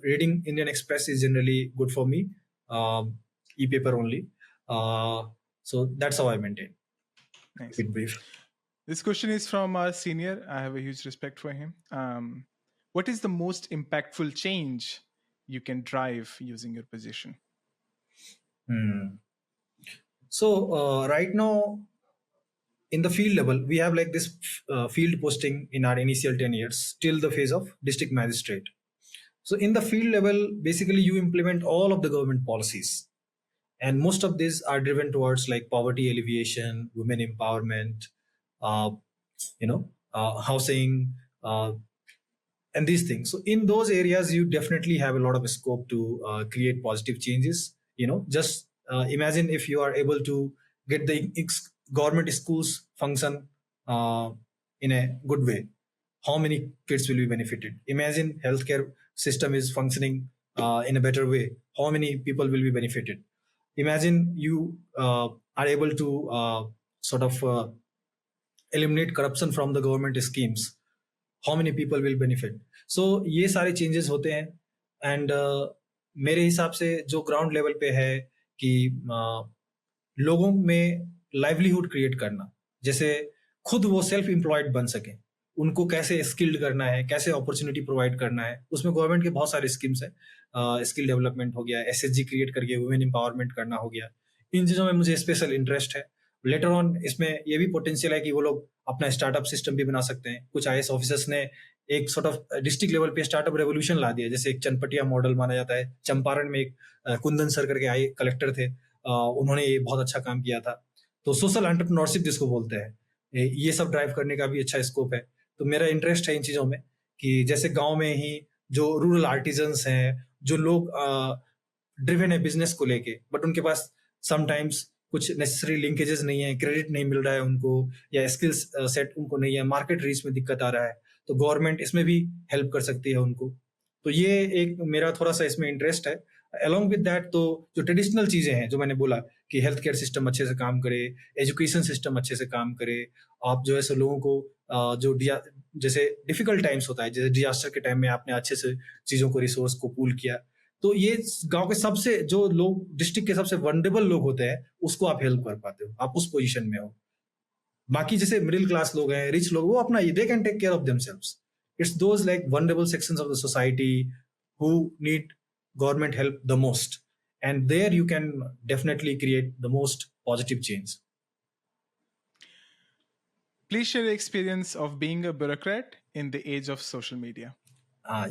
Reading Indian Express is generally good for me. E-paper only. So that's how I maintain. Nice. Bit brief. This question is from our senior. I have a huge respect for him. What is the most impactful change you can drive using your position? So right now, in the field level, we have this field posting in our initial 10 years till the phase of district magistrate. So in the field level, basically you implement all of the government policies, and most of these are driven towards poverty alleviation, women empowerment, housing, and these things. So in those areas, you definitely have a lot of scope to create positive changes. Just imagine if you are able to get the government schools function in a good way, how many kids will be benefited. Imagine healthcare system is functioning in a better way, how many people will be benefited. Imagine you are able to sort of eliminate corruption from the government schemes, how many people will benefit. So ये सारे changes होते हैं. And मेरे हिसाब से जो ground level पे है कि लोगों में लाइवलीहुड क्रिएट करना, जैसे खुद वो सेल्फ एम्प्लॉयड बन सके, उनको कैसे स्किल्ड करना है, कैसे अपॉर्चुनिटी प्रोवाइड करना है. उसमें गवर्नमेंट के बहुत सारे स्कीम्स है. स्किल डेवलपमेंट हो गया, एसएचजी क्रिएट करके वुमेन एम्पावरमेंट करना हो गया. इन चीज़ों में मुझे स्पेशल इंटरेस्ट है. लेटर ऑन इसमें ये भी पोटेंशियल है कि वो लोग अपना स्टार्टअप सिस्टम भी बना सकते हैं. कुछ आईएएस ऑफिसर्स ने एक सॉर्ट ऑफ डिस्ट्रिक्ट लेवल पे स्टार्टअप रेवोल्यूशन ला दिया। जैसे एक चनपटिया मॉडल माना जाता है, चंपारण में एक कुंदन सर करके आए कलेक्टर थे, उन्होंने ये बहुत अच्छा काम किया था। तो सोशल एंटरप्रेन्योरशिप जिसको बोलते हैं, ये सब ड्राइव करने का भी अच्छा स्कोप है। तो मेरा इंटरेस्ट है इन चीज़ों में कि जैसे गांव में ही जो रूरल आर्टिजन्स हैं, जो लोग ड्रिवन है बिजनेस को लेके, बट उनके पास समटाइम्स कुछ नेसेसरी लिंकेजेस नहीं है, क्रेडिट नहीं मिल रहा है उनको, या स्किल्स सेट उनको नहीं है, मार्केट रीच में दिक्कत आ रहा है, तो गवर्नमेंट इसमें भी हेल्प कर सकती है उनको। तो ये एक मेरा थोड़ा सा इसमें इंटरेस्ट है। अलॉन्ग विद दैट, तो जो ट्रेडिशनल चीज़ें हैं जो मैंने बोला कि हेल्थ केयर सिस्टम अच्छे से काम करे, एजुकेशन सिस्टम अच्छे से काम करे, आप जो है सो लोगों को जो जैसे डिफिकल्ट टाइम्स होता है, जैसे डिजास्टर के टाइम में आपने अच्छे से चीज़ों को, रिसोर्स को पूल किया, तो ये गांव के सबसे जो लोग, डिस्ट्रिक्ट के सबसे वनरेबल लोग होते हैं, उसको आप हेल्प कर पाते हो, आप उस पोजीशन में हो। बाकी जैसे मिडिल क्लास लोग हैं, रिच लोग, वो अपना they can take care of themselves. It's those like vulnerable sections of the society who need government help the most, and there you can definitely create the most positive change. Please share your experience of being a bureaucrat in the age of social media.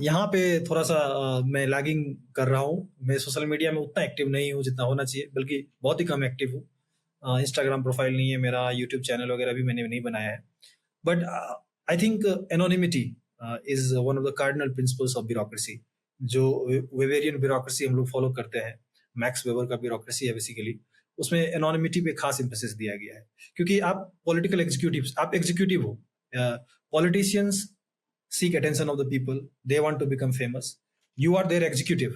यहाँ पे थोड़ा सा मैं lagging कर रहा हूँ। मैं social media में उतना एक्टिव नहीं हूँ जितना होना चाहिए, बल्कि बहुत ही कम एक्टिव हूँ। इंस्टाग्राम प्रोफाइल नहीं है मेरा, यूट्यूब चैनल वगैरह भी मैंने नहीं बनाया है। But I think anonymity is one of the cardinal principles of bureaucracy. जो वेबेरियन ब्यूरोक्रेसी हम लोग फॉलो करते हैं, मैक्स वेबर का ब्यूरोक्रेसी है बेसिकली, उसमें एनोनिमिटी पे खास एम्फेसिस दिया गया है। क्योंकि आप पॉलिटिकल एग्जीक्यूटिव्स, आप एग्जीक्यूटिव हो, politicians seek attention of the people, they want to become famous, you are their executive।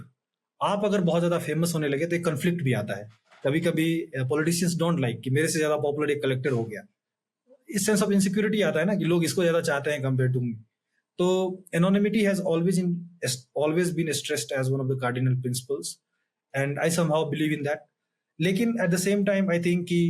आप अगर बहुत ज्यादा फेमस होने लगे तो एक कन्फ्लिक्ट भी आता है। कभी कभी पॉलिटिशियंस डोंट लाइक कि मेरे से ज्यादा पॉपुलर एक कलेक्टर हो गया, इस सेंस ऑफ इनसिक्योरिटी आता है ना कि लोग इसको ज्यादा चाहते हैं कंपेयर टू मी। तो anonymity has always been stressed as one of the cardinal principles, and I somehow believe in that. लेकिन at the same time I think कि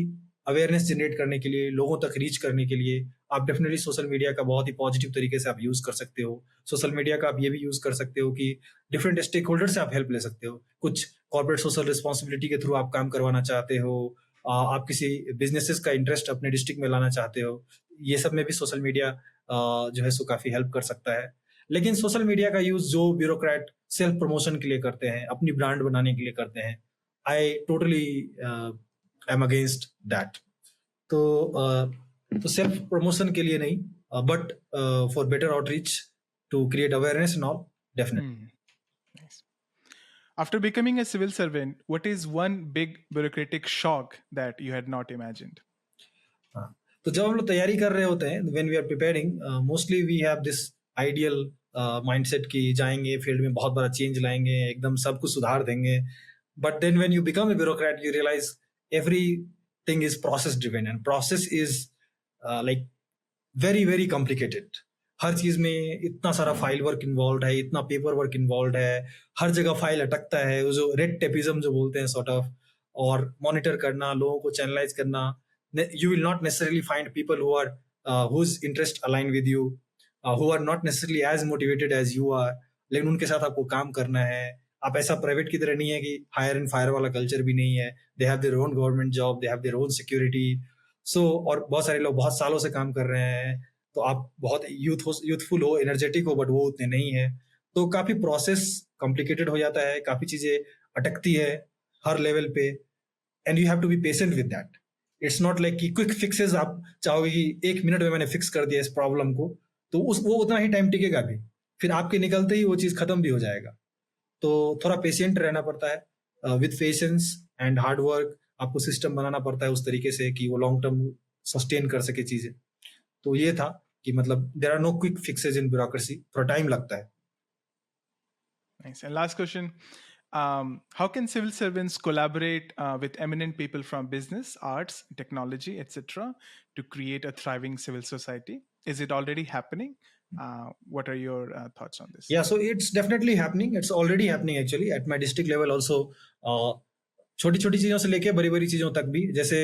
अवेयरनेस जनरेट करने के लिए, लोगों तक रीच करने के लिए, आप डेफिनेटली सोशल मीडिया का बहुत ही पॉजिटिव तरीके से आप यूज कर सकते हो। सोशल मीडिया का आप ये भी यूज कर सकते हो कि डिफरेंट स्टेक होल्डर से आप हेल्प ले सकते हो। कुछ कॉर्पोरेट सोशल रिस्पॉन्सिबिलिटी के थ्रू आप काम करवाना चाहते हो, आप किसी बिजनेसेस का इंटरेस्ट अपने डिस्ट्रिक्ट में लाना चाहते हो, ये सब में भी सोशल मीडिया जो है सो काफी हेल्प कर सकता है। लेकिन सोशल मीडिया का यूज जो ब्यूरोक्रेट सेल्फ प्रमोशन के लिए करते हैं, अपनी ब्रांड बनाने के लिए करते हैं, I totally I am against that. तो सेल्फ प्रमोशन के लिए नहीं, but for better outreach, to create awareness and all, definitely. Nice. After becoming a civil servant, what is one big bureaucratic shock that you had not imagined? तो जब हम लोग तैयारी कर रहे होते हैं, when we are preparing, mostly we have this ideal mindset कि जाएंगे फील्ड में, बहुत बड़ा चेंज लाएंगे, एकदम सब कुछ सुधार देंगे। But then when you become a bureaucrat, you realize everything is process driven, and process is like very very complicated। हर चीज में इतना सारा फाइल वर्क इन्वॉल्व है, इतना पेपर वर्क इन्वॉल्व है, हर जगह फाइल अटकता है, वो जो रेड टेपिज्म जो बोलते हैं सॉर्ट ऑफ, और मॉनिटर करना, लोगों को चैनलाइज करना। You will not necessarily find people who are whose interest align with you, who are not necessarily as motivated as you are, लेकिन उनके साथ आपको काम करना है। आप ऐसा प्राइवेट की तरह नहीं है कि हायर एंड फायर वाला कल्चर भी नहीं है। They have their own government job, they have their own security. So और बहुत सारे लोग बहुत सालों से काम कर रहे हैं, तो आप बहुत यूथफुल हो, एनर्जेटिक हो, बट वो उतने नहीं है। तो काफी प्रोसेस कॉम्प्लिकेटेड हो जाता है, काफी चीजें अटकती है हर लेवल पे, and you have to be patient with that. It's not like कि क्विक फिक्सेस आप चाहोगे कि 1 मिनट में मैंने फिक्स कर दिया इस प्रॉब्लम को, तो वो उतना ही टाइम टिकेगा भी, फिर आपके निकलते ही वो चीज खत्म भी हो जाएगा। तो थोड़ा पेशेंट रहना पड़ता है, with patience and hard work आपको सिस्टम बनाना पड़ता है उस तरीके से कि वो लॉन्ग टर्म सस्टेन कर सके चीजें। तो ये था कि मतलब there are no quick fixes in bureaucracy, थोड़ा टाइम लगता है। Nice. And last question, how can civil servants collaborate with eminent people from business, arts, technology, etc. to create a thriving civil society? Is it already happening? What are your thoughts on this? Yeah, so it's definitely happening. It's already happening actually at my district level also. छोटी छोटी चीजों से लेके बड़ी बड़ी चीजों तक भी, जैसे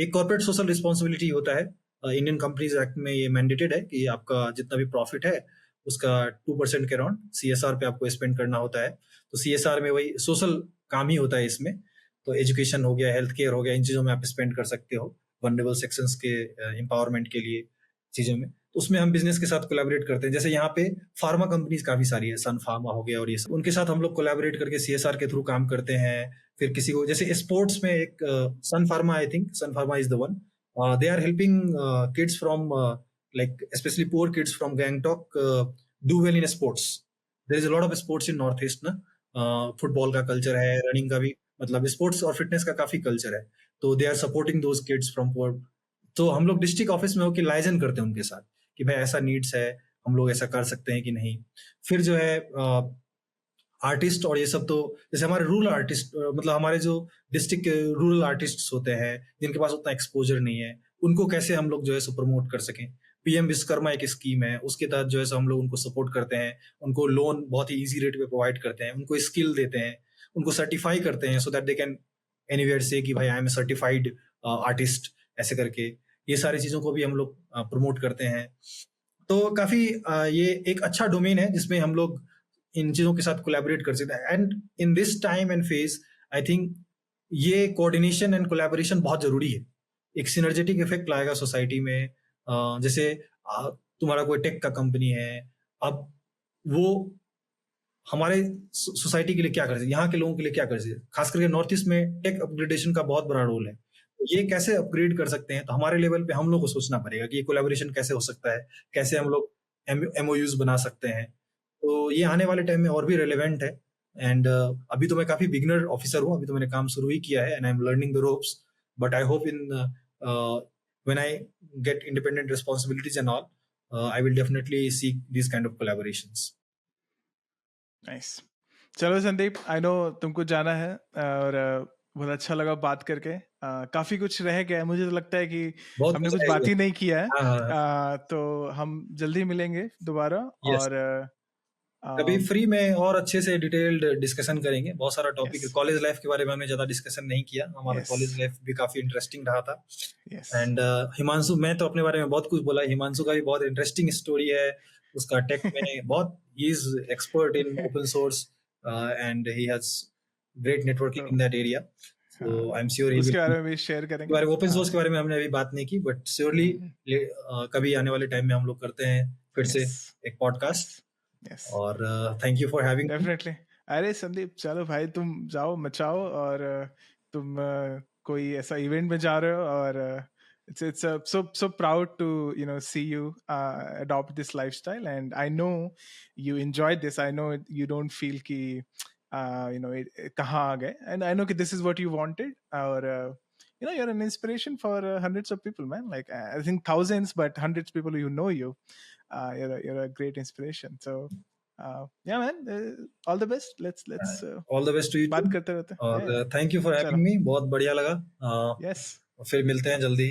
एक कॉर्पोरेट सोशल रिस्पॉन्सिबिलिटी होता है, इंडियन कंपनीज एक्ट में ये मैंडेटेड है कि आपका जितना भी प्रॉफिट है उसका 2% के अराउंड CSR पे आपको स्पेंड करना होता है। तो CSR में वही सोशल काम ही होता है इसमें। तो एजुकेशन हो गया, हेल्थ केयर हो गया, इन चीज़ों में आप स्पेंड कर सकते हो, वनरेबल सेक्शंस के एम्पावरमेंट के लिए चीज़ों में। तो उसमें हम बिजनेस के साथ कोलैबोरेट करते हैं। जैसे यहाँ पे फार्मा कंपनीज काफी सारी है, सन फार्मा हो गया और ये सब, उनके साथ हम लोग कोलैबोरेट करके CSR के थ्रू काम करते हैं। फिर किसी को जैसे स्पोर्ट्स में एक Sun Pharma, I think Sun Pharma is the one, they are helping kids from like specially poor kids from Gangtok do well in sports. There is a lot of sports in north east ना, football का culture है, running का भी, मतलब sports और fitness का काफी culture है। तो they are supporting those kids from poor. तो हम लोग डिस्ट्रिक्ट ऑफिस में होकर लाइजन करते हैं उनके साथ कि भाई ऐसा नीड्स है, हम लोग ऐसा कर सकते हैं कि नहीं। फिर जो है आर्टिस्ट और ये सब, तो जैसे हमारे रूरल आर्टिस्ट, मतलब हमारे जो डिस्ट्रिक्ट के रूरल आर्टिस्ट होते हैं जिनके पास उतना एक्सपोजर नहीं है, उनको कैसे हम लोग जो है सो प्रमोट कर सकें। PM विश्वकर्मा एक स्कीम है, उसके तहत जो है सो हम लोग उनको सपोर्ट करते हैं, उनको लोन बहुत ही इजी रेट पे प्रोवाइड करते हैं, उनको स्किल देते हैं, उनको सर्टिफाई करते हैं, so that they can anywhere से कि भाई I am a certified artist, ऐसे करके ये सारी चीजों को भी हम लोग प्रमोट करते हैं। तो काफी ये एक अच्छा डोमेन है जिसमें हम लोग इन चीजों के साथ कोलैबोरेट कर सकते हैं। And in this time and phase I think ये कोऑर्डिनेशन एंड कोलैबोरेशन बहुत जरूरी है। एक सिनर्जेटिक इफेक्ट लाएगा सोसाइटी में। जैसे तुम्हारा कोई टेक का कंपनी है, अब वो हमारे सोसाइटी के लिए क्या कर सकते, यहाँ के लोगों के लिए क्या कर सकते, खास करके नॉर्थ ईस्ट में टेक अपग्रेडेशन का बहुत बड़ा रोल है। ये कैसे अपग्रेड कर सकते हैं, तो हमारे लेवल पे हम लोग को सोचना पड़ेगा कि ये कोलैबोरेशन कैसे हो सकता है, कैसे हम लोग MOUs बना सकते हैं। तो ये आने वाले टाइम में और भी रेलेवेंट है। एंड अभी तो मैं काफी बिगिनर ऑफिसर हूँ, अभी तो मैंने काम शुरू ही किया है and I am learning the ropes, but I hope in when I get independent responsibilities and all I will definitely seek this kind of collaborations. Nice. चलो संदीप, आई नो तुमको जाना है और बहुत अच्छा लगा बात करके। काफी कुछ रह गया है, मुझे तो लगता है कि हमने कुछ बात ही नहीं किया है। तो हम जल्दी मिलेंगे दोबारा। और कभी फ्री में और अच्छे से डिटेल्ड डिस्कशन करेंगे। बहुत सारा टॉपिक है, कॉलेज लाइफ के बारे में हमने ज्यादा डिस्कशन नहीं किया, हमारा कॉलेज लाइफ भी काफी इंटरेस्टिंग रहा था। एंड हिमांशु, मैं तो अपने बारे में बहुत कुछ बोला, हिमांशु का भी बहुत इंटरेस्टिंग स्टोरी है, उसका टेक में बहुत, he is expert in open source and he has great networking in that area. So I am sure उसके बारे में भी शेयर करेंगे। ओपन सोर्स के बारे में हमने अभी बात नहीं की, बट श्योरली कभी आने वाले टाइम में हम लोग करते हैं फिर से एक पॉडकास्ट। और thank you for having. Definitely. अरे संदीप, चलो भाई, तुम जाओ मचाओ, और तुम कोई ऐसा इवेंट में जा रहे हो, और it's so proud to see you adopt this lifestyle, and I know you enjoyed this. I know you don't feel ki kahan aa gaye, and I know ki this is what you wanted, or you're an inspiration for hundreds of people, man. Like I think thousands, but hundreds of people who know you. You're a great inspiration. So yeah, man, all the best. Let's all the best to you. बात करते रहते हैं। और thank you for having me, बहुत बढ़िया लगा। Yes. फिर मिलते हैं जल्दी।